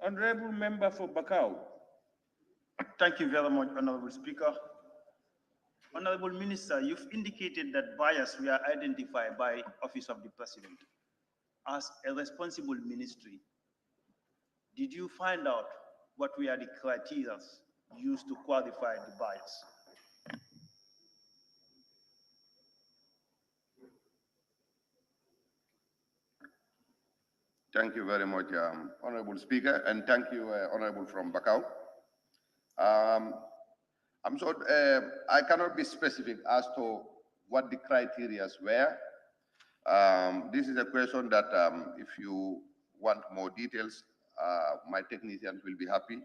Honorable Member for Bakau. Thank you very much, Honorable Speaker. Honorable Minister, you've indicated that buyers were identified by Office of the President. As a responsible ministry, did you find out what were the criteria used to qualify the buyers? Thank you very much, Honorable Speaker, and thank you, Honorable from Bakau. I'm sorry, I cannot be specific as to what the criteria were. This is a question that if you want more details, my technicians will be happy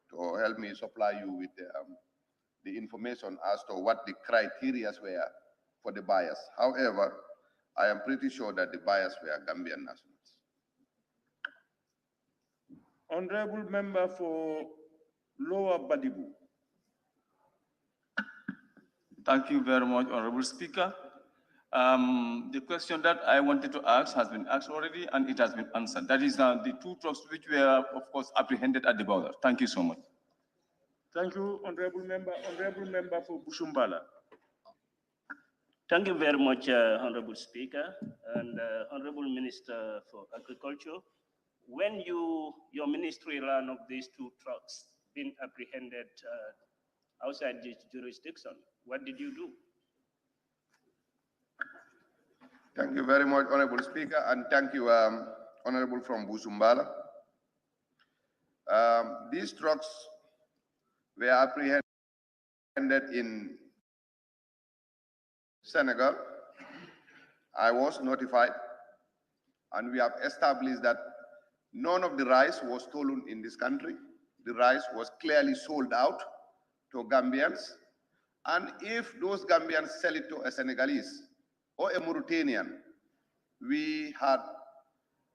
to help me supply you with the information as to what the criteria were for the buyers. However, I am pretty sure that the buyers were Gambian nationals. Honorable Member for Lower Badibu. Thank you very much, Honorable Speaker. The question that I wanted to ask has been asked already, and it has been answered. That is the two trucks which were, of course, apprehended at the border. Thank you so much. Thank you, Honorable Member. Honorable Member for Bushumbala. Thank you very much, Honorable Speaker and Honorable Minister for Agriculture. When your ministry learned of these two trucks being apprehended outside this jurisdiction, what did you do? Thank you very much, Honorable Speaker, and thank you, Honorable from Busumbala. These trucks were apprehended in Senegal. I was notified, and we have established that none of the rice was stolen in this country. The rice was clearly sold out to Gambians. And if those Gambians sell it to a Senegalese or a Mauritanian,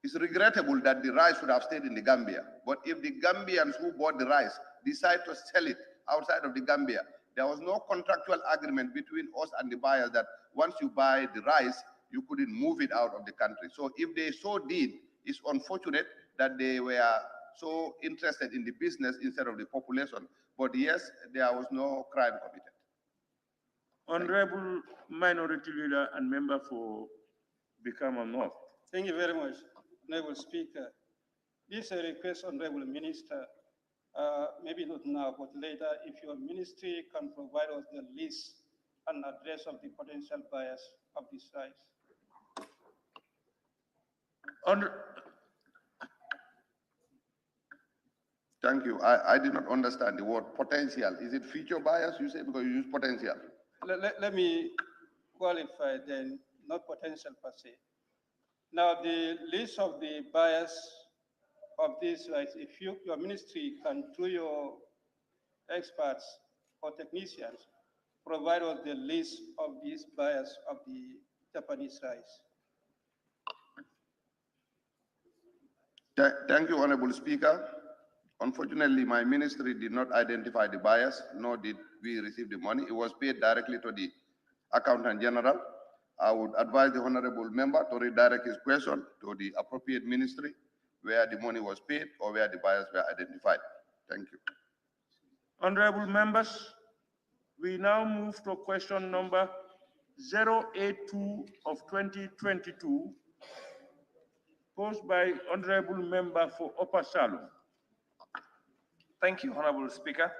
it's regrettable that the rice would have stayed in the Gambia. But if the Gambians who bought the rice decide to sell it outside of the Gambia, there was no contractual agreement between us and the buyers that once you buy the rice, you couldn't move it out of the country. So if they so did, it's unfortunate that they were so interested in the business instead of the population. But yes, there was no crime committed. Honorable Minority Leader and Member for Bikama North. Thank you very much, Honorable Speaker. This is a request, Honorable Minister, maybe not now, but later, if your ministry can provide us the list and address of the potential buyers of this rice. Thank you. I did not understand the word potential. Is it future buyers, you say, because you use potential? Let me qualify then, not potential per se. Now, the list of the buyers of this rice, if your ministry can, through your experts or technicians, provide us the list of these buyers of the Japanese rice. Thank you, Honorable Speaker. Unfortunately, my ministry did not identify the buyers, nor did we receive the money. It was paid directly to the Accountant General. I would advise the Honorable Member to redirect his question to the appropriate ministry where the money was paid or where the buyers were identified. Thank you. Honorable Members, we now move to question number 082 of 2022 posed by Honorable Member for Upper Salem. Thank you, Honorable Speaker.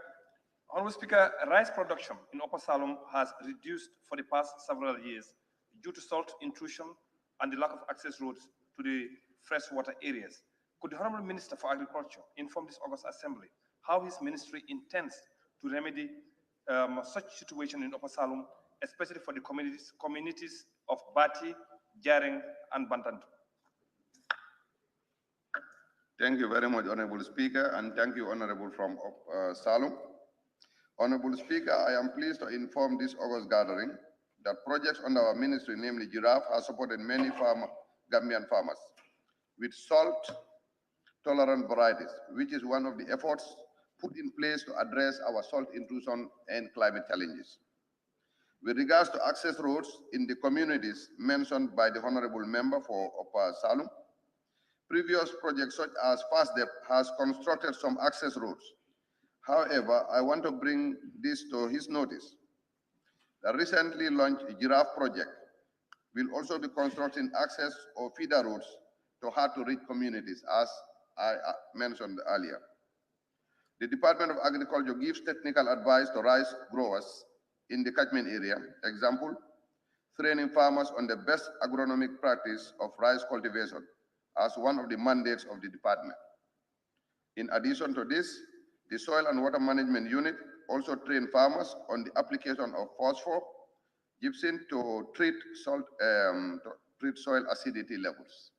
Honorable Speaker, rice production in Upper Salem has reduced for the past several years due to salt intrusion and the lack of access roads to the freshwater areas. Could the Honorable Minister for Agriculture inform this August Assembly how his ministry intends to remedy such situation in Upper Salem, especially for the communities of Bati, Jaring, and Bantantu? Thank you very much, Honorable Speaker, and thank you, Honorable from Salem. Honorable Speaker, I am pleased to inform this August gathering that projects under our ministry, namely Giraffe, has supported many Gambian farmers with salt-tolerant varieties, which is one of the efforts put in place to address our salt intrusion and climate challenges. With regards to access roads in the communities mentioned by the Honorable Member for Upper Salem, previous projects such as FASDEP has constructed some access roads. However, I want to bring this to his notice. The recently launched Giraffe project will also be constructing access or feeder roads to hard-to-reach communities, as I mentioned earlier. The Department of Agriculture gives technical advice to rice growers in the catchment area. Example, training farmers on the best agronomic practice of rice cultivation as one of the mandates of the department. In addition to this, the Soil and Water Management Unit also train farmers on the application of phosphor, gypsum to treat soil acidity levels.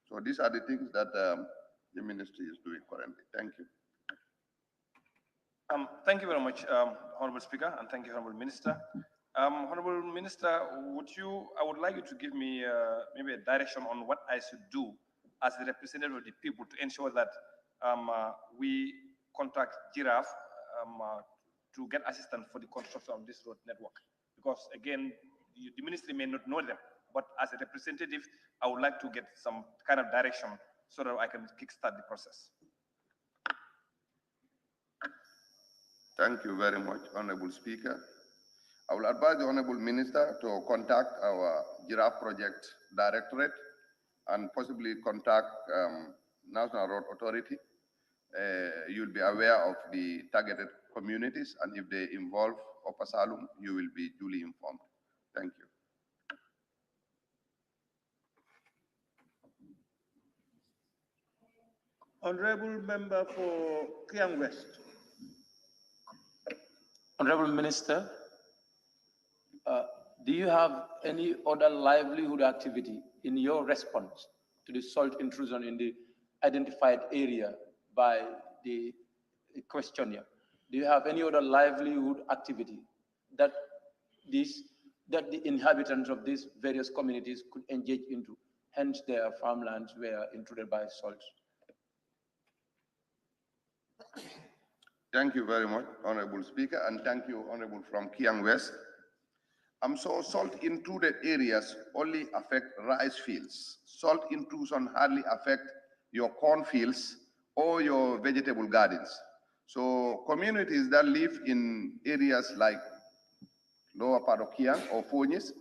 So these are the things that the ministry is doing currently. Thank you. Thank you very much, Honorable Speaker, and thank you, Honorable Minister. Honorable Minister, I would like you to give me maybe a direction on what I should do as the representative of the people to ensure that we contact Giraffe to get assistance for the construction of this road network. Because again, the ministry may not know them, but as a representative, I would like to get some kind of direction so that I can kickstart the process. Thank you very much, Honorable Speaker. I will advise the Honorable Minister to contact our Giraffe Project Directorate and possibly contact National Road Authority. You'll be aware of the targeted communities, and if they involve Upper Salem, you will be duly informed. Thank you. Honorable Member for Kiang West. Honorable Minister, do you have any other livelihood activity in your response to the salt intrusion in the identified area by the questionnaire? Do you have any other livelihood activity that the inhabitants of these various communities could engage into, hence their farmlands were intruded by salt? Thank you very much, Honorable Speaker, and thank you, Honorable from Kiang West. So salt intruded areas only affect rice fields. Salt intrusion hardly affect your corn fields or your vegetable gardens. So communities that live in areas like lower part of Kiang or Phonis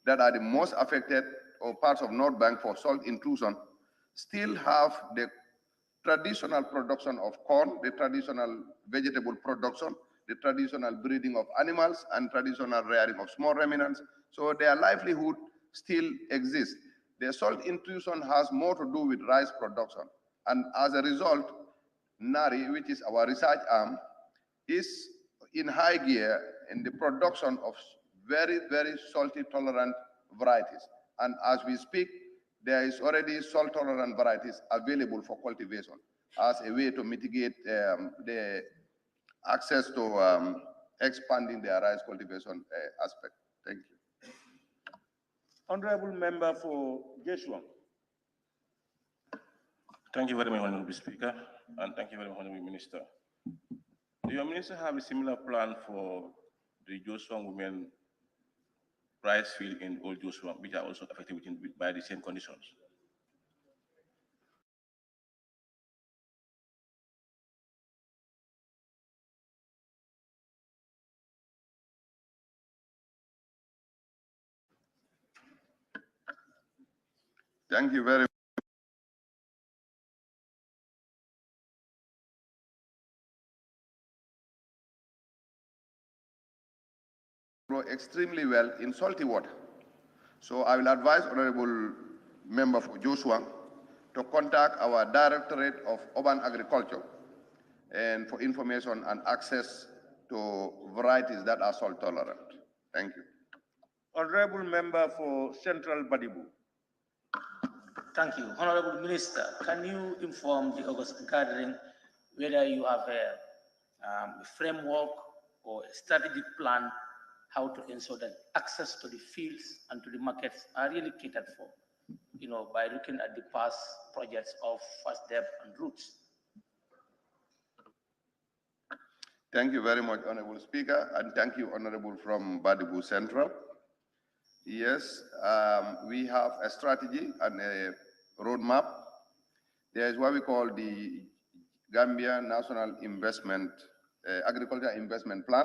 that are the most affected, or parts of North Bank for salt intrusion, still have the traditional production of corn, the traditional vegetable production, the traditional breeding of animals, and traditional rearing of small ruminants. So their livelihood still exists. The salt intrusion has more to do with rice production. And as a result, NARI, which is our research arm, is in high gear in the production of very, very salty tolerant varieties. And as we speak, there is already salt tolerant varieties available for cultivation as a way to mitigate the access to expanding their rice cultivation aspect. Thank you. Honorable Member for Joshua. Thank you very much, Honorable Speaker, and thank you very much, Honorable Minister. Do your minister have a similar plan for the Joshua women rice field in Old Joshua, which are also affected by the same conditions? Thank you very much. grow extremely well in salty water. So I will advise Honorable Member for Joshua to contact our Directorate of Urban Agriculture and for information and access to varieties that are salt tolerant. Thank you. Honorable Member for Central Badibu. Thank you. Honorable Minister, can you inform the August gathering whether you have a framework or a strategic plan how to ensure that access to the fields and to the markets are really catered for, by looking at the past projects of First Depth and Roots? Thank you very much, Honorable Speaker, and thank you, Honorable from Badibu Central. Yes, we have a strategy and a roadmap. There is what we call the Gambia National Investment, Agriculture Investment Plan.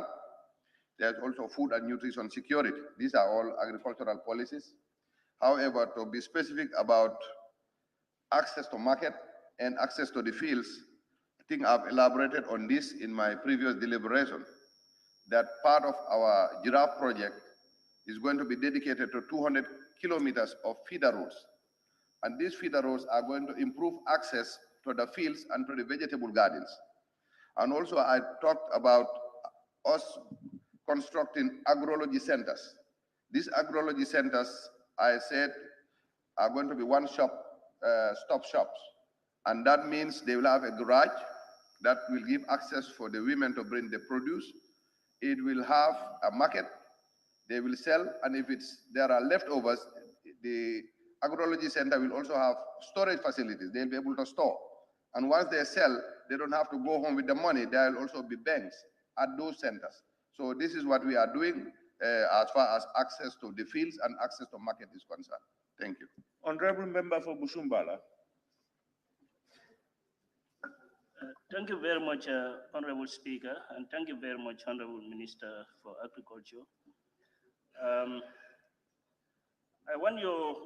There's also food and nutrition security. These are all agricultural policies. However, to be specific about access to market and access to the fields, I think I've elaborated on this in my previous deliberation, that part of our giraffe project is going to be dedicated to 200 kilometers of feeder roads. And these feeder roads are going to improve access to the fields and to the vegetable gardens. And also I talked about us constructing agrology centers. These agrology centers, I said, are going to be one-stop shops. And that means they will have a garage that will give access for the women to bring the produce. It will have a market. They will sell, and if there are leftovers, the agrology center will also have storage facilities. They'll be able to store. And once they sell, they don't have to go home with the money. There will also be banks at those centers. So this is what we are doing as far as access to the fields and access to market is concerned. Thank you. Honorable Member for Busumbala. Thank you very much, Honorable Speaker, and thank you very much, Honorable Minister for Agriculture. I want you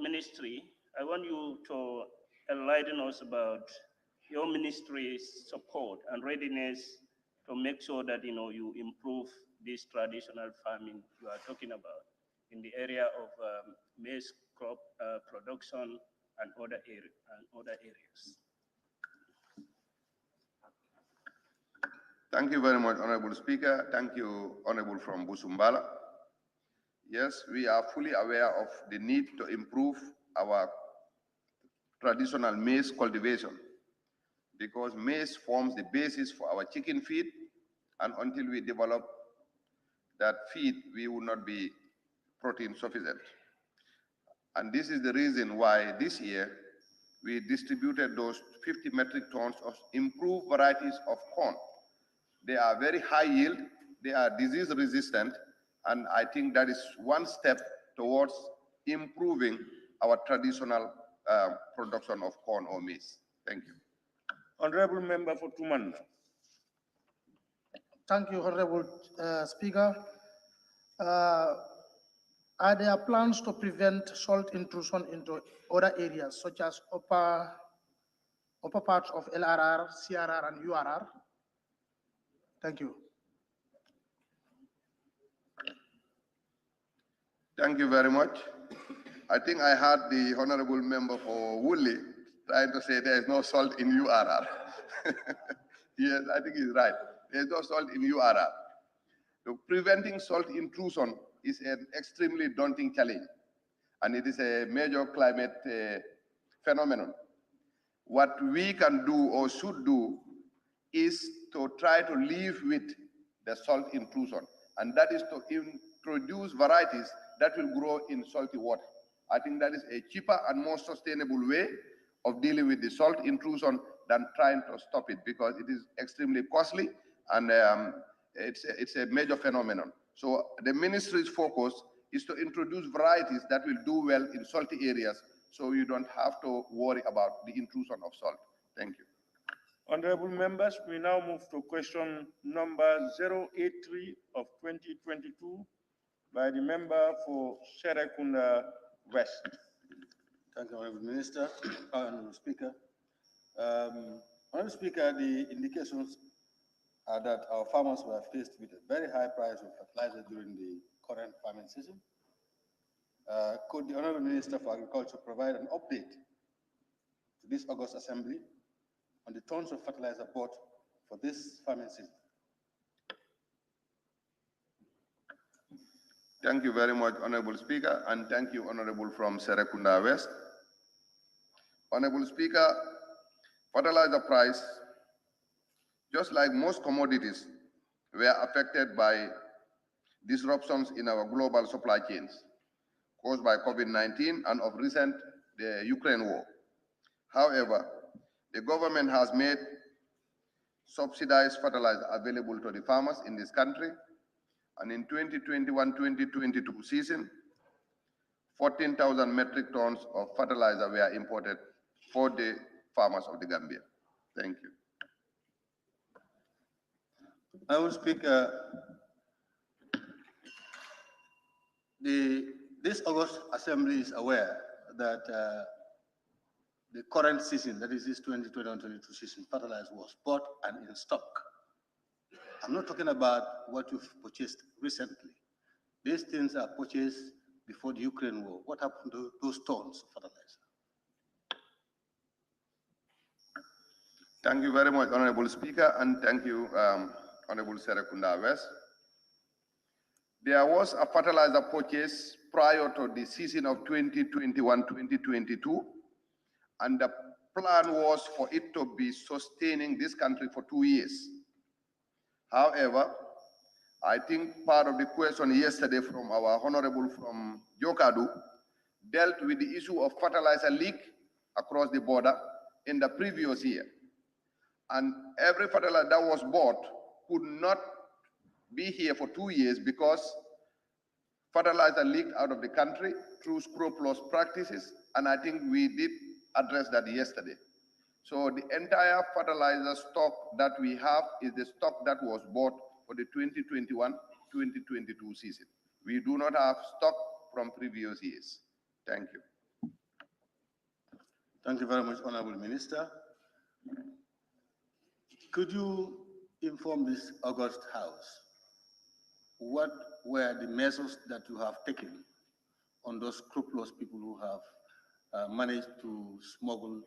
to enlighten us about your ministry's support and readiness to make sure that you improve this traditional farming you are talking about in the area of maize crop production and other areas. Thank you very much, Honorable Speaker. Thank you, Honorable from Busumbala. Yes, we are fully aware of the need to improve our traditional maize cultivation because maize forms the basis for our chicken feed, and until we develop that feed, we will not be protein sufficient. And this is the reason why this year we distributed those 50 metric tons of improved varieties of corn. They are very high yield, they are disease resistant, and I think that is one step towards improving our traditional production of corn or maize. Thank you. Honorable Member for Tumanda. Thank you, Honorable Speaker. Are there plans to prevent salt intrusion into other areas, such as upper parts of LRR, CRR, and URR? Thank you. Thank you very much. I think I heard the Honorable Member for Woodley trying to say there is no salt in URR. Yes, I think he's right. There is no salt in URR. So preventing salt intrusion is an extremely daunting challenge, and it is a major climate phenomenon. What we can do or should do is to try to live with the salt intrusion, and that is to introduce varieties that will grow in salty water. I think that is a cheaper and more sustainable way of dealing with the salt intrusion than trying to stop it, because it is extremely costly and it's a major phenomenon. So the ministry's focus is to introduce varieties that will do well in salty areas, so you don't have to worry about the intrusion of salt. Thank you. Honorable members, we now move to question number 083 of 2022 by the member for Serekunda West. Thank you, Honorable Minister, Honorable Speaker. Honorable Speaker, the indications are that our farmers were faced with a very high price of fertilizer during the current farming season. Could the Honorable Minister for Agriculture provide an update to this August Assembly on the tons of fertilizer bought for this farming season? Thank you very much, Honorable Speaker, and thank you, Honorable from Serekunda West. Honorable Speaker, fertilizer price, just like most commodities, were affected by disruptions in our global supply chains caused by COVID-19 and of recent, the Ukraine war. However, the government has made subsidized fertilizer available to the farmers in this country, and in 2021-2022 season, 14,000 metric tons of fertilizer were imported for the farmers of the Gambia. Thank you. I will speak. This August Assembly is aware that the current season, that is this 2021-22 season, fertilizer was bought and in stock. I'm not talking about what you've purchased recently. These things are purchased before the Ukraine war. What happened to those tons of fertilizer? Thank you very much, Honorable Speaker, and thank you, Honorable Serekunda West. There was a fertilizer purchase prior to the season of 2021-2022, and the plan was for it to be sustaining this country for 2 years. However, I think part of the question yesterday from our Honorable from Jokadu dealt with the issue of fertilizer leak across the border in the previous year. And every fertilizer that was bought could not be here for 2 years because fertilizer leaked out of the country through scrupulous practices, and I think we did address that yesterday. So the entire fertilizer stock that we have is the stock that was bought for the 2021-2022 season. We do not have stock from previous years. Thank you. Thank you very much, Honorable Minister. Could you inform this August House what were the measures that you have taken on those scrupulous people who have managed to smuggle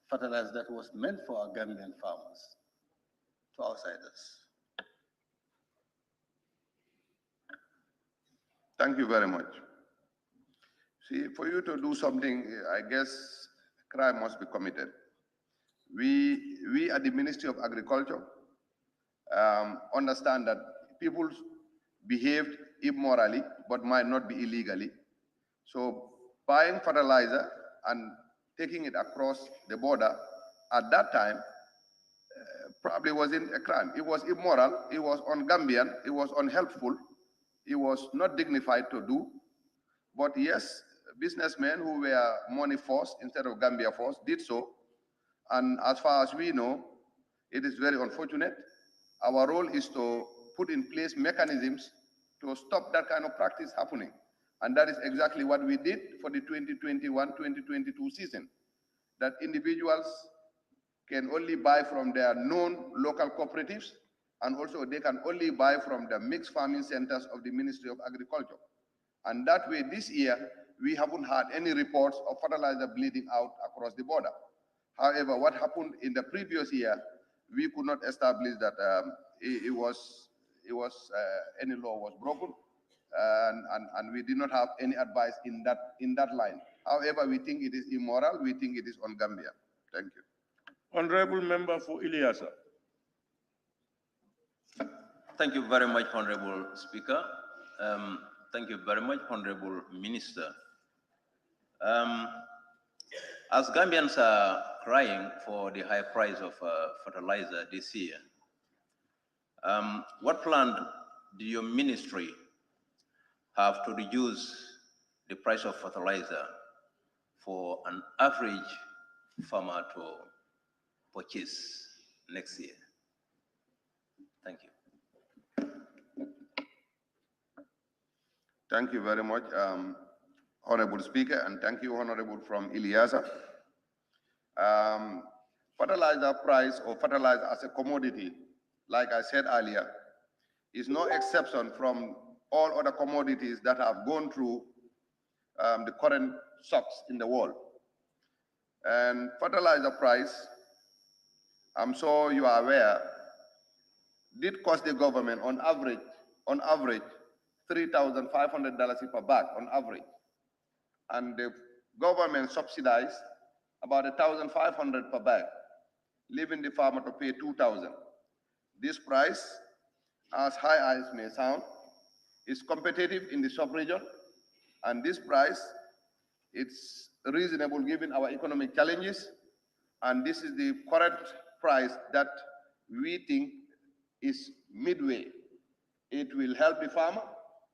fertilizer that was meant for our Gambian farmers to outsiders? Thank you very much. See, for you to do something, I guess crime must be committed. We at the Ministry of Agriculture understand that people behaved immorally but might not be illegally. So buying fertilizer and taking it across the border at that time probably wasn't a crime. It was immoral, it was un-Gambian, it was unhelpful, it was not dignified to do. But yes, businessmen who were money force instead of Gambia force did so. And as far as we know, it is very unfortunate. Our role is to put in place mechanisms to stop that kind of practice happening. And that is exactly what we did for the 2021-2022 season. That individuals can only buy from their known local cooperatives, and also they can only buy from the mixed farming centers of the Ministry of Agriculture. And that way, this year, we haven't had any reports of fertilizer bleeding out across the border. However, what happened in the previous year, we could not establish that any law was broken, and we did not have any advice in that line. However, we think it is immoral. We think it is on Gambia. Thank you. Honorable Member for Ileasa. Thank you very much, Honorable Speaker. Thank you very much, Honorable Minister. As Gambians are crying for the high price of fertilizer this year, what plan do your ministry have to reduce the price of fertilizer for an average farmer to purchase next year? Thank you. Thank you very much, Honorable Speaker, and thank you, Honorable from Ileasa. Fertilizer price or fertilizer as a commodity, like I said earlier, is no exception from all other commodities that have gone through the current shocks in the world. And fertilizer price, I'm sure you are aware, did cost the government on average $3,500 per bag on average. And the government subsidized about $1,500 per bag, leaving the farmer to pay $2,000. This price, as high as may sound, is competitive in the sub-region, and this price, it's reasonable given our economic challenges, and this is the current price that we think is midway. It will help the farmer,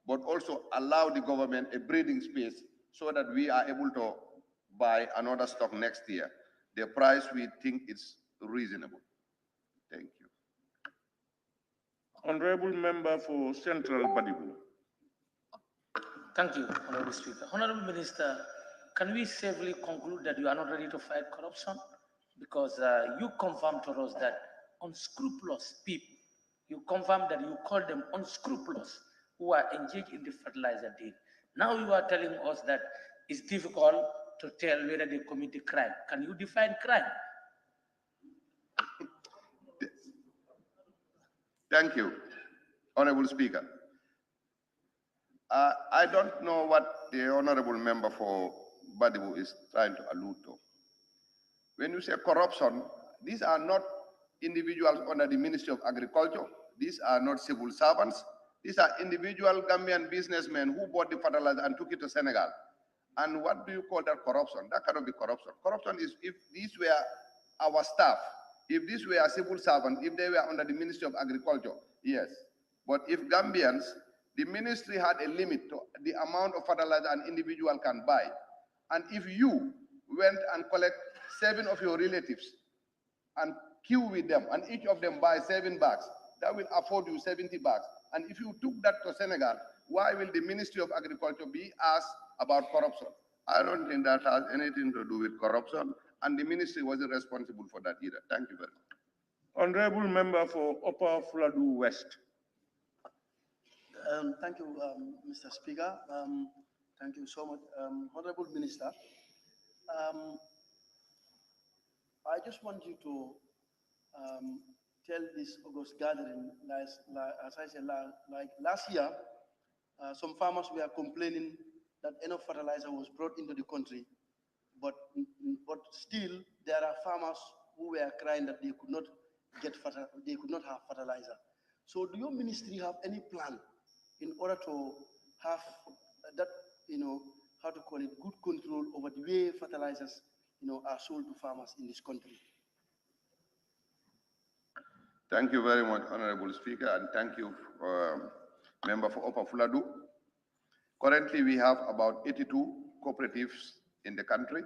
but also allow the government a breathing space so that we are able to buy another stock next year. The price we think is reasonable. Thank you. Honorable Member for Central Badibu. Thank you, Honorable Speaker. Honorable Minister, can we safely conclude that you are not ready to fight corruption? Because you confirmed to us that unscrupulous people, you confirmed that you call them unscrupulous who are engaged in the fertilizer deal. Now you are telling us that it's difficult to tell whether they commit a crime. Can you define crime? Thank you, Honorable Speaker. I don't know what the Honorable Member for Badibu is trying to allude to. When you say corruption, these are not individuals under the Ministry of Agriculture. These are not civil servants. These are individual Gambian businessmen who bought the fertilizer and took it to Senegal. And what do you call that corruption? That cannot be corruption. Corruption is if these were our staff, if these were civil servants, if they were under the Ministry of Agriculture, yes. But if Gambians, the ministry had a limit to the amount of fertilizer an individual can buy. And if you went and collect 7 of your relatives and queue with them, and each of them buy 7 bags, that will afford you 70 bags. And if you took that to Senegal, why will the Ministry of Agriculture be asked about corruption? I don't think that has anything to do with corruption, and the ministry wasn't responsible for that either. Thank you very much. Honorable Member for Upper Fladu West. Thank you, Mr. Speaker. Thank you so much. Honorable Minister, I just want you to tell this August gathering, as I said, like last year, some farmers were complaining that enough fertilizer was brought into the country, but still there are farmers who were crying that they could not have fertilizer. So do your ministry have any plan in order to have that, how to call it, good control over the way fertilizers, are sold to farmers in this country? Thank you very much, Honorable Speaker, and thank you, Member for Upper Fuladu. Currently, we have about 82 cooperatives in the country,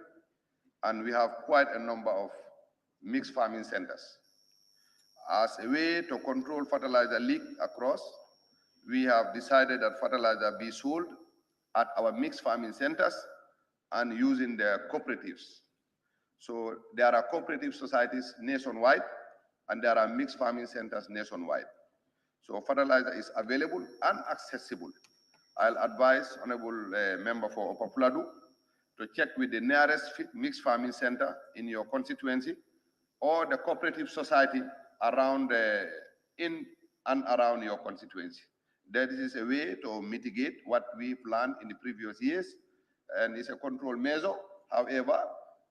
and we have quite a number of mixed farming centers. As a way to control fertilizer leak across, we have decided that fertilizer be sold at our mixed farming centers and using their cooperatives. So there are cooperative societies nationwide, and there are mixed farming centers nationwide. So fertilizer is available and accessible. I'll advise Honorable Member for Upper Fuladu to check with the nearest mixed farming center in your constituency or the cooperative society around in and around your constituency. That is a way to mitigate what we planned in the previous years, and it's a control measure. However,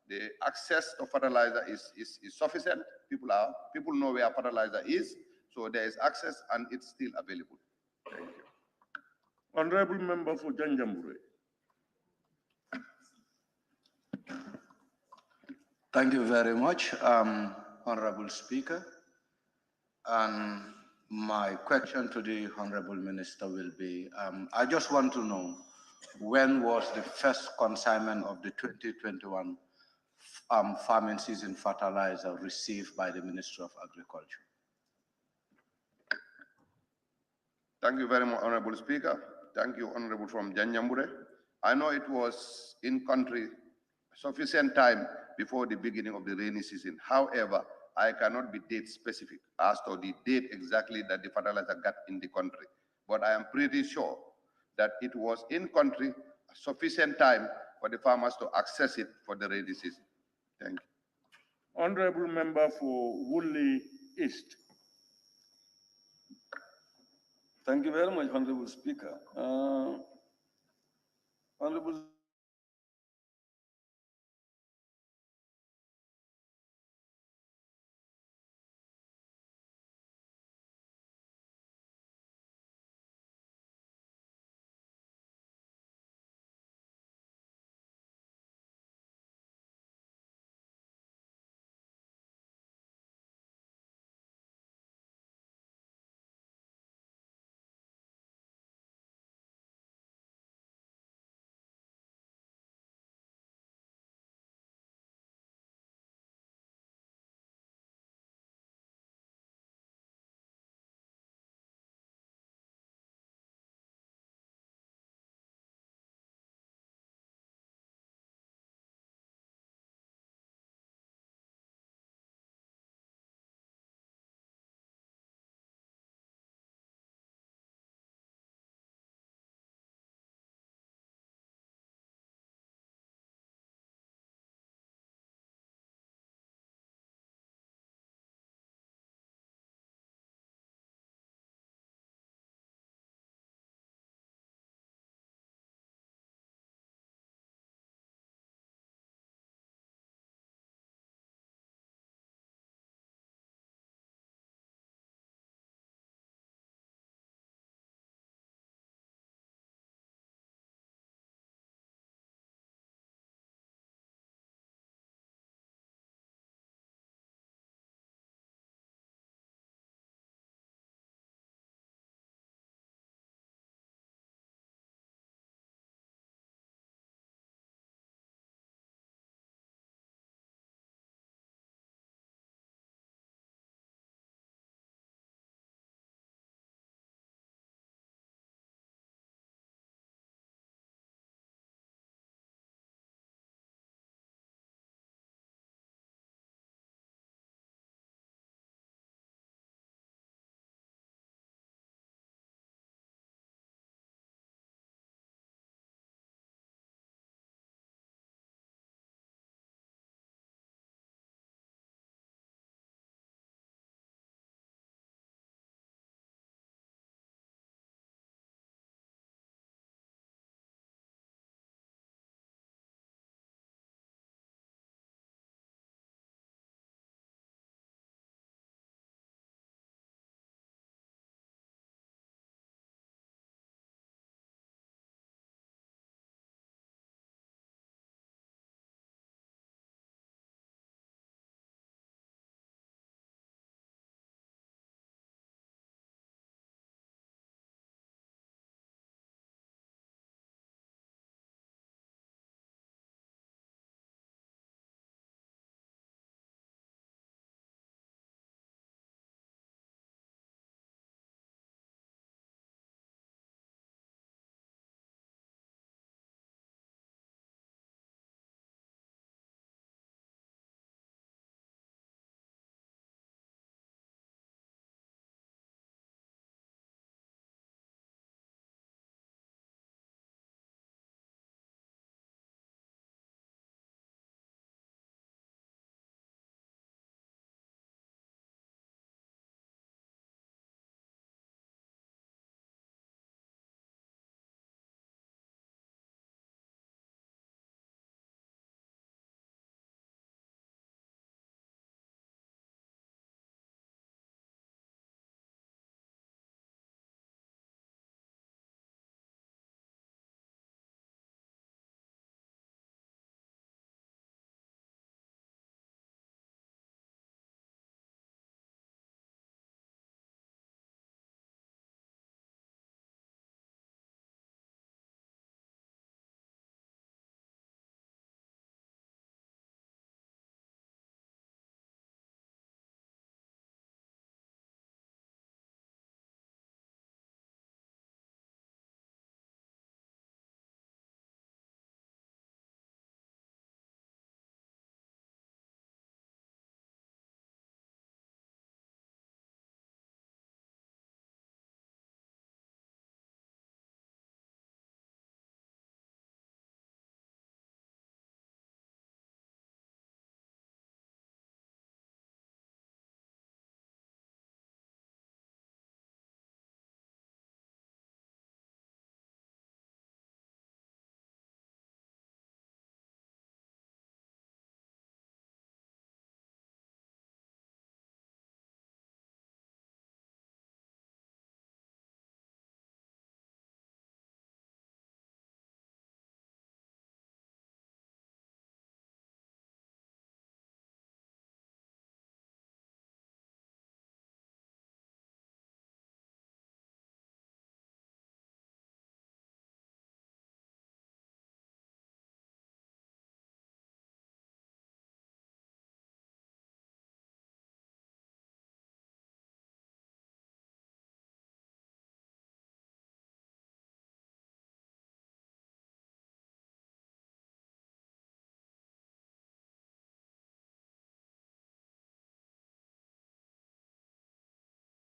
the access to fertilizer is sufficient. People know where fertilizer is, so there is access and it's still available. Thank you. Honorable Member for Janjambure. Thank you very much, Honorable Speaker. And my question to the Honorable Minister will be, I just want to know, when was the first consignment of the 2021 farming season fertilizer received by the Ministry of Agriculture? Thank you very much, Honorable Speaker. Thank you, Honorable from Janjambure. I know it was in country sufficient time before the beginning of the rainy season. However, I cannot be date specific as to the date exactly that the fertilizer got in the country. But I am pretty sure that it was in country sufficient time for the farmers to access it for the rainy season. Thank you. Honorable member for Woodley East. Thank you very much, Honorable Speaker. Honorable